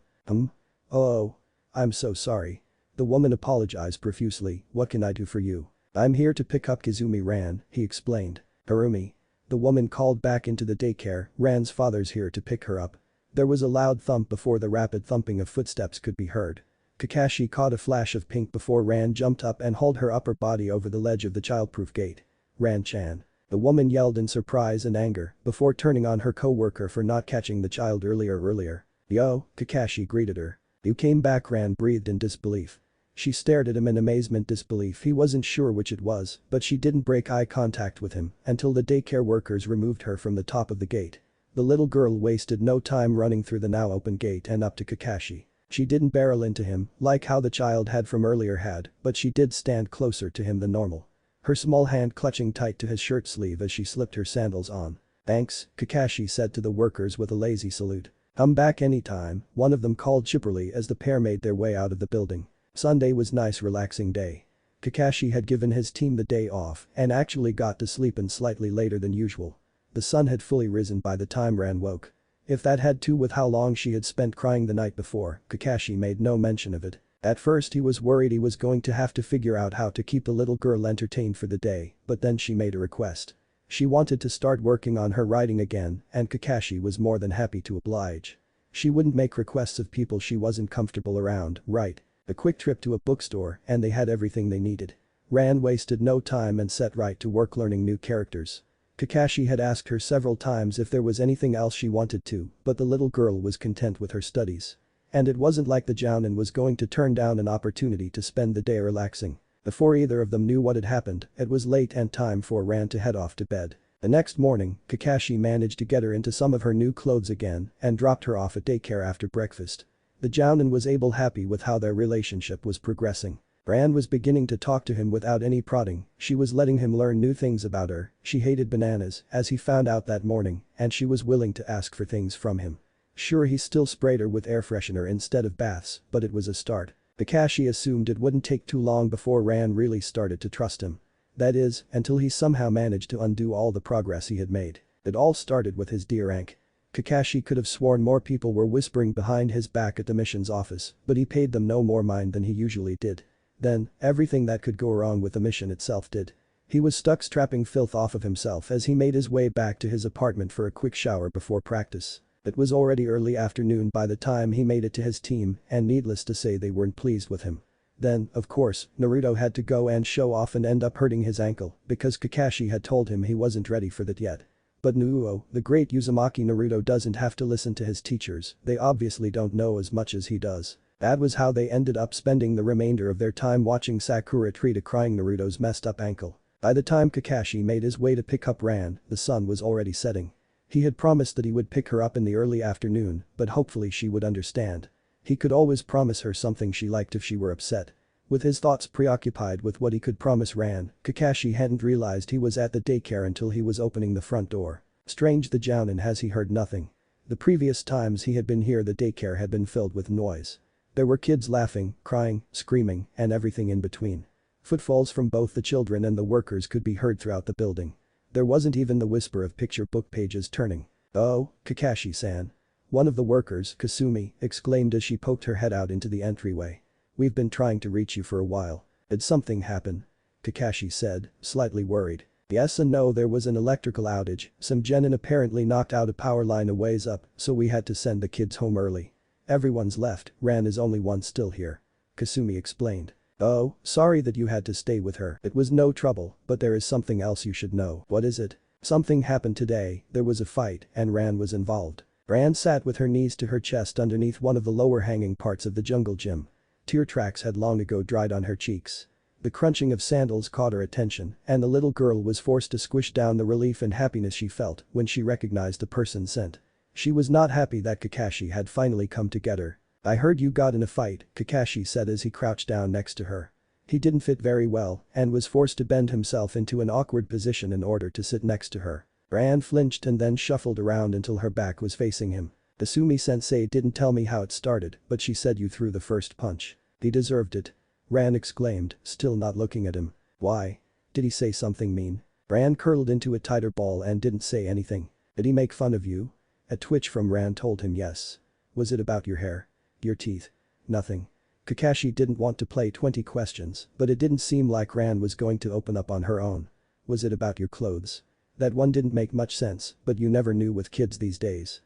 Oh. I'm so sorry. The woman apologized profusely, what can I do for you? I'm here to pick up Kizumi Ran, he explained. Harumi. The woman called back into the daycare, Ran's father's here to pick her up. There was a loud thump before the rapid thumping of footsteps could be heard. Kakashi caught a flash of pink before Ran jumped up and hauled her upper body over the ledge of the childproof gate. Ran-chan. The woman yelled in surprise and anger before turning on her co-worker for not catching the child earlier. "Yo," Kakashi greeted her. "You came back," Ran breathed in disbelief. She stared at him in amazement disbelief he wasn't sure which it was, but she didn't break eye contact with him until the daycare workers removed her from the top of the gate. The little girl wasted no time running through the now open gate and up to Kakashi. She didn't barrel into him like how the child had from earlier had, but she did stand closer to him than normal. Her small hand clutching tight to his shirt sleeve as she slipped her sandals on. "Thanks," Kakashi said to the workers with a lazy salute. "Come back anytime," one of them called chipperly as the pair made their way out of the building. Sunday was nice relaxing day. Kakashi had given his team the day off and actually got to sleep in slightly later than usual. The sun had fully risen by the time Ran woke. If that had to with how long she had spent crying the night before, Kakashi made no mention of it. At first he was worried he was going to have to figure out how to keep the little girl entertained for the day, but then she made a request. She wanted to start working on her writing again and Kakashi was more than happy to oblige. She wouldn't make requests of people she wasn't comfortable around, right? A quick trip to a bookstore and they had everything they needed. Ran wasted no time and set right to work learning new characters. Kakashi had asked her several times if there was anything else she wanted to, but the little girl was content with her studies. And it wasn't like the Jounin was going to turn down an opportunity to spend the day relaxing. Before either of them knew what had happened, it was late and time for Ran to head off to bed. The next morning, Kakashi managed to get her into some of her new clothes again and dropped her off at daycare after breakfast. The Jounin was happy with how their relationship was progressing. Ran was beginning to talk to him without any prodding, she was letting him learn new things about her, she hated bananas, as he found out that morning, and she was willing to ask for things from him. Sure he still sprayed her with air freshener instead of baths, but it was a start. Kakashi assumed it wouldn't take too long before Ran really started to trust him. That is, until he somehow managed to undo all the progress he had made. It all started with his dear Ankh. Kakashi could have sworn more people were whispering behind his back at the mission's office, but he paid them no more mind than he usually did. Then, everything that could go wrong with the mission itself did. He was stuck strapping filth off of himself as he made his way back to his apartment for a quick shower before practice. It was already early afternoon by the time he made it to his team and needless to say they weren't pleased with him. Then, of course, Naruto had to go and show off and end up hurting his ankle because Kakashi had told him he wasn't ready for that yet. But Nuo, the great Uzumaki Naruto doesn't have to listen to his teachers, they obviously don't know as much as he does. That was how they ended up spending the remainder of their time watching Sakura treat a crying Naruto's messed up ankle. By the time Kakashi made his way to pick up Ran, the sun was already setting. He had promised that he would pick her up in the early afternoon, but hopefully she would understand. He could always promise her something she liked if she were upset. With his thoughts preoccupied with what he could promise Ran, Kakashi hadn't realized he was at the daycare until he was opening the front door. Strange the Jounin has he heard nothing. The previous times he had been here the daycare had been filled with noise. There were kids laughing, crying, screaming, and everything in between. Footfalls from both the children and the workers could be heard throughout the building. There wasn't even the whisper of picture book pages turning. "Oh, Kakashi-san." One of the workers, Kasumi, exclaimed as she poked her head out into the entryway. "We've been trying to reach you for a while. Did something happen?" Kakashi said, slightly worried. "Yes and no, there was an electrical outage, some genin apparently knocked out a power line a ways up, so we had to send the kids home early. Everyone's left, Ran is only one still here." Kasumi explained. "Oh, sorry that you had to stay with her. It was no trouble, but there is something else you should know." "What is it?" "Something happened today, there was a fight and Ran was involved." Ran sat with her knees to her chest underneath one of the lower hanging parts of the jungle gym. Tear tracks had long ago dried on her cheeks. The crunching of sandals caught her attention and the little girl was forced to squish down the relief and happiness she felt when she recognized the person's scent. She was not happy that Kakashi had finally come to get her. "I heard you got in a fight," Kakashi said as he crouched down next to her. He didn't fit very well and was forced to bend himself into an awkward position in order to sit next to her. Ran flinched and then shuffled around until her back was facing him. "Kasumi-sensei didn't tell me how it started, but she said you threw the first punch." "He deserved it." Ran exclaimed, still not looking at him. "Why? Did he say something mean?" Ran curled into a tighter ball and didn't say anything. "Did he make fun of you?" A twitch from Ran told him yes. "Was it about your hair? Your teeth?" "Nothing." Kakashi didn't want to play 20 questions, but it didn't seem like Ran was going to open up on her own. "Was it about your clothes?" That one didn't make much sense, but you never knew with kids these days.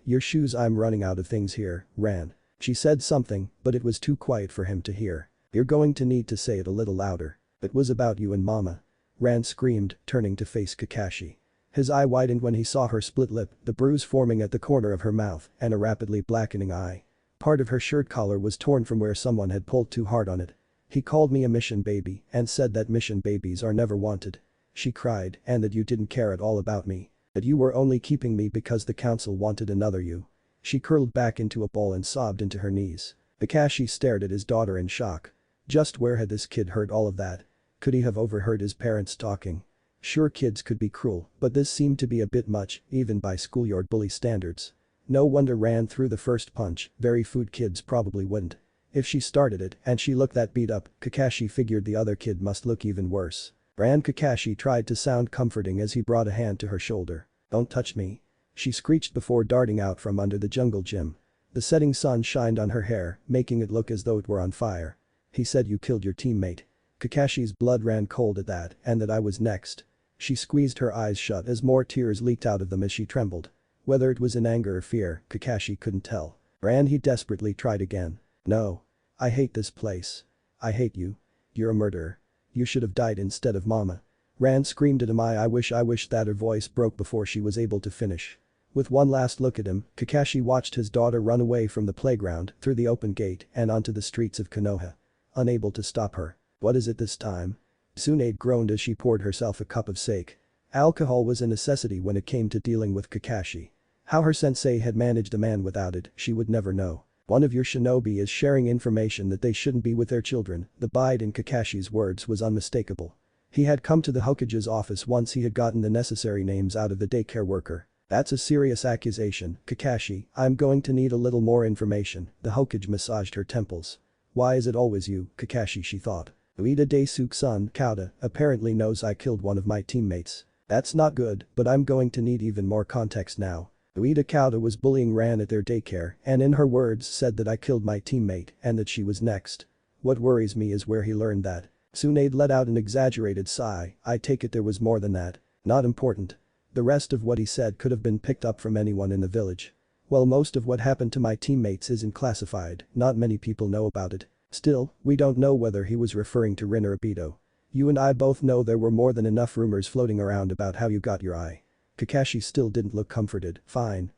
Your shoes, I'm running out of things here, Ran." She said something, but it was too quiet for him to hear. "You're going to need to say it a little louder." "It was about you and mama." Ran screamed, turning to face Kakashi. His eye widened when he saw her split lip, the bruise forming at the corner of her mouth, and a rapidly blackening eye. Part of her shirt collar was torn from where someone had pulled too hard on it. He called me a mission baby and said that mission babies are never wanted. She cried, and that you didn't care at all about me. That you were only keeping me because the council wanted another you. She curled back into a ball and sobbed into her knees. Kakashi stared at his daughter in shock. Just where had this kid heard all of that? Could he have overheard his parents talking? Sure, kids could be cruel, but this seemed to be a bit much, even by schoolyard bully standards. No wonder Ran threw the first punch, very food kids probably wouldn't. If she started it and she looked that beat up, Kakashi figured the other kid must look even worse. Ran. Kakashi tried to sound comforting as he brought a hand to her shoulder. Don't touch me. She screeched before darting out from under the jungle gym. The setting sun shined on her hair, making it look as though it were on fire. He said you killed your teammate. Kakashi's blood ran cold at that, and that I was next. She squeezed her eyes shut as more tears leaked out of them as she trembled. Whether it was in anger or fear, Kakashi couldn't tell. Ran. He desperately tried again. No. I hate this place. I hate you. You're a murderer. You should have died instead of Mama. Ran screamed at him. I wish that her voice broke before she was able to finish. With one last look at him, Kakashi watched his daughter run away from the playground, through the open gate and onto the streets of Konoha. Unable to stop her. What is it this time? Tsunade groaned as she poured herself a cup of sake. Alcohol was a necessity when it came to dealing with Kakashi. How her sensei had managed a man without it, she would never know. One of your shinobi is sharing information that they shouldn't be with their children. The bite in Kakashi's words was unmistakable. He had come to the Hokage's office once he had gotten the necessary names out of the daycare worker. That's a serious accusation, Kakashi. I'm going to need a little more information. The Hokage massaged her temples. Why is it always you, Kakashi, she thought. Ueda Daisuke-san, Kauta, apparently knows I killed one of my teammates. That's not good, but I'm going to need even more context now. Ueda Kauta was bullying Ran at their daycare and in her words said that I killed my teammate and that she was next. What worries me is where he learned that. Tsunade let out an exaggerated sigh. I take it there was more than that. Not important. The rest of what he said could have been picked up from anyone in the village. Well, most of what happened to my teammates isn't classified, not many people know about it. Still, we don't know whether he was referring to Rin or Obito. You and I both know there were more than enough rumors floating around about how you got your eye. Kakashi still didn't look comforted. Fine.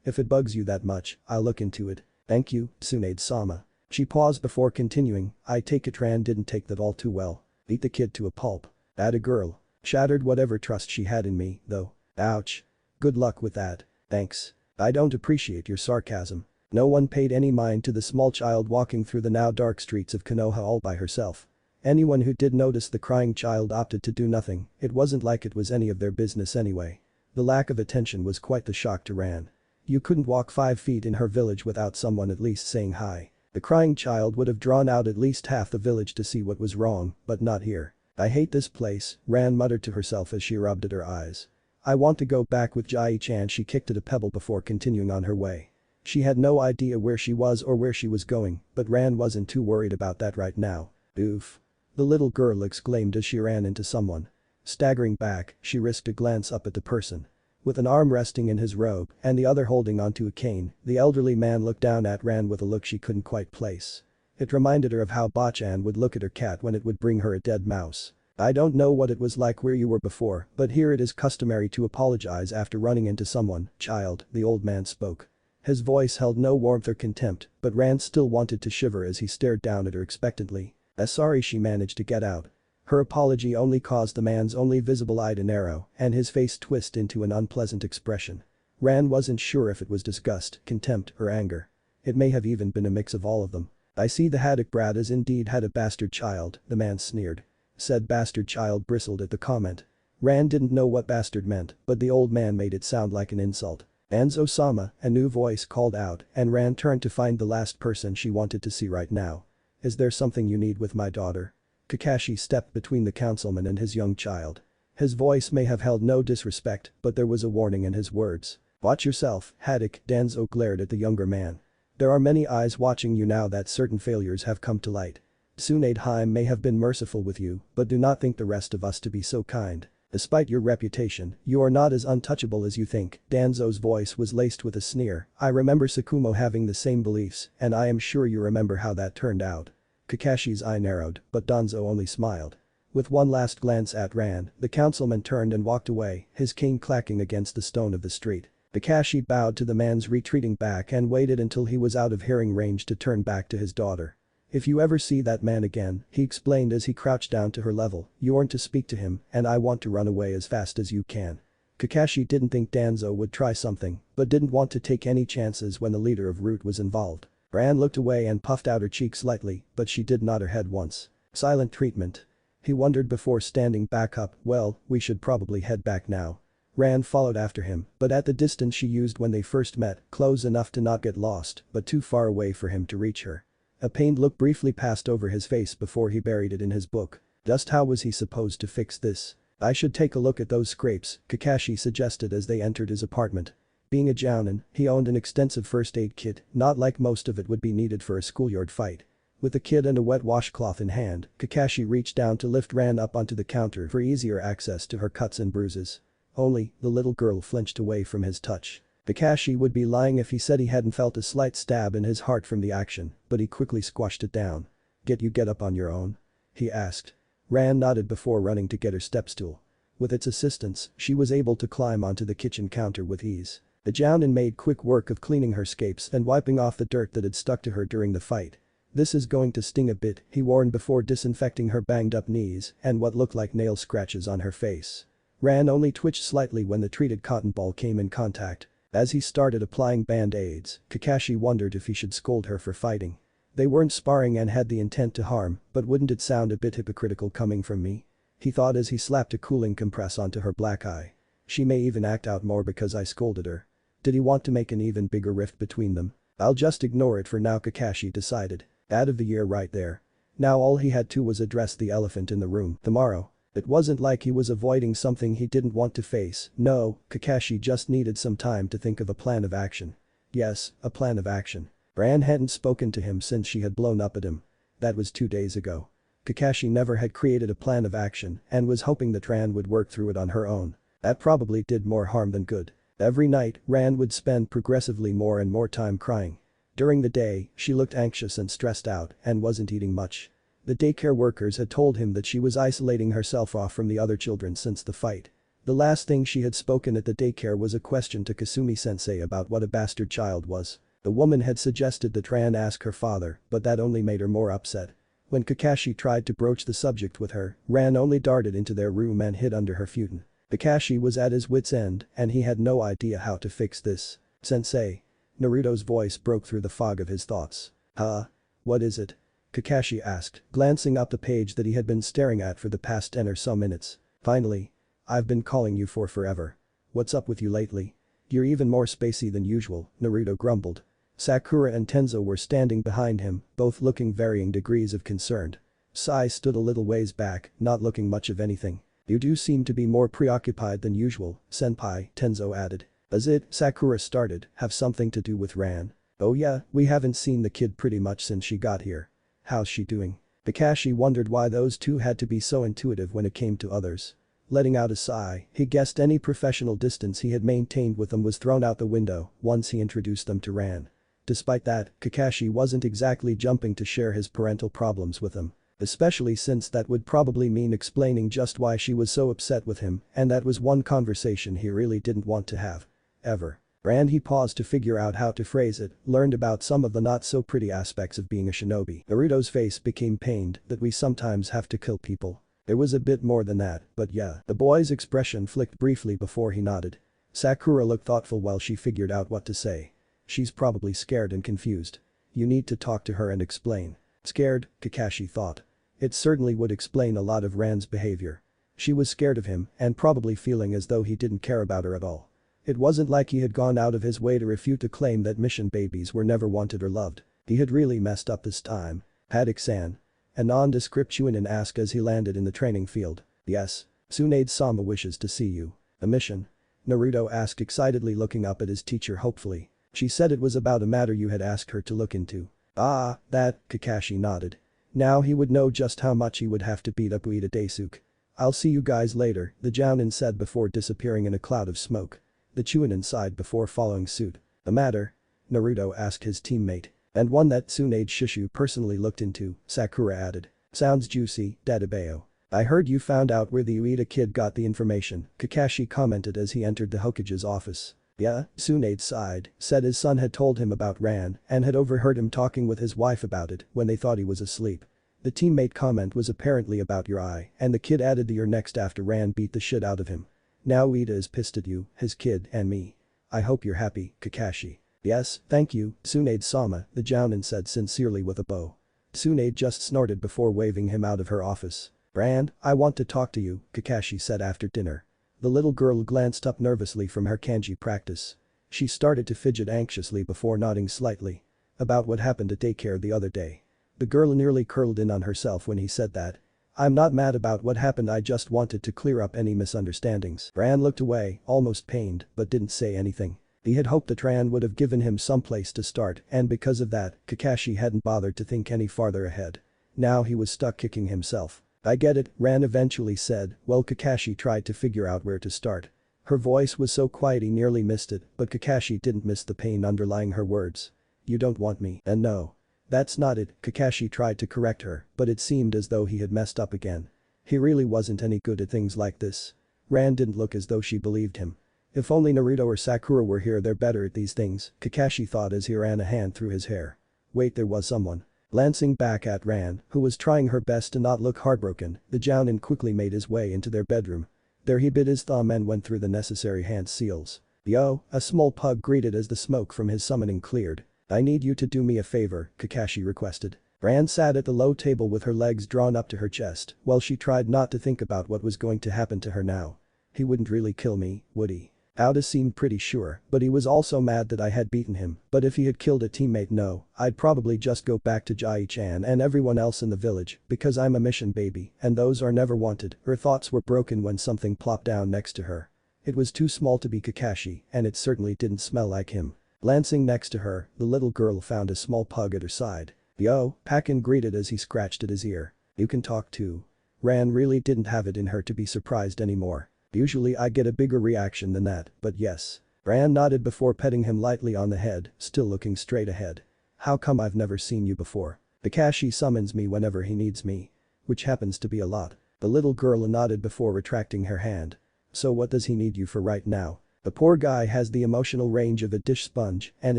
If it bugs you that much, I'll look into it. Thank you, Tsunade-sama. She paused before continuing. I take it Ran didn't take that all too well. Beat the kid to a pulp. Atta girl. Shattered whatever trust she had in me, though. Ouch. Good luck with that. Thanks. I don't appreciate your sarcasm. No one paid any mind to the small child walking through the now dark streets of Konoha all by herself. Anyone who did notice the crying child opted to do nothing. It wasn't like it was any of their business anyway. The lack of attention was quite the shock to Ran. You couldn't walk 5 feet in her village without someone at least saying hi. The crying child would have drawn out at least half the village to see what was wrong, but not here. I hate this place, Ran muttered to herself as she rubbed at her eyes. I want to go back with Jai-chan. She kicked at a pebble before continuing on her way. She had no idea where she was or where she was going, but Ran wasn't too worried about that right now. Oof. The little girl exclaimed as she ran into someone. Staggering back, she risked a glance up at the person. With an arm resting in his robe and the other holding onto a cane, the elderly man looked down at Ran with a look she couldn't quite place. It reminded her of how Bachan would look at her cat when it would bring her a dead mouse. I don't know what it was like where you were before, but here it is customary to apologize after running into someone, child, the old man spoke. His voice held no warmth or contempt, but Ran still wanted to shiver as he stared down at her expectantly. Sorry, she managed to get out. Her apology only caused the man's only visible eye to narrow and his face twist into an unpleasant expression. Ran wasn't sure if it was disgust, contempt, or anger. It may have even been a mix of all of them. I see the haddock brat has indeed had a bastard child, the man sneered. Said bastard child bristled at the comment. Ran didn't know what bastard meant, but the old man made it sound like an insult. Anzo-sama, a new voice called out, and Ran turned to find the last person she wanted to see right now. Is there something you need with my daughter? Kakashi stepped between the councilman and his young child. His voice may have held no disrespect, but there was a warning in his words. Watch yourself, Haddock. Danzo glared at the younger man. There are many eyes watching you now that certain failures have come to light. Tsunade may have been merciful with you, but do not think the rest of us to be so kind. Despite your reputation, you are not as untouchable as you think. Danzo's voice was laced with a sneer. I remember Sakumo having the same beliefs, and I am sure you remember how that turned out. Kakashi's eye narrowed, but Danzo only smiled. With one last glance at Ran, the councilman turned and walked away, his cane clacking against the stone of the street. Kakashi bowed to the man's retreating back and waited until he was out of hearing range to turn back to his daughter. "If you ever see that man again," he explained as he crouched down to her level, "you aren't to speak to him, and I want to run away as fast as you can." Kakashi didn't think Danzo would try something, but didn't want to take any chances when the leader of Root was involved. Ran looked away and puffed out her cheek slightly, but she did nod her head once. Silent treatment. He wondered before standing back up, "Well, we should probably head back now." Ran followed after him, but at the distance she used when they first met, close enough to not get lost, but too far away for him to reach her. A pained look briefly passed over his face before he buried it in his book. Just how was he supposed to fix this? "I should take a look at those scrapes," Kakashi suggested as they entered his apartment. Being a jounin, he owned an extensive first aid kit, not like most of it would be needed for a schoolyard fight. With the kit and a wet washcloth in hand, Kakashi reached down to lift Ran up onto the counter for easier access to her cuts and bruises. Only, the little girl flinched away from his touch. Kakashi would be lying if he said he hadn't felt a slight stab in his heart from the action, but he quickly squashed it down. You get up on your own?" he asked. Ran nodded before running to get her step stool. With its assistance, she was able to climb onto the kitchen counter with ease. The jounin made quick work of cleaning her scapes and wiping off the dirt that had stuck to her during the fight. "This is going to sting a bit," he warned before disinfecting her banged up knees and what looked like nail scratches on her face. Ran only twitched slightly when the treated cotton ball came in contact. As he started applying band-aids, Kakashi wondered if he should scold her for fighting. They weren't sparring and had the intent to harm, but wouldn't it sound a bit hypocritical coming from me? He thought as he slapped a cooling compress onto her black eye. She may even act out more because I scolded her. Did he want to make an even bigger rift between them? I'll just ignore it for now, Kakashi decided. Ad of the year right there. Now all he had to was address the elephant in the room, tomorrow. It wasn't like he was avoiding something he didn't want to face, no, Kakashi just needed some time to think of a plan of action. Yes, a plan of action. Ran hadn't spoken to him since she had blown up at him. That was 2 days ago. Kakashi never had created a plan of action and was hoping that Ran would work through it on her own. That probably did more harm than good. Every night, Ran would spend progressively more and more time crying. During the day, she looked anxious and stressed out and wasn't eating much. The daycare workers had told him that she was isolating herself off from the other children since the fight. The last thing she had spoken at the daycare was a question to Kasumi-sensei about what a bastard child was. The woman had suggested that Ran ask her father, but that only made her more upset. When Kakashi tried to broach the subject with her, Ran only darted into their room and hid under her futon. Kakashi was at his wit's end and he had no idea how to fix this. "Sensei." Naruto's voice broke through the fog of his thoughts. "Huh? What is it?" Kakashi asked, glancing up the page that he had been staring at for the past 10 or so minutes. "Finally. I've been calling you for forever. What's up with you lately? You're even more spacey than usual," Naruto grumbled. Sakura and Tenzo were standing behind him, both looking varying degrees of concerned. Sai stood a little ways back, not looking much of anything. "You do seem to be more preoccupied than usual, senpai," Tenzo added. "Does it," Sakura started, "have something to do with Ran?" "Oh yeah, we haven't seen the kid pretty much since she got here. How's she doing?" Kakashi wondered why those two had to be so intuitive when it came to others. Letting out a sigh, he guessed any professional distance he had maintained with them was thrown out the window once he introduced them to Ran. Despite that, Kakashi wasn't exactly jumping to share his parental problems with them. Especially since that would probably mean explaining just why she was so upset with him, and that was one conversation he really didn't want to have. Ever. Ran he paused to figure out how to phrase it, learned about some of the not so pretty aspects of being a shinobi. Naruto's face became pained that we sometimes have to kill people. There was a bit more than that, but yeah. The boy's expression flicked briefly before he nodded. Sakura looked thoughtful while she figured out what to say. She's probably scared and confused. You need to talk to her and explain. Scared, Kakashi thought. It certainly would explain a lot of Ran's behavior. She was scared of him and probably feeling as though he didn't care about her at all. It wasn't like he had gone out of his way to refute a claim that mission babies were never wanted or loved. He had really messed up this time. Haddock-san. A nondescript Chunin asked as he landed in the training field. "Yes. Tsunade-sama wishes to see you." "A mission?" Naruto asked excitedly looking up at his teacher hopefully. "She said it was about a matter you had asked her to look into." "Ah, that," Kakashi nodded. Now he would know just how much he would have to beat up Ueda Daisuke. "I'll see you guys later," the Jounin said before disappearing in a cloud of smoke. The Chunin sighed before following suit. "The matter?" Naruto asked his teammate. "And one that Tsunade Shishu personally looked into," Sakura added. "Sounds juicy, Dadabeo." I heard you found out where the Ueda kid got the information, Kakashi commented as he entered the Hokage's office. Yeah, Tsunade sighed, said his son had told him about Ran and had overheard him talking with his wife about it when they thought he was asleep. The teammate comment was apparently about your eye and the kid added the "you're next" after Ran beat the shit out of him. Now Ueda is pissed at you, his kid, and me. I hope you're happy, Kakashi. Yes, thank you, Tsunade-sama, the Jounin said sincerely with a bow. Tsunade just snorted before waving him out of her office. Ran, I want to talk to you, Kakashi said after dinner. The little girl glanced up nervously from her kanji practice. She started to fidget anxiously before nodding slightly. About what happened at daycare the other day. The girl nearly curled in on herself when he said that. I'm not mad about what happened, I just wanted to clear up any misunderstandings. Ran looked away, almost pained, but didn't say anything. He had hoped that Ran would have given him some place to start and because of that, Kakashi hadn't bothered to think any farther ahead. Now he was stuck kicking himself. I get it, Ran eventually said, while Kakashi tried to figure out where to start. Her voice was so quiet he nearly missed it, but Kakashi didn't miss the pain underlying her words. You don't want me, and no. That's not it, Kakashi tried to correct her, but it seemed as though he had messed up again. He really wasn't any good at things like this. Ran didn't look as though she believed him. If only Naruto or Sakura were here, they're better at these things, Kakashi thought as he ran a hand through his hair. Wait, there was someone. Glancing back at Ran, who was trying her best to not look heartbroken, the Jounin quickly made his way into their bedroom. There he bit his thumb and went through the necessary hand seals. Yo, a small pug greeted as the smoke from his summoning cleared. I need you to do me a favor, Kakashi requested. Ran sat at the low table with her legs drawn up to her chest while she tried not to think about what was going to happen to her now. He wouldn't really kill me, would he? Outa seemed pretty sure, but he was also mad that I had beaten him, but if he had killed a teammate, no, I'd probably just go back to Jai-chan and everyone else in the village because I'm a mission baby and those are never wanted. Her thoughts were broken when something plopped down next to her. It was too small to be Kakashi and it certainly didn't smell like him. Glancing next to her, the little girl found a small pug at her side. Yo, Pakin greeted as he scratched at his ear. You can talk too. Ran really didn't have it in her to be surprised anymore. Usually I get a bigger reaction than that, but yes. Ran nodded before petting him lightly on the head, still looking straight ahead. How come I've never seen you before? Kakashi summons me whenever he needs me. Which happens to be a lot. The little girl nodded before retracting her hand. So what does he need you for right now? The poor guy has the emotional range of a dish sponge and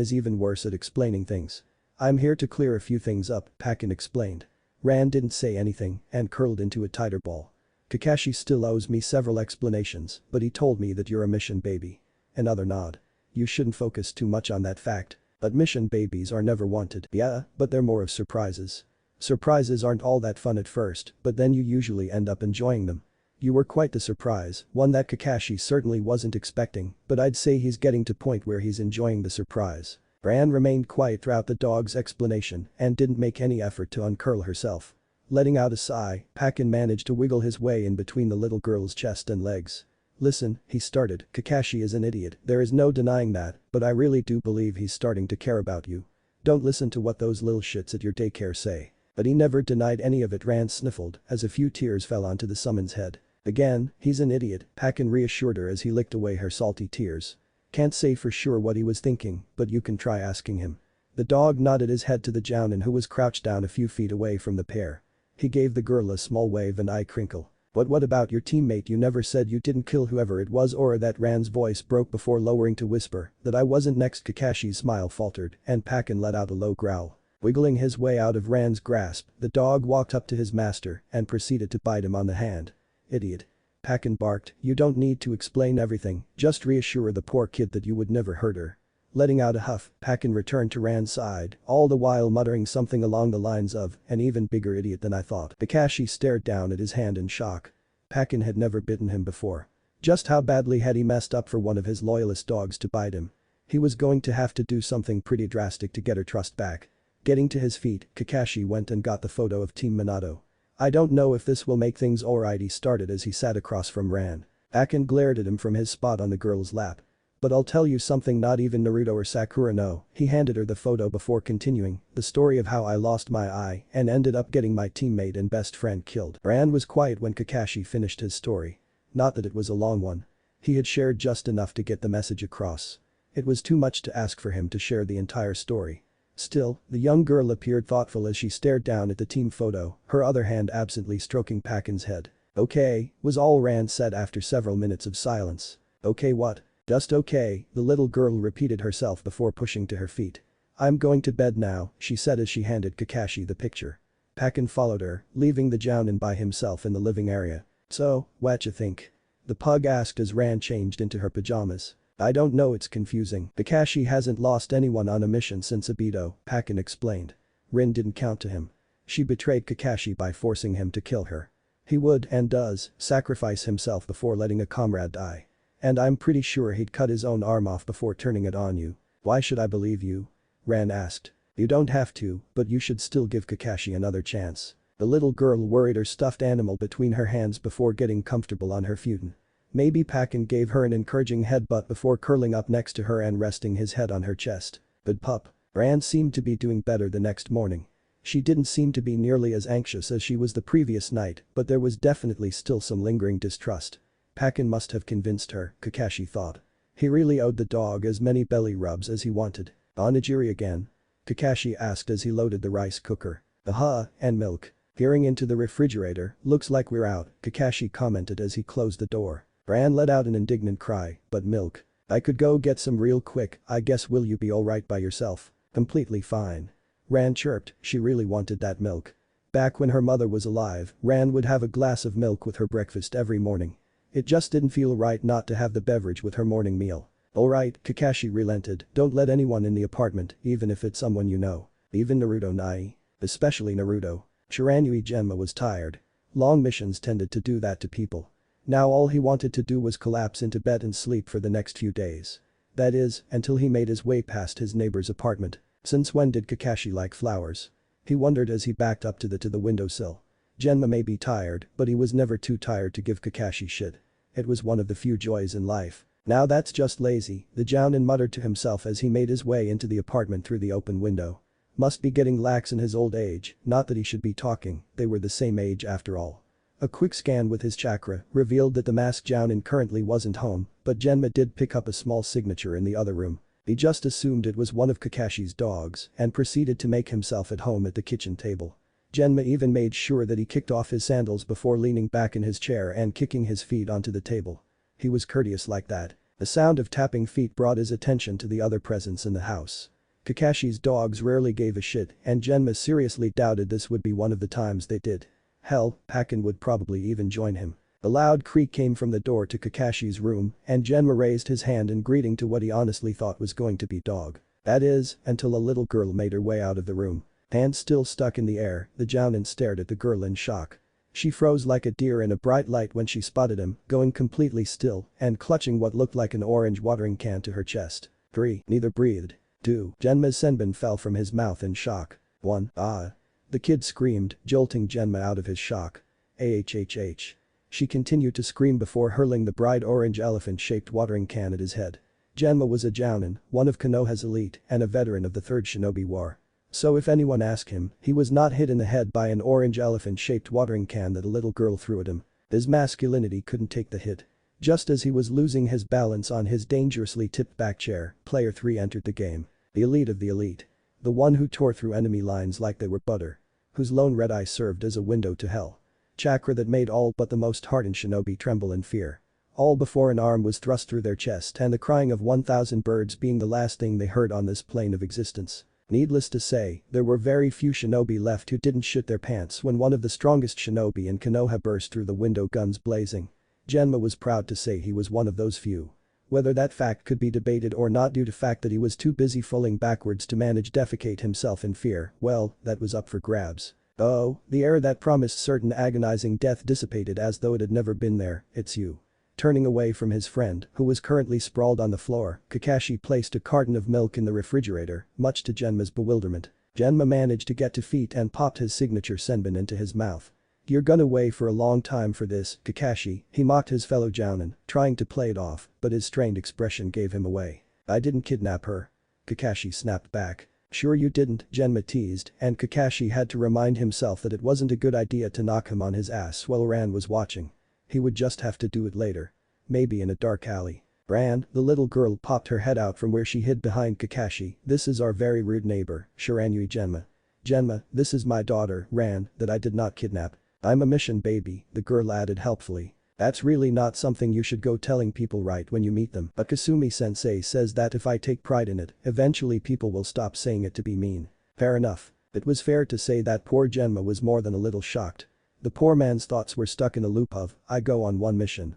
is even worse at explaining things. I'm here to clear a few things up, Pakin explained. Ran didn't say anything and curled into a tighter ball. Kakashi still owes me several explanations, but he told me that you're a mission baby. Another nod. You shouldn't focus too much on that fact, but mission babies are never wanted. Yeah, but they're more of surprises. Surprises aren't all that fun at first, but then you usually end up enjoying them. You were quite the surprise, one that Kakashi certainly wasn't expecting, but I'd say he's getting to point where he's enjoying the surprise. Ran remained quiet throughout the dog's explanation and didn't make any effort to uncurl herself. Letting out a sigh, Pakin managed to wiggle his way in between the little girl's chest and legs. Listen, he started, Kakashi is an idiot, there is no denying that, but I really do believe he's starting to care about you. Don't listen to what those little shits at your daycare say. But he never denied any of it, Ran sniffled as a few tears fell onto the summon's head. Again, he's an idiot, Pakin reassured her as he licked away her salty tears. Can't say for sure what he was thinking, but you can try asking him. The dog nodded his head to the Jounin who was crouched down a few feet away from the pair. He gave the girl a small wave and eye crinkle. But what about your teammate? You never said you didn't kill whoever it was, or that Ran's voice broke before lowering to whisper that I wasn't next. Kakashi's smile faltered and Pakin let out a low growl. Wiggling his way out of Ran's grasp, the dog walked up to his master and proceeded to bite him on the hand. Idiot. Pakin barked, you don't need to explain everything, just reassure the poor kid that you would never hurt her. Letting out a huff, Pakin returned to Ran's side, all the while muttering something along the lines of, an even bigger idiot than I thought. Kakashi stared down at his hand in shock. Pakin had never bitten him before. Just how badly had he messed up for one of his loyalist dogs to bite him? He was going to have to do something pretty drastic to get her trust back. Getting to his feet, Kakashi went and got the photo of Team Minato. I don't know if this will make things alright, he started as he sat across from Ran. Pakin glared at him from his spot on the girl's lap. But I'll tell you something not even Naruto or Sakura know. He handed her the photo before continuing, the story of how I lost my eye and ended up getting my teammate and best friend killed. Ran was quiet when Kakashi finished his story. Not that it was a long one. He had shared just enough to get the message across. It was too much to ask for him to share the entire story. Still, the young girl appeared thoughtful as she stared down at the team photo, her other hand absently stroking Pakin's head. Okay, was all Ran said after several minutes of silence. Okay what? Just okay, the little girl repeated herself before pushing to her feet. I'm going to bed now, she said as she handed Kakashi the picture. Pakin followed her, leaving the Jounin by himself in the living area. So, whatcha think? The pug asked as Ran changed into her pajamas. I don't know, it's confusing. Kakashi hasn't lost anyone on a mission since Obito, Pakin explained. Rin didn't count to him. She betrayed Kakashi by forcing him to kill her. He would, and does, sacrifice himself before letting a comrade die. And I'm pretty sure he'd cut his own arm off before turning it on you. Why should I believe you? Ran asked. You don't have to, but you should still give Kakashi another chance. The little girl worried her stuffed animal between her hands before getting comfortable on her futon. Maybe Pakin gave her an encouraging headbutt before curling up next to her and resting his head on her chest. But pup. Ran seemed to be doing better the next morning. She didn't seem to be nearly as anxious as she was the previous night, but there was definitely still some lingering distrust. Pakin must have convinced her, Kakashi thought. He really owed the dog as many belly rubs as he wanted. Onigiri again? Kakashi asked as he loaded the rice cooker. And milk. Peering into the refrigerator, looks like we're out, Kakashi commented as he closed the door. Ran let out an indignant cry, but milk. I could go get some real quick, I guess will you be alright by yourself? Completely fine. Ran chirped, she really wanted that milk. Back when her mother was alive, Ran would have a glass of milk with her breakfast every morning. It just didn't feel right not to have the beverage with her morning meal. Alright, Kakashi relented, don't let anyone in the apartment, even if it's someone you know. Even Naruto Nai. Especially Naruto. Shiranui Genma was tired. Long missions tended to do that to people. Now all he wanted to do was collapse into bed and sleep for the next few days. That is, until he made his way past his neighbor's apartment. Since when did Kakashi like flowers? He wondered as he backed up to the windowsill. Genma may be tired, but he was never too tired to give Kakashi shit. It was one of the few joys in life. Now that's just lazy, the Jounin muttered to himself as he made his way into the apartment through the open window. Must be getting lax in his old age, not that he should be talking, they were the same age after all. A quick scan with his chakra revealed that the masked Jounin currently wasn't home, but Genma did pick up a small signature in the other room. He just assumed it was one of Kakashi's dogs and proceeded to make himself at home at the kitchen table. Genma even made sure that he kicked off his sandals before leaning back in his chair and kicking his feet onto the table. He was courteous like that. The sound of tapping feet brought his attention to the other presents in the house. Kakashi's dogs rarely gave a shit and Genma seriously doubted this would be one of the times they did. Hell, Pakin would probably even join him. A loud creak came from the door to Kakashi's room and Genma raised his hand in greeting to what he honestly thought was going to be dog. That is, until a little girl made her way out of the room. Hand still stuck in the air, the Jounin stared at the girl in shock. She froze like a deer in a bright light when she spotted him, going completely still and clutching what looked like an orange watering can to her chest. 3. Neither breathed. 2. Genma's senbon fell from his mouth in shock. 1. Ah. The kid screamed, jolting Genma out of his shock. Ahhh. She continued to scream before hurling the bright orange elephant-shaped watering can at his head. Genma was a Jounin, one of Konoha's elite and a veteran of the Third Shinobi War. So if anyone asked him, he was not hit in the head by an orange elephant-shaped watering can that a little girl threw at him. His masculinity couldn't take the hit. Just as he was losing his balance on his dangerously tipped back chair, player 3 entered the game. The elite of the elite. The one who tore through enemy lines like they were butter. Whose lone red eye served as a window to hell. Chakra that made all but the most hardened shinobi tremble in fear. All before an arm was thrust through their chest and the crying of 1,000 birds being the last thing they heard on this plane of existence. Needless to say, there were very few shinobi left who didn't shit their pants when one of the strongest shinobi in Konoha burst through the window, guns blazing. Genma was proud to say he was one of those few. Whether that fact could be debated or not due to fact that he was too busy falling backwards to manage defecate himself in fear, well, that was up for grabs. Oh, the air that promised certain agonizing death dissipated as though it had never been there, it's you. Turning away from his friend, who was currently sprawled on the floor, Kakashi placed a carton of milk in the refrigerator, much to Genma's bewilderment. Genma managed to get to feet and popped his signature senbon into his mouth. You're gonna wait for a long time for this, Kakashi, he mocked his fellow Jounin, trying to play it off, but his strained expression gave him away. I didn't kidnap her. Kakashi snapped back. Sure you didn't, Genma teased, and Kakashi had to remind himself that it wasn't a good idea to knock him on his ass while Ran was watching. He would just have to do it later. Maybe in a dark alley. Ran, the little girl popped her head out from where she hid behind Kakashi. This is our very rude neighbor, Shiranui Genma. Genma, this is my daughter, Ran, that I did not kidnap. I'm a mission baby, the girl added helpfully. That's really not something you should go telling people right when you meet them, but Kasumi-sensei says that if I take pride in it, eventually people will stop saying it to be mean. Fair enough. It was fair to say that poor Genma was more than a little shocked. The poor man's thoughts were stuck in a loop of, I go on one mission,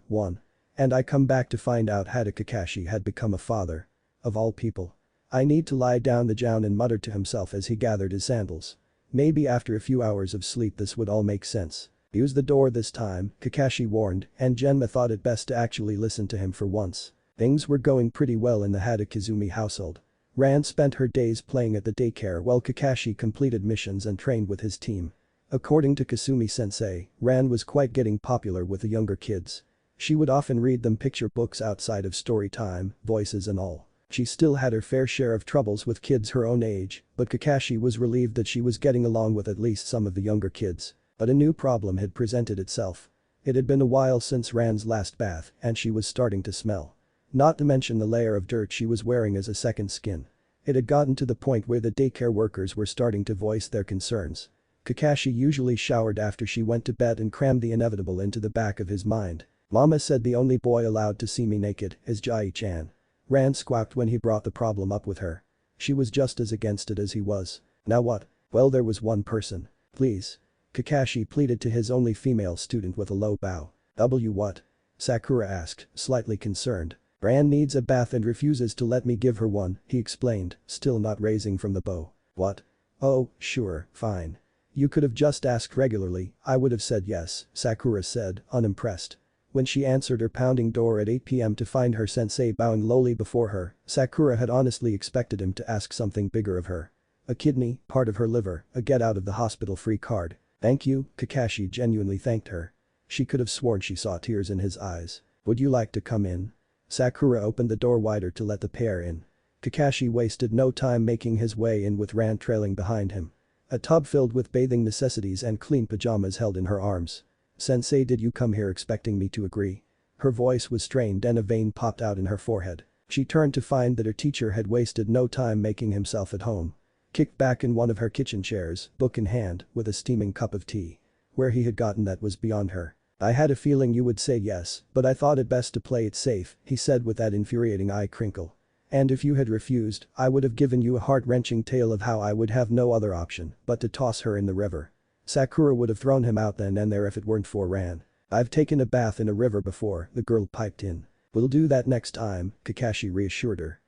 and I come back to find out how Kakashi had become a father. Of all people. I need to lie down, the Jounin muttered to himself as he gathered his sandals. Maybe after a few hours of sleep this would all make sense. Use the door this time, Kakashi warned, and Genma thought it best to actually listen to him for once. Things were going pretty well in the Hadakizumi household. Ran spent her days playing at the daycare while Kakashi completed missions and trained with his team. According to Kasumi-sensei, Ran was quite getting popular with the younger kids. She would often read them picture books outside of story time, voices and all. She still had her fair share of troubles with kids her own age, but Kakashi was relieved that she was getting along with at least some of the younger kids. But a new problem had presented itself. It had been a while since Ran's last bath and she was starting to smell. Not to mention the layer of dirt she was wearing as a second skin. It had gotten to the point where the daycare workers were starting to voice their concerns. Kakashi usually showered after she went to bed and crammed the inevitable into the back of his mind. Mama said the only boy allowed to see me naked is Jai-chan. Ran squawked when he brought the problem up with her. She was just as against it as he was. Now what? Well, there was one person. Please. Kakashi pleaded to his only female student with a low bow. What? Sakura asked, slightly concerned. Ran needs a bath and refuses to let me give her one, he explained, still not raising from the bow. What? Oh, sure, fine. You could have just asked regularly, I would have said yes, Sakura said, unimpressed. When she answered her pounding door at 8 p.m. to find her sensei bowing lowly before her, Sakura had honestly expected him to ask something bigger of her. A kidney, part of her liver, a get out of the hospital free card. Thank you, Kakashi genuinely thanked her. She could have sworn she saw tears in his eyes. Would you like to come in? Sakura opened the door wider to let the pair in. Kakashi wasted no time making his way in with Ran trailing behind him. A tub filled with bathing necessities and clean pajamas held in her arms. Sensei, did you come here expecting me to agree? Her voice was strained and a vein popped out in her forehead. She turned to find that her teacher had wasted no time making himself at home. Kicked back in one of her kitchen chairs, book in hand, with a steaming cup of tea. Where he had gotten that was beyond her. I had a feeling you would say yes, but I thought it best to play it safe, he said with that infuriating eye crinkle. And if you had refused, I would have given you a heart-wrenching tale of how I would have no other option but to toss her in the river. Sakura would have thrown him out then and there if it weren't for Ran. I've taken a bath in a river before, the girl piped in. We'll do that next time, Kakashi reassured her.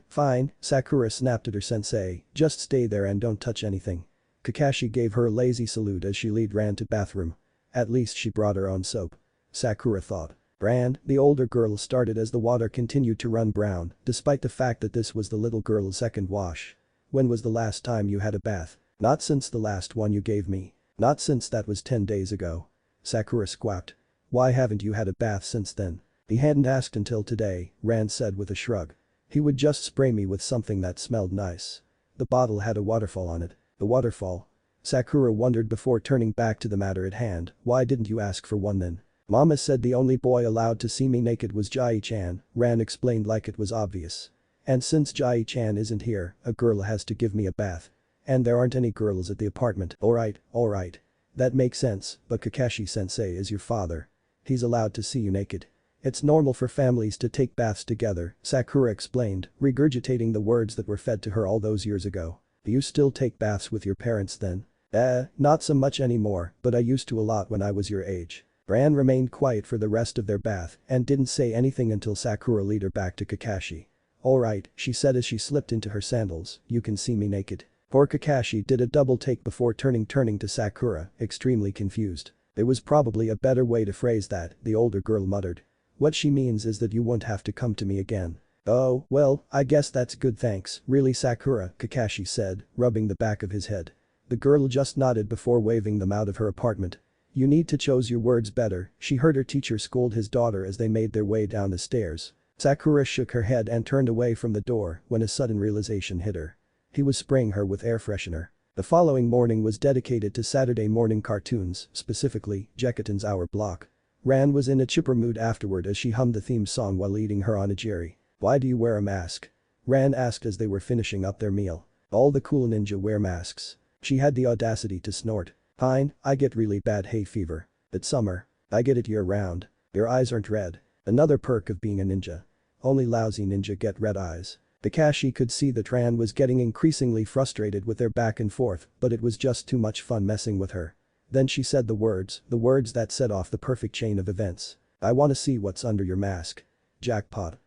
Fine, Sakura snapped at her sensei, just stay there and don't touch anything. Kakashi gave her a lazy salute as she led Ran to bathroom. At least she brought her own soap. Sakura thought. Ran, the older girl started as the water continued to run brown, despite the fact that this was the little girl's second wash. When was the last time you had a bath? Not since the last one you gave me. Not since that was 10 days ago. Sakura squawked. Why haven't you had a bath since then? He hadn't asked until today, Ran said with a shrug. He would just spray me with something that smelled nice. The bottle had a waterfall on it. The waterfall? Sakura wondered before turning back to the matter at hand, why didn't you ask for one then? Mama said the only boy allowed to see me naked was Jai-chan, Ran explained like it was obvious. And since Jai-chan isn't here, a girl has to give me a bath. And there aren't any girls at the apartment. Alright. That makes sense, but Kakashi-sensei is your father. He's allowed to see you naked. It's normal for families to take baths together, Sakura explained, regurgitating the words that were fed to her all those years ago. Do you still take baths with your parents then? Not so much anymore, but I used to a lot when I was your age. Ran remained quiet for the rest of their bath and didn't say anything until Sakura led her back to Kakashi. Alright, she said as she slipped into her sandals, you can see me naked. Poor Kakashi did a double take before turning to Sakura, extremely confused. There was probably a better way to phrase that, the older girl muttered. What she means is that you won't have to come to me again. Oh, well, I guess that's good thanks, really Sakura, Kakashi said, rubbing the back of his head. The girl just nodded before waving them out of her apartment. You need to choose your words better, she heard her teacher scold his daughter as they made their way down the stairs. Sakura shook her head and turned away from the door when a sudden realization hit her. He was spraying her with air freshener. The following morning was dedicated to Saturday morning cartoons, specifically, Jekaton's Hour Block. Ran was in a chipper mood afterward as she hummed the theme song while eating her onigiri. Why do you wear a mask? Ran asked as they were finishing up their meal. All the cool ninja wear masks. She had the audacity to snort. Fine, I get really bad hay fever. It's summer. I get it year round. Your eyes aren't red. Another perk of being a ninja. Only lousy ninja get red eyes. Kakashi could see that Ran was getting increasingly frustrated with their back and forth, but it was just too much fun messing with her. Then she said the words that set off the perfect chain of events. I wanna see what's under your mask. Jackpot.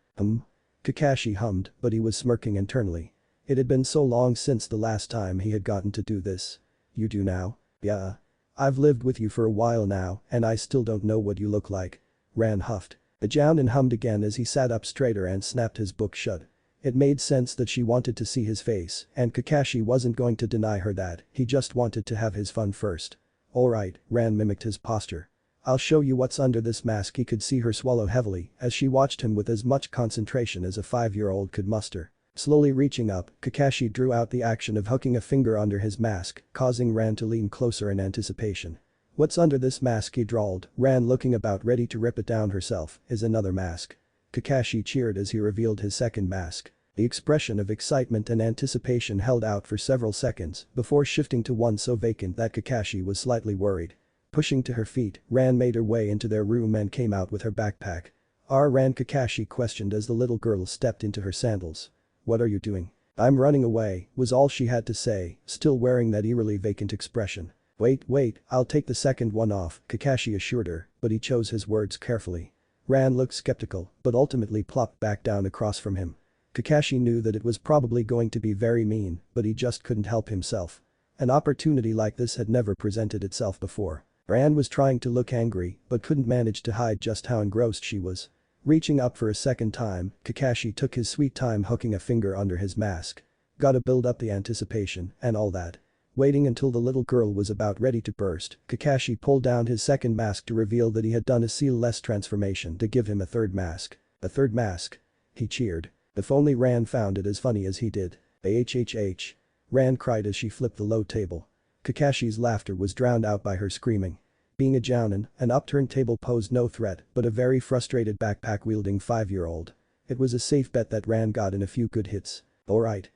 Kakashi hummed, but he was smirking internally. It had been so long since the last time he had gotten to do this. You do now? Yeah. I've lived with you for a while now, and I still don't know what you look like. Ran huffed. The Jounin hummed again as he sat up straighter and snapped his book shut. It made sense that she wanted to see his face, and Kakashi wasn't going to deny her that, he just wanted to have his fun first. Alright, Ran mimicked his posture. I'll show you what's under this mask. He could see her swallow heavily as she watched him with as much concentration as a 5-year-old could muster. Slowly reaching up, Kakashi drew out the action of hooking a finger under his mask, causing Ran to lean closer in anticipation. What's under this mask, he drawled, Ran looking about ready to rip it down herself, is another mask. Kakashi cheered as he revealed his second mask. The expression of excitement and anticipation held out for several seconds before shifting to one so vacant that Kakashi was slightly worried. Pushing to her feet, Ran made her way into their room and came out with her backpack. Ran, Kakashi questioned as the little girl stepped into her sandals. What are you doing? I'm running away, was all she had to say, still wearing that eerily vacant expression. Wait, I'll take the second one off, Kakashi assured her, but he chose his words carefully. Ran looked skeptical, but ultimately plopped back down across from him. Kakashi knew that it was probably going to be very mean, but he just couldn't help himself. An opportunity like this had never presented itself before. Ran was trying to look angry, but couldn't manage to hide just how engrossed she was. Reaching up for a second time, Kakashi took his sweet time hooking a finger under his mask. Gotta build up the anticipation, and all that. Waiting until the little girl was about ready to burst, Kakashi pulled down his second mask to reveal that he had done a seal-less transformation to give him a third mask. A third mask? He cheered. If only Ran found it as funny as he did. Hhh. Ran cried as she flipped the low table. Kakashi's laughter was drowned out by her screaming. Being a Jounin, an upturned table posed no threat but a very frustrated backpack-wielding 5-year-old. It was a safe bet that Ran got in a few good hits. Alright.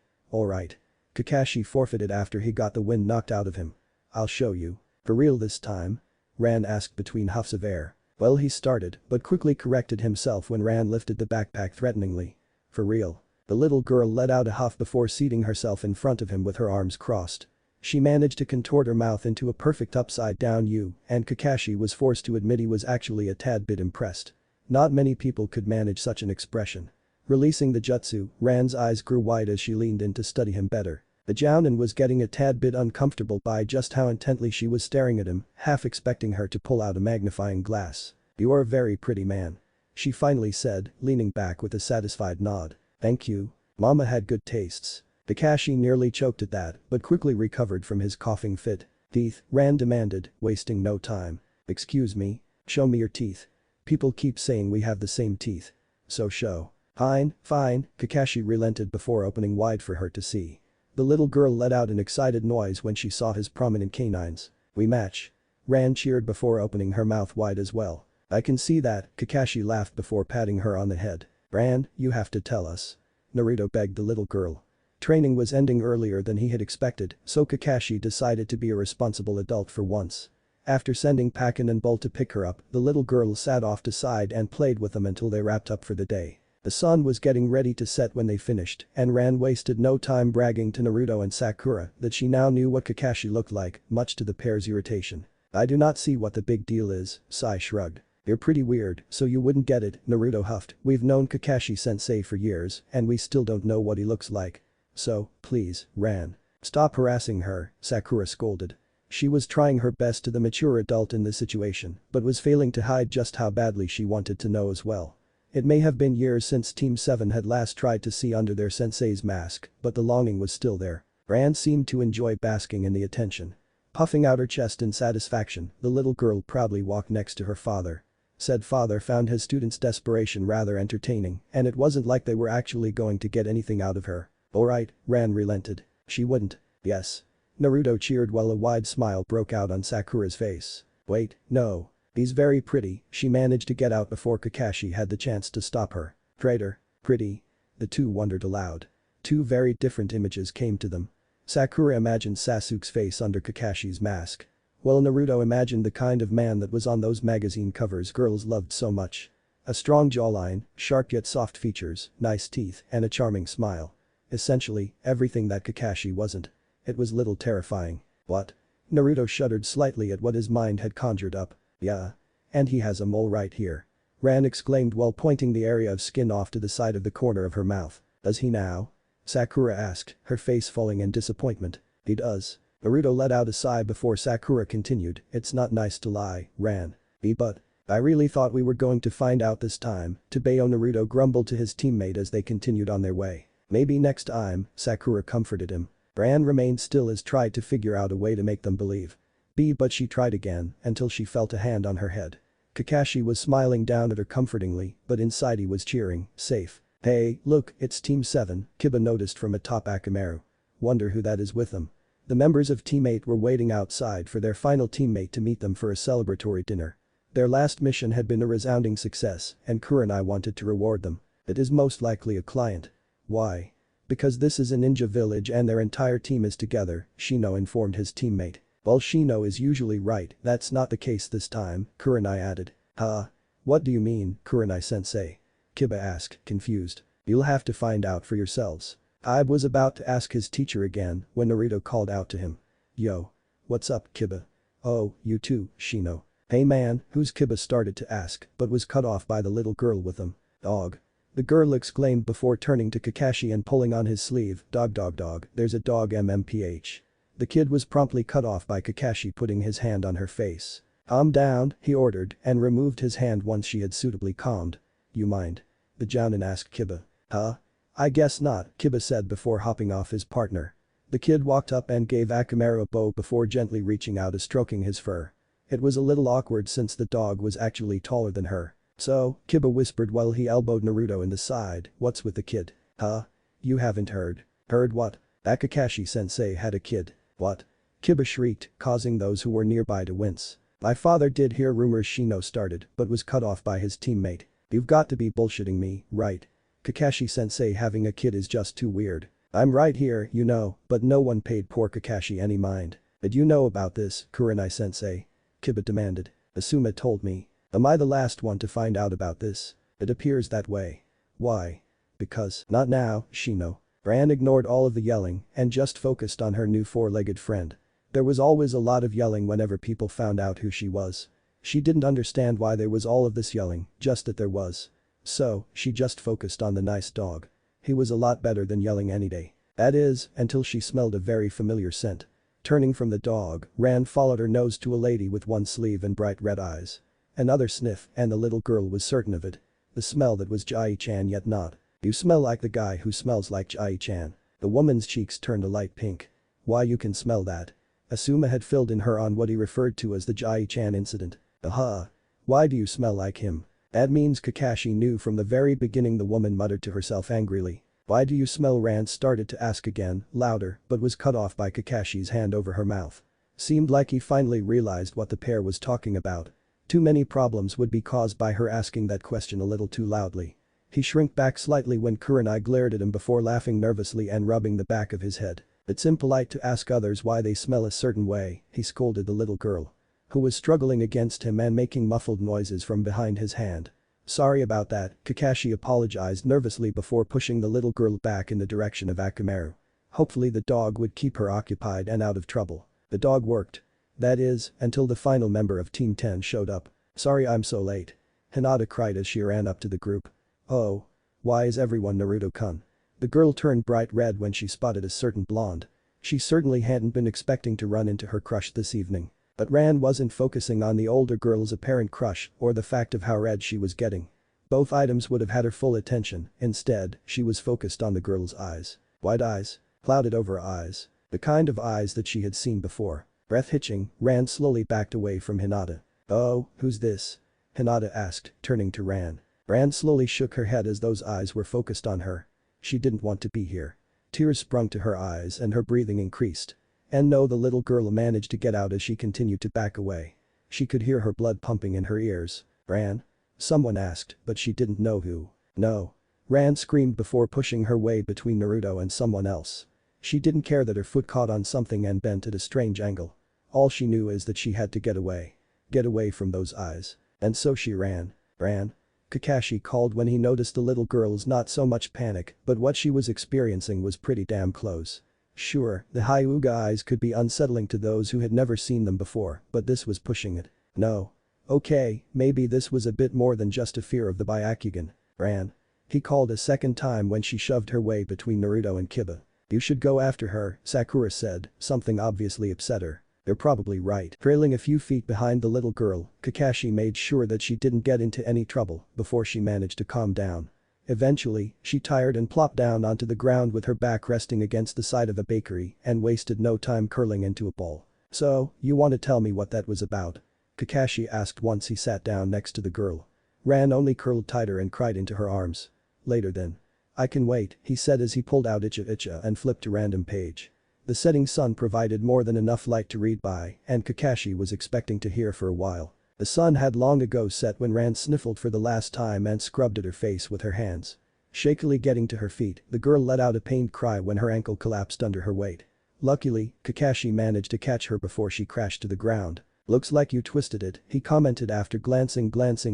Kakashi forfeited after he got the wind knocked out of him. I'll show you. For real this time? Ran asked between huffs of air. Well, he started, but quickly corrected himself when Ran lifted the backpack threateningly. For real. The little girl let out a huff before seating herself in front of him with her arms crossed. She managed to contort her mouth into a perfect upside-down U, and Kakashi was forced to admit he was actually a tad bit impressed. Not many people could manage such an expression. Releasing the jutsu, Ran's eyes grew wide as she leaned in to study him better. The Jounin was getting a tad bit uncomfortable by just how intently she was staring at him, half expecting her to pull out a magnifying glass. You're a very pretty man. She finally said, leaning back with a satisfied nod. Thank you. Mama had good tastes. Kakashi nearly choked at that, but quickly recovered from his coughing fit. Teeth, Ran demanded, wasting no time. Excuse me? Show me your teeth. People keep saying we have the same teeth. So show. Fine, Kakashi relented before opening wide for her to see. The little girl let out an excited noise when she saw his prominent canines. We match. Ran cheered before opening her mouth wide as well. I can see that, Kakashi laughed before patting her on the head. Ran, you have to tell us. Naruto begged the little girl. Training was ending earlier than he had expected, so Kakashi decided to be a responsible adult for once. After sending Pakin and Bull to pick her up, the little girl sat off to side and played with them until they wrapped up for the day. The sun was getting ready to set when they finished, and Ran wasted no time bragging to Naruto and Sakura that she now knew what Kakashi looked like, much to the pair's irritation. I do not see what the big deal is, Sai shrugged. You're pretty weird, so you wouldn't get it, Naruto huffed. We've known Kakashi-sensei for years, and we still don't know what he looks like. So, please, Ran. Stop harassing her, Sakura scolded. She was trying her best to the mature adult in this situation, but was failing to hide just how badly she wanted to know as well. It may have been years since Team 7 had last tried to see under their sensei's mask, but the longing was still there. Ran seemed to enjoy basking in the attention. Puffing out her chest in satisfaction, the little girl proudly walked next to her father. Said father found his student's desperation rather entertaining, and it wasn't like they were actually going to get anything out of her. Alright, Ran relented. She wouldn't. Yes. Naruto cheered while a wide smile broke out on Sakura's face. Wait, no. He's very pretty, she managed to get out before Kakashi had the chance to stop her. Traitor. Pretty. The two wondered aloud. Two very different images came to them. Sakura imagined Sasuke's face under Kakashi's mask. Well, Naruto imagined the kind of man that was on those magazine covers girls loved so much. A strong jawline, sharp yet soft features, nice teeth, and a charming smile. Essentially, everything that Kakashi wasn't. It was little terrifying. What? Naruto shuddered slightly at what his mind had conjured up. Yeah. And he has a mole right here. Ran exclaimed while pointing the area of skin off to the side of the corner of her mouth. Does he now? Sakura asked, her face falling in disappointment. He does. Naruto let out a sigh before Sakura continued, it's not nice to lie, Ran. But I really thought we were going to find out this time, Tobeo Naruto grumbled to his teammate as they continued on their way. Maybe next time, Sakura comforted him. Ran remained still as tried to figure out a way to make them believe. But she tried again, until she felt a hand on her head. Kakashi was smiling down at her comfortingly, but inside he was cheering, safe. Hey, look, it's Team 7, Kiba noticed from atop Akamaru. Wonder who that is with them. The members of Team 8 were waiting outside for their final teammate to meet them for a celebratory dinner. Their last mission had been a resounding success, and Kurenai wanted to reward them. It is most likely a client. Why? Because this is a ninja village and their entire team is together, Shino informed his teammate. Well, Shino is usually right, that's not the case this time, Kurenai added. Huh? What do you mean, Kurenai-sensei? Kiba asked, confused. You'll have to find out for yourselves. I was about to ask his teacher again when Naruto called out to him. Yo. What's up, Kiba? Oh, you too, Shino. Hey man, who's Kiba started to ask but was cut off by the little girl with him. Dog. The girl exclaimed before turning to Kakashi and pulling on his sleeve, dog, there's a dog MMPH. The kid was promptly cut off by Kakashi putting his hand on her face. Calm down, he ordered and removed his hand once she had suitably calmed. You mind? The Jounin asked Kiba. Huh? I guess not, Kiba said before hopping off his partner. The kid walked up and gave Akamaru a bow before gently reaching out and stroking his fur. It was a little awkward since the dog was actually taller than her. So, Kiba whispered while he elbowed Naruto in the side, what's with the kid? Huh? You haven't heard. Heard what? That Kakashi-sensei had a kid. What? Kiba shrieked, causing those who were nearby to wince. My father did hear rumors, Shino started, but was cut off by his teammate. You've got to be bullshitting me, right? Kakashi-sensei having a kid is just too weird. I'm right here, you know, but no one paid poor Kakashi any mind. Did you know about this, Kurenai-sensei? Kiba demanded. Asuma told me. Am I the last one to find out about this? It appears that way. Why? Because, not now, Shino. Ran ignored all of the yelling and just focused on her new four-legged friend. There was always a lot of yelling whenever people found out who she was. She didn't understand why there was all of this yelling, just that there was. So, she just focused on the nice dog. He was a lot better than yelling any day. That is, until she smelled a very familiar scent. Turning from the dog, Ran followed her nose to a lady with one sleeve and bright red eyes. Another sniff and the little girl was certain of it. The smell that was Jai-chan yet not. You smell like the guy who smells like Jai-chan. The woman's cheeks turned a light pink. Why you can smell that? Asuma had filled in her on what he referred to as the Jai-chan incident. Aha. Why do you smell like him? That means Kakashi knew from the very beginning, the woman muttered to herself angrily. Why do you smell? Ran started to ask again, louder, but was cut off by Kakashi's hand over her mouth. Seemed like he finally realized what the pair was talking about. Too many problems would be caused by her asking that question a little too loudly. He shrank back slightly when Kurenai glared at him before laughing nervously and rubbing the back of his head. It's impolite to ask others why they smell a certain way, he scolded the little girl, who was struggling against him and making muffled noises from behind his hand. Sorry about that, Kakashi apologized nervously before pushing the little girl back in the direction of Akamaru. Hopefully the dog would keep her occupied and out of trouble. The dog worked. That is, until the final member of Team 10 showed up. Sorry I'm so late. Hinata cried as she ran up to the group. Oh. Why is everyone Naruto-kun? The girl turned bright red when she spotted a certain blonde. She certainly hadn't been expecting to run into her crush this evening. But Ran wasn't focusing on the older girl's apparent crush or the fact of how red she was getting. Both items would have had her full attention, instead, she was focused on the girl's eyes. Wide eyes. Clouded over eyes. The kind of eyes that she had seen before. Breath hitching, Ran slowly backed away from Hinata. Oh, who's this? Hinata asked, turning to Ran. Ran slowly shook her head as those eyes were focused on her. She didn't want to be here. Tears sprung to her eyes and her breathing increased. And no, the little girl managed to get out as she continued to back away. She could hear her blood pumping in her ears. Ran? Someone asked, but she didn't know who. No. Ran screamed before pushing her way between Naruto and someone else. She didn't care that her foot caught on something and bent at a strange angle. All she knew is that she had to get away. Get away from those eyes. And so she ran. Ran? Kakashi called when he noticed the little girl's not so much panic, but what she was experiencing was pretty damn close. Sure, the Hyuga eyes could be unsettling to those who had never seen them before, but this was pushing it. No. Okay, maybe this was a bit more than just a fear of the Byakugan. Ran. He called a second time when she shoved her way between Naruto and Kiba. You should go after her, Sakura said, something obviously upset her. They're probably right. Trailing a few feet behind the little girl, Kakashi made sure that she didn't get into any trouble before she managed to calm down. Eventually, she tired and plopped down onto the ground with her back resting against the side of a bakery and wasted no time curling into a ball. So, you want to tell me what that was about? Kakashi asked once he sat down next to the girl. Ran only curled tighter and cried into her arms. Later then. I can wait, he said as he pulled out Icha and flipped to random page. The setting sun provided more than enough light to read by, and Kakashi was expecting to hear for a while. The sun had long ago set when Ran sniffled for the last time and scrubbed at her face with her hands. Shakily getting to her feet, the girl let out a pained cry when her ankle collapsed under her weight. Luckily, Kakashi managed to catch her before she crashed to the ground. Looks like you twisted it, he commented after glancing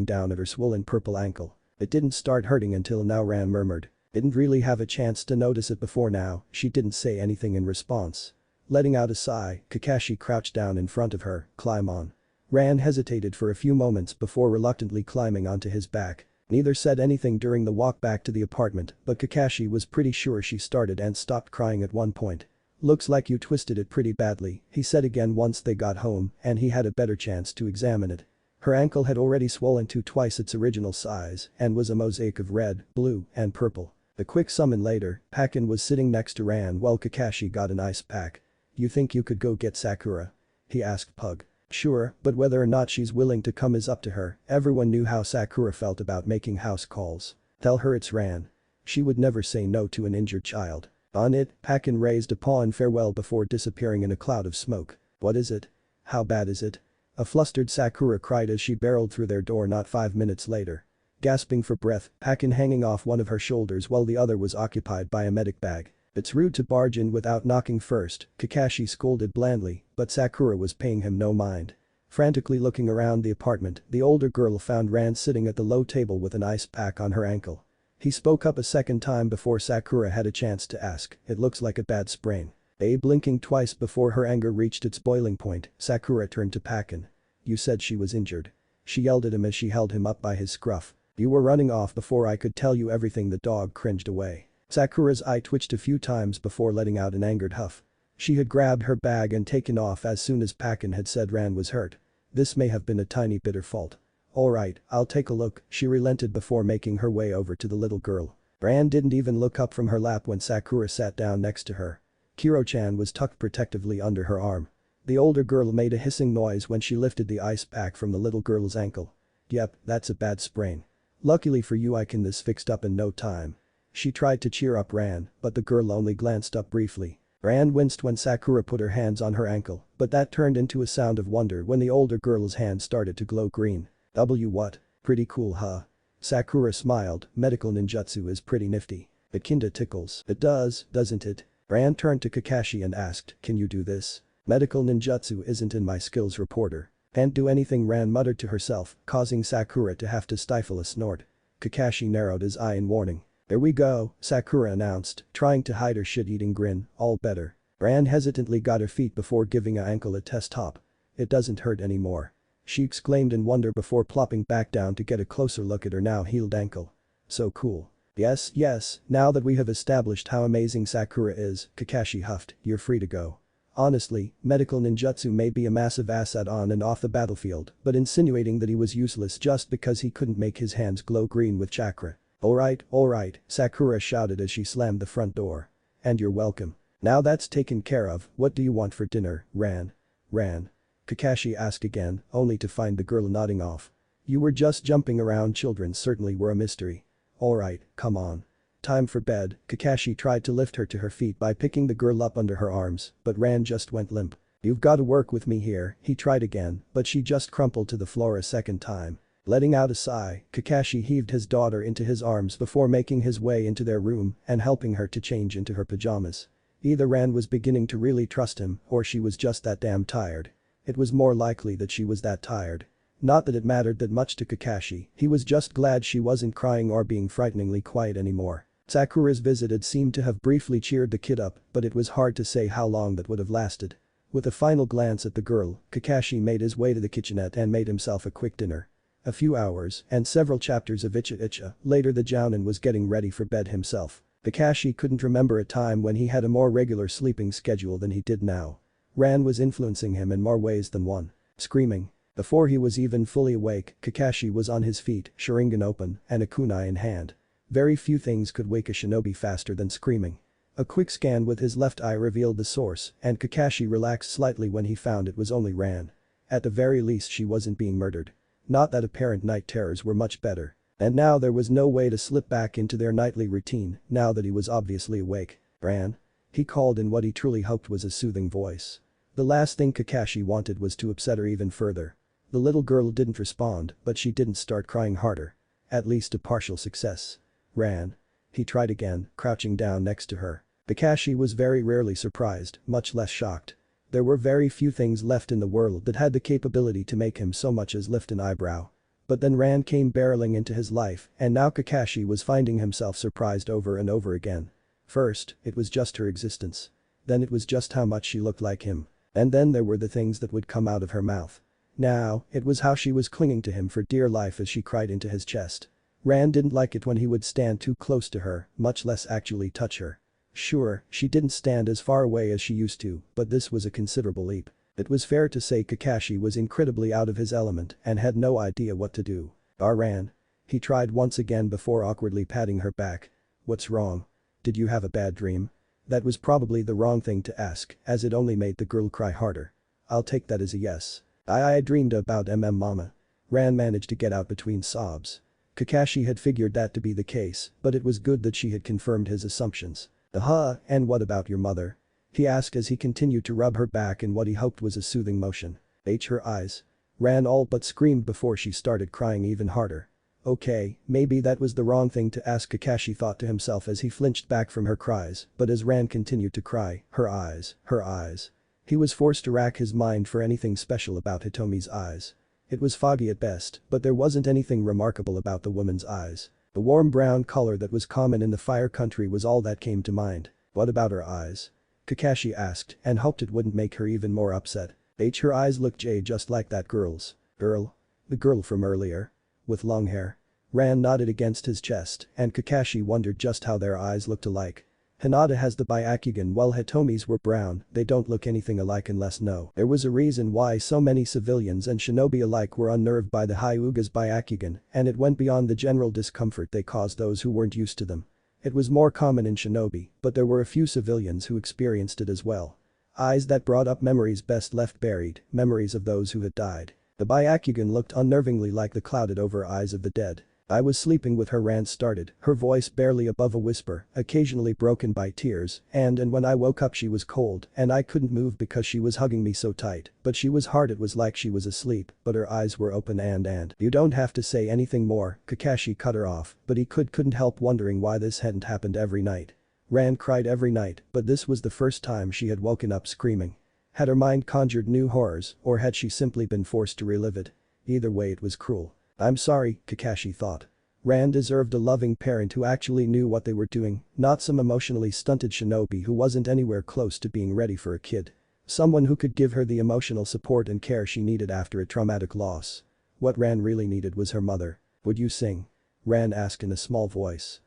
down at her swollen purple ankle. It didn't start hurting until now, Ran murmured. Didn't really have a chance to notice it before now, she didn't say anything in response. Letting out a sigh, Kakashi crouched down in front of her, climb on. Ran hesitated for a few moments before reluctantly climbing onto his back. Neither said anything during the walk back to the apartment, but Kakashi was pretty sure she started and stopped crying at one point. Looks like you twisted it pretty badly, he said again once they got home and he had a better chance to examine it. Her ankle had already swollen to twice its original size and was a mosaic of red, blue, and purple. A quick summon later, Pakin was sitting next to Ran while Kakashi got an ice pack. You think you could go get Sakura? He asked Pug. Sure, but whether or not she's willing to come is up to her. Everyone knew how Sakura felt about making house calls. Tell her it's Ran. She would never say no to an injured child. On it, Pakin raised a paw in farewell before disappearing in a cloud of smoke. What is it? How bad is it? A flustered Sakura cried as she barreled through their door not 5 minutes later. Gasping for breath, Pakin hanging off one of her shoulders while the other was occupied by a medic bag. It's rude to barge in without knocking first, Kakashi scolded blandly, but Sakura was paying him no mind. Frantically looking around the apartment, the older girl found Ran sitting at the low table with an ice pack on her ankle. He spoke up a second time before Sakura had a chance to ask, it looks like a bad sprain. Blinking twice before her anger reached its boiling point, Sakura turned to Pakin. You said she was injured. She yelled at him as she held him up by his scruff. You were running off before I could tell you everything. The dog cringed away. Sakura's eye twitched a few times before letting out an angered huff. She had grabbed her bag and taken off as soon as Pakin had said Ran was hurt. This may have been a tiny bit her fault. Alright, I'll take a look, she relented before making her way over to the little girl. Ran didn't even look up from her lap when Sakura sat down next to her. Kiro-chan was tucked protectively under her arm. The older girl made a hissing noise when she lifted the ice pack from the little girl's ankle. Yep, that's a bad sprain. Luckily for you I can this fixed up in no time. She tried to cheer up Ran, but the girl only glanced up briefly. Ran winced when Sakura put her hands on her ankle, but that turned into a sound of wonder when the older girl's hand started to glow green. What? Pretty cool, huh? Sakura smiled, medical ninjutsu is pretty nifty. It kinda tickles. It does, doesn't it? Ran turned to Kakashi and asked, can you do this? Medical ninjutsu isn't in my skills reporter. Can't do anything, Ran muttered to herself, causing Sakura to have to stifle a snort. Kakashi narrowed his eye in warning. There we go, Sakura announced, trying to hide her shit-eating grin, all better. Ran hesitantly got her feet before giving her ankle a test hop. It doesn't hurt anymore. She exclaimed in wonder before plopping back down to get a closer look at her now healed ankle. So cool. Yes, now that we have established how amazing Sakura is, Kakashi huffed, you're free to go. Honestly, medical ninjutsu may be a massive asset on and off the battlefield, but insinuating that he was useless just because he couldn't make his hands glow green with chakra. Alright, Sakura shouted as she slammed the front door. And you're welcome. Now that's taken care of, what do you want for dinner, Ran? Kakashi asked again, only to find the girl nodding off. You were just jumping around, children certainly were a mystery. Alright, come on. Time for bed, Kakashi tried to lift her to her feet by picking the girl up under her arms, but Ran just went limp. You've gotta work with me here, he tried again, but she just crumpled to the floor a second time. Letting out a sigh, Kakashi heaved his daughter into his arms before making his way into their room and helping her to change into her pajamas. Either Ran was beginning to really trust him or she was just that damn tired. It was more likely that she was that tired. Not that it mattered that much to Kakashi, he was just glad she wasn't crying or being frighteningly quiet anymore. Sakura's visit had seemed to have briefly cheered the kid up, but it was hard to say how long that would have lasted. With a final glance at the girl, Kakashi made his way to the kitchenette and made himself a quick dinner. A few hours, and several chapters of Icha Icha, later the Jounin was getting ready for bed himself. Kakashi couldn't remember a time when he had a more regular sleeping schedule than he did now. Ran was influencing him in more ways than one. Screaming. Before he was even fully awake, Kakashi was on his feet, Sharingan open, and a kunai in hand. Very few things could wake a shinobi faster than screaming. A quick scan with his left eye revealed the source, and Kakashi relaxed slightly when he found it was only Ran. At the very least she wasn't being murdered. Not that apparent night terrors were much better. And now there was no way to slip back into their nightly routine, now that he was obviously awake. Ran? He called in what he truly hoped was a soothing voice. The last thing Kakashi wanted was to upset her even further. The little girl didn't respond, but she didn't start crying harder. At least a partial success. Ran. He tried again, crouching down next to her. Kakashi was very rarely surprised, much less shocked. There were very few things left in the world that had the capability to make him so much as lift an eyebrow. But then Ran came barreling into his life, and now Kakashi was finding himself surprised over and over again. First, it was just her existence. Then it was just how much she looked like him. And then there were the things that would come out of her mouth. Now, it was how she was clinging to him for dear life as she cried into his chest. Ran didn't like it when he would stand too close to her, much less actually touch her. Sure, she didn't stand as far away as she used to, but this was a considerable leap. It was fair to say Kakashi was incredibly out of his element and had no idea what to do. Ran. He tried once again before awkwardly patting her back. What's wrong? Did you have a bad dream? That was probably the wrong thing to ask, as it only made the girl cry harder. I'll take that as a yes. I dreamed about mama. Ran managed to get out between sobs. Kakashi had figured that to be the case, but it was good that she had confirmed his assumptions. And what about your mother? He asked as he continued to rub her back in what he hoped was a soothing motion. Her eyes. Ran all but screamed before she started crying even harder. Okay, maybe that was the wrong thing to ask, Kakashi thought to himself as he flinched back from her cries, but as Ran continued to cry, her eyes. He was forced to rack his mind for anything special about Hitomi's eyes. It was foggy at best, but there wasn't anything remarkable about the woman's eyes. The warm brown color that was common in the Fire Country was all that came to mind. What about her eyes? Kakashi asked and hoped it wouldn't make her even more upset. Her eyes looked just like that girl's. Girl? The girl from earlier? With long hair? Ran nodded against his chest and Kakashi wondered just how their eyes looked alike. Hinata has the Byakugan while Hitomi's were brown, they don't look anything alike unless no. There was a reason why so many civilians and shinobi alike were unnerved by the Hyuga's Byakugan, and it went beyond the general discomfort they caused those who weren't used to them. It was more common in shinobi, but there were a few civilians who experienced it as well. Eyes that brought up memories best left buried, memories of those who had died. The Byakugan looked unnervingly like the clouded over eyes of the dead. I was sleeping with her, Ran started, her voice barely above a whisper, occasionally broken by tears, and when I woke up she was cold and I couldn't move because she was hugging me so tight, but she was hard, it was like she was asleep, but her eyes were open and you don't have to say anything more, Kakashi cut her off, but he couldn't help wondering why this hadn't happened every night. Ran cried every night, but this was the first time she had woken up screaming. Had her mind conjured new horrors, or had she simply been forced to relive it? Either way it was cruel. I'm sorry, Kakashi thought. Ran deserved a loving parent who actually knew what they were doing, not some emotionally stunted shinobi who wasn't anywhere close to being ready for a kid. Someone who could give her the emotional support and care she needed after a traumatic loss. What Ran really needed was her mother. Would you sing? Ran asked in a small voice.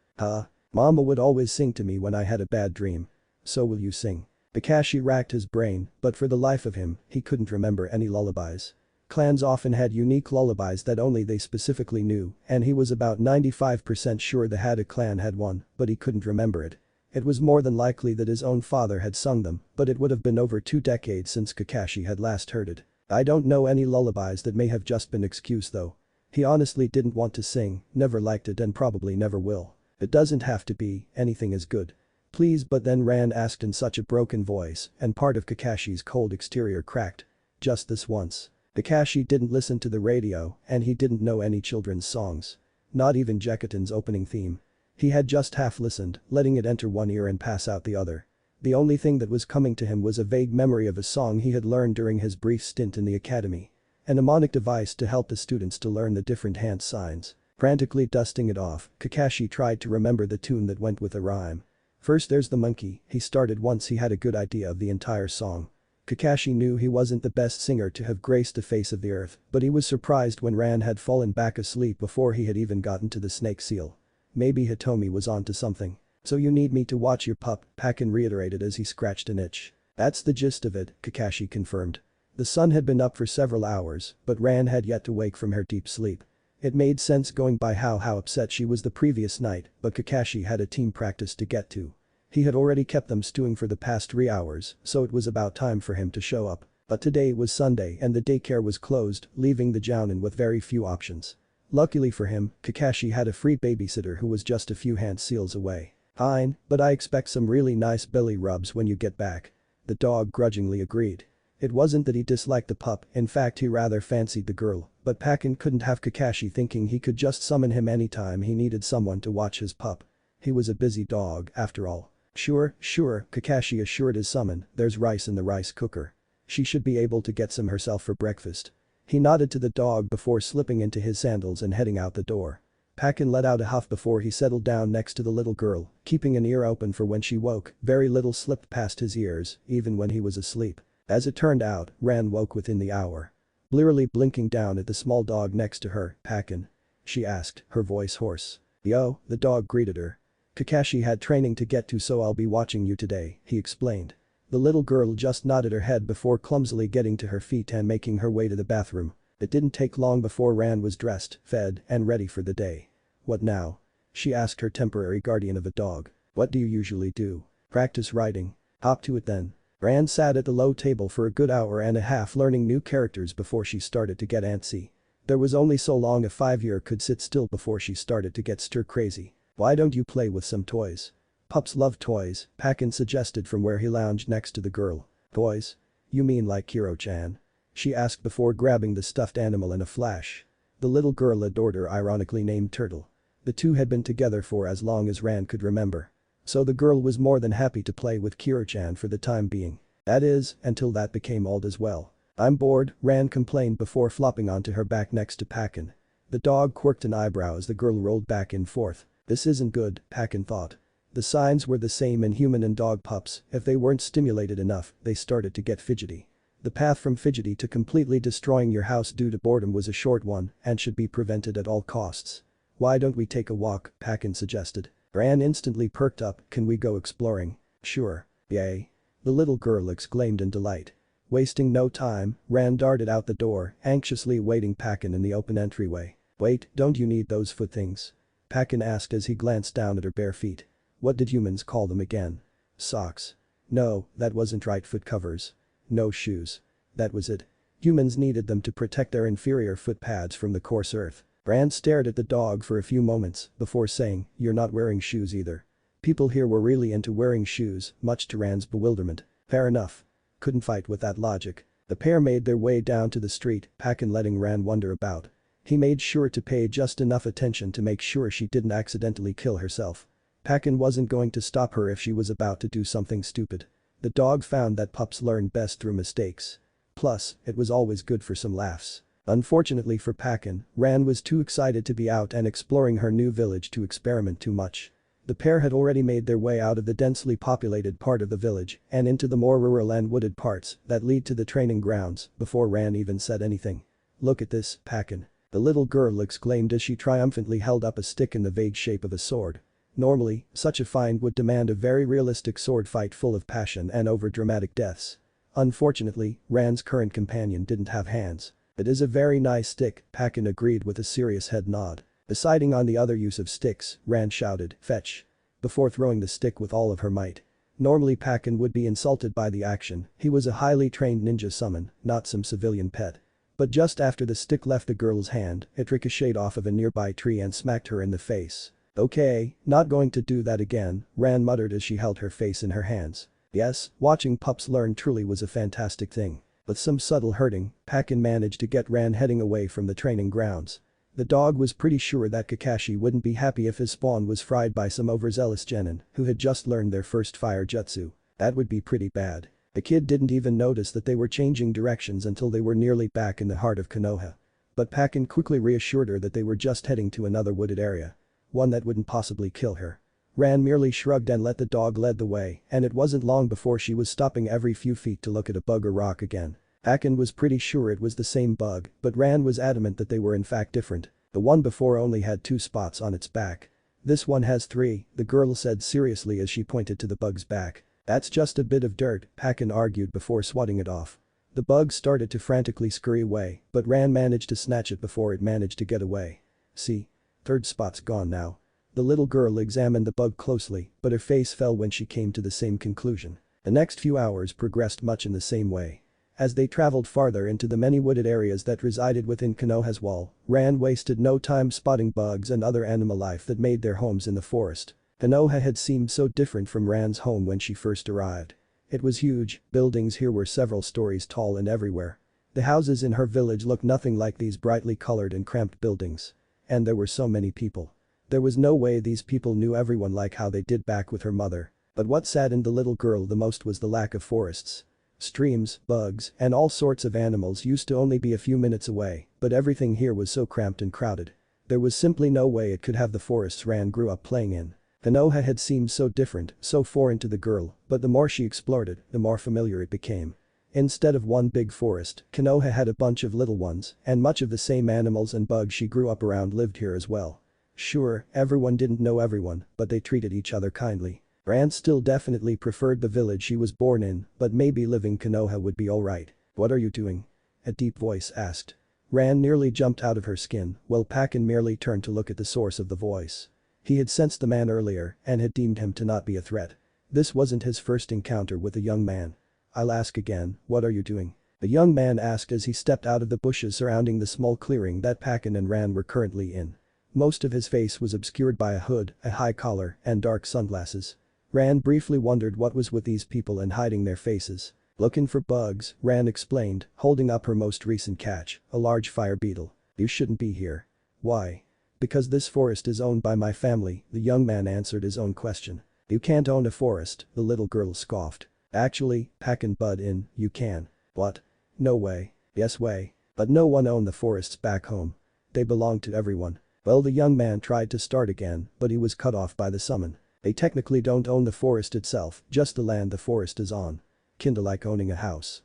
Mama would always sing to me when I had a bad dream. So will you sing? Kakashi racked his brain, but for the life of him, he couldn't remember any lullabies. Clans often had unique lullabies that only they specifically knew, and he was about 95% sure the Hada clan had one, but he couldn't remember it. It was more than likely that his own father had sung them, but it would have been over 2 decades since Kakashi had last heard it. I don't know any lullabies, that may have just been excuse though. He honestly didn't want to sing, never liked it and probably never will. It doesn't have to be, anything is good. Please, but then Ran asked in such a broken voice, and part of Kakashi's cold exterior cracked. Just this once. Kakashi didn't listen to the radio, and he didn't know any children's songs. Not even Jekaten's opening theme. He had just half listened, letting it enter one ear and pass out the other. The only thing that was coming to him was a vague memory of a song he had learned during his brief stint in the academy. A mnemonic device to help the students to learn the different hand signs. Frantically dusting it off, Kakashi tried to remember the tune that went with the rhyme. First there's the monkey, he started once he had a good idea of the entire song. Kakashi knew he wasn't the best singer to have graced the face of the earth, but he was surprised when Ran had fallen back asleep before he had even gotten to the snake seal. Maybe Hitomi was onto something. So you need me to watch your pup, Pakin reiterated as he scratched an itch. That's the gist of it, Kakashi confirmed. The sun had been up for several hours, but Ran had yet to wake from her deep sleep. It made sense going by how upset she was the previous night, but Kakashi had a team practice to get to. He had already kept them stewing for the past 3 hours, so it was about time for him to show up. But today was Sunday and the daycare was closed, leaving the Jounin with very few options. Luckily for him, Kakashi had a free babysitter who was just a few hand seals away. Fine, but I expect some really nice belly rubs when you get back. The dog grudgingly agreed. It wasn't that he disliked the pup, in fact he rather fancied the girl, but Pakin couldn't have Kakashi thinking he could just summon him anytime he needed someone to watch his pup. He was a busy dog, after all. Sure, Kakashi assured his summon, there's rice in the rice cooker. She should be able to get some herself for breakfast. He nodded to the dog before slipping into his sandals and heading out the door. Pakin let out a huff before he settled down next to the little girl, keeping an ear open for when she woke. Very little slipped past his ears, even when he was asleep. As it turned out, Ran woke within the hour. Blearily blinking down at the small dog next to her, Pakin. She asked, her voice hoarse. Yo, the dog greeted her. Kakashi had training to get to so I'll be watching you today, he explained. The little girl just nodded her head before clumsily getting to her feet and making her way to the bathroom. It didn't take long before Ran was dressed, fed, and ready for the day. What now? She asked her temporary guardian of a dog. What do you usually do? Practice riding. Hop to it then. Ran sat at the low table for a good hour and a half learning new characters before she started to get antsy. There was only so long a 5-year could sit still before she started to get stir crazy. Why don't you play with some toys? Pups love toys, Pakin suggested from where he lounged next to the girl. Toys? You mean like Kiro-chan? She asked before grabbing the stuffed animal in a flash. The little girl adored her ironically named Turtle. The two had been together for as long as Ran could remember. So the girl was more than happy to play with Kiro-chan for the time being. That is, until that became old as well. I'm bored, Ran complained before flopping onto her back next to Pakin. The dog quirked an eyebrow as the girl rolled back and forth. This isn't good, Pakin thought. The signs were the same in human and dog pups, if they weren't stimulated enough, they started to get fidgety. The path from fidgety to completely destroying your house due to boredom was a short one and should be prevented at all costs. Why don't we take a walk, Pakin suggested. Ran instantly perked up, can we go exploring? Sure. Yay. The little girl exclaimed in delight. Wasting no time, Ran darted out the door, anxiously awaiting Pakin in the open entryway. Wait, don't you need those foot things? Pakin asked as he glanced down at her bare feet. What did humans call them again? Socks. No, that wasn't right, foot covers. No shoes. That was it. Humans needed them to protect their inferior foot pads from the coarse earth. Ran stared at the dog for a few moments before saying, you're not wearing shoes either. People here were really into wearing shoes, much to Ran's bewilderment. Fair enough. Couldn't fight with that logic. The pair made their way down to the street, Pakin letting Ran wander about. He made sure to pay just enough attention to make sure she didn't accidentally kill herself. Pakin wasn't going to stop her if she was about to do something stupid. The dog found that pups learn best through mistakes. Plus, it was always good for some laughs. Unfortunately for Pakin, Ran was too excited to be out and exploring her new village to experiment too much. The pair had already made their way out of the densely populated part of the village and into the more rural and wooded parts that lead to the training grounds before Ran even said anything. Look at this, Pakin. The little girl exclaimed as she triumphantly held up a stick in the vague shape of a sword. Normally, such a find would demand a very realistic sword fight full of passion and over-dramatic deaths. Unfortunately, Ran's current companion didn't have hands. It is a very nice stick, Pakin agreed with a serious head nod. Deciding on the other use of sticks, Ran shouted, fetch. Before throwing the stick with all of her might. Normally Pakin would be insulted by the action, he was a highly trained ninja summon, not some civilian pet. But just after the stick left the girl's hand, it ricocheted off of a nearby tree and smacked her in the face. Okay, not going to do that again, Ran muttered as she held her face in her hands. Yes, watching pups learn truly was a fantastic thing. With some subtle hurting, Pakin managed to get Ran heading away from the training grounds. The dog was pretty sure that Kakashi wouldn't be happy if his spawn was fried by some overzealous genin who had just learned their first fire jutsu. That would be pretty bad. The kid didn't even notice that they were changing directions until they were nearly back in the heart of Konoha. But Pakin quickly reassured her that they were just heading to another wooded area. One that wouldn't possibly kill her. Ran merely shrugged and let the dog lead the way, and it wasn't long before she was stopping every few feet to look at a bug or rock again. Pakin was pretty sure it was the same bug, but Ran was adamant that they were in fact different. The one before only had 2 spots on its back. This one has 3, the girl said seriously as she pointed to the bug's back. That's just a bit of dirt, Pakin argued before swatting it off. The bug started to frantically scurry away, but Ran managed to snatch it before it managed to get away. See? 3rd spot's gone now. The little girl examined the bug closely, but her face fell when she came to the same conclusion. The next few hours progressed much in the same way. As they traveled farther into the many wooded areas that resided within Konoha's wall, Ran wasted no time spotting bugs and other animal life that made their homes in the forest. Konoha had seemed so different from Ran's home when she first arrived. It was huge, buildings here were several stories tall and everywhere. The houses in her village looked nothing like these brightly colored and cramped buildings. And there were so many people. There was no way these people knew everyone like how they did back with her mother. But what saddened the little girl the most was the lack of forests. Streams, bugs, and all sorts of animals used to only be a few minutes away, but everything here was so cramped and crowded. There was simply no way it could have the forests Ran grew up playing in. Konoha had seemed so different, so foreign to the girl, but the more she explored it, the more familiar it became. Instead of one big forest, Konoha had a bunch of little ones, and much of the same animals and bugs she grew up around lived here as well. Sure, everyone didn't know everyone, but they treated each other kindly. Ran still definitely preferred the village she was born in, but maybe living Konoha would be alright. What are you doing? A deep voice asked. Ran nearly jumped out of her skin, while Pakin merely turned to look at the source of the voice. He had sensed the man earlier and had deemed him to not be a threat. This wasn't his first encounter with a young man. I'll ask again, what are you doing? The young man asked as he stepped out of the bushes surrounding the small clearing that Pakin and Ran were currently in. Most of his face was obscured by a hood, a high collar, and dark sunglasses. Ran briefly wondered what was with these people and hiding their faces. Looking for bugs, Ran explained, holding up her most recent catch, a large fire beetle. You shouldn't be here. Why? Because this forest is owned by my family, the young man answered his own question. You can't own a forest, the little girl scoffed. Actually, Pakin butted in, you can. What? No way. Yes way. But no one owned the forests back home. They belonged to everyone. Well, the young man tried to start again, but he was cut off by the summon. They technically don't own the forest itself, just the land the forest is on. Kinda like owning a house.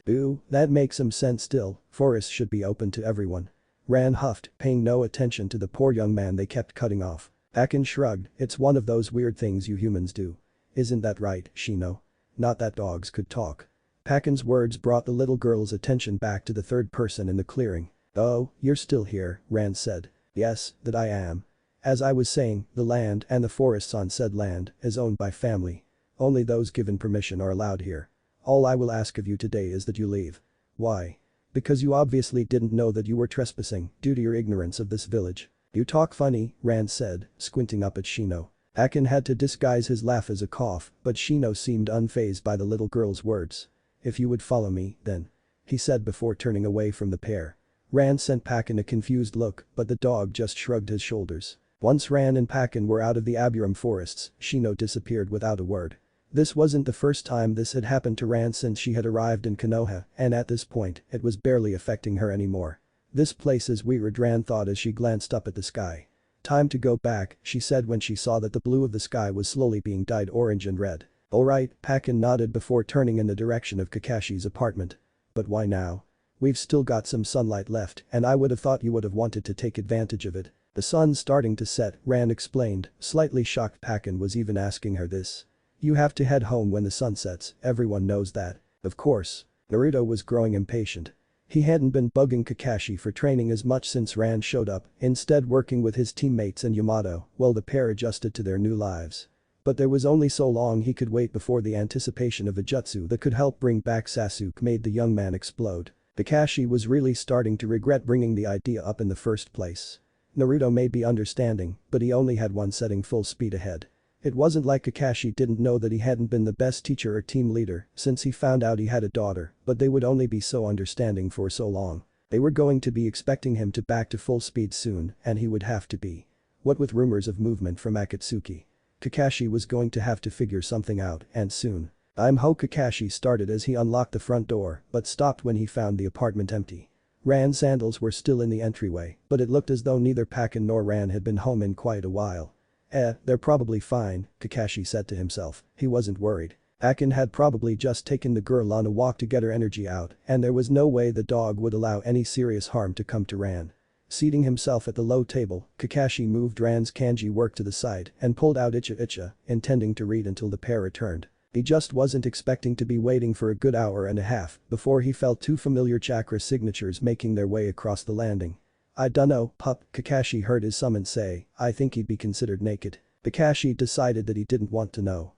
Ooh, that makes some sense still, forests should be open to everyone. Ran huffed, paying no attention to the poor young man they kept cutting off. Pakin shrugged, it's one of those weird things you humans do. Isn't that right, Shino? Not that dogs could talk. Pakin's words brought the little girl's attention back to the third person in the clearing. Oh, you're still here, Ran said. Yes, that I am. As I was saying, the land and the forests on said land is owned by family. Only those given permission are allowed here. All I will ask of you today is that you leave. Why? Because you obviously didn't know that you were trespassing due to your ignorance of this village. You talk funny, Ran said, squinting up at Shino. Pakin had to disguise his laugh as a cough, but Shino seemed unfazed by the little girl's words. If you would follow me, then. He said before turning away from the pair. Ran sent Pakin a confused look, but the dog just shrugged his shoulders. Once Ran and Pakin were out of the Aburam forests, Shino disappeared without a word. This wasn't the first time this had happened to Ran since she had arrived in Konoha, and at this point, it was barely affecting her anymore. This place is weird, Ran thought as she glanced up at the sky. Time to go back, she said when she saw that the blue of the sky was slowly being dyed orange and red. Alright, Pakin nodded before turning in the direction of Kakashi's apartment. But why now? We've still got some sunlight left, and I would have thought you would have wanted to take advantage of it. The sun's starting to set, Ran explained, slightly shocked Pakin was even asking her this. You have to head home when the sun sets, everyone knows that. Of course. Naruto was growing impatient. He hadn't been bugging Kakashi for training as much since Ran showed up, instead working with his teammates and Yamato while the pair adjusted to their new lives. But there was only so long he could wait before the anticipation of a jutsu that could help bring back Sasuke made the young man explode. Kakashi was really starting to regret bringing the idea up in the first place. Naruto may be understanding, but he only had one setting full speed ahead. It wasn't like Kakashi didn't know that he hadn't been the best teacher or team leader since he found out he had a daughter, but they would only be so understanding for so long. They were going to be expecting him to back to full speed soon, and he would have to be. What with rumors of movement from Akatsuki? Kakashi was going to have to figure something out, and soon. I'm Ho. Kakashi started as he unlocked the front door, but stopped when he found the apartment empty. Ran's sandals were still in the entryway, but it looked as though neither Pakin nor Ran had been home in quite a while. They're probably fine, Kakashi said to himself. He wasn't worried. Pakin had probably just taken the girl on a walk to get her energy out, and there was no way the dog would allow any serious harm to come to Ran. Seating himself at the low table, Kakashi moved Ran's kanji work to the side and pulled out Icha Icha, intending to read until the pair returned. He just wasn't expecting to be waiting for a good hour and a half before he felt two familiar chakra signatures making their way across the landing. I dunno, pup, Kakashi heard his summon say. I think he'd be considered naked. Kakashi decided that he didn't want to know.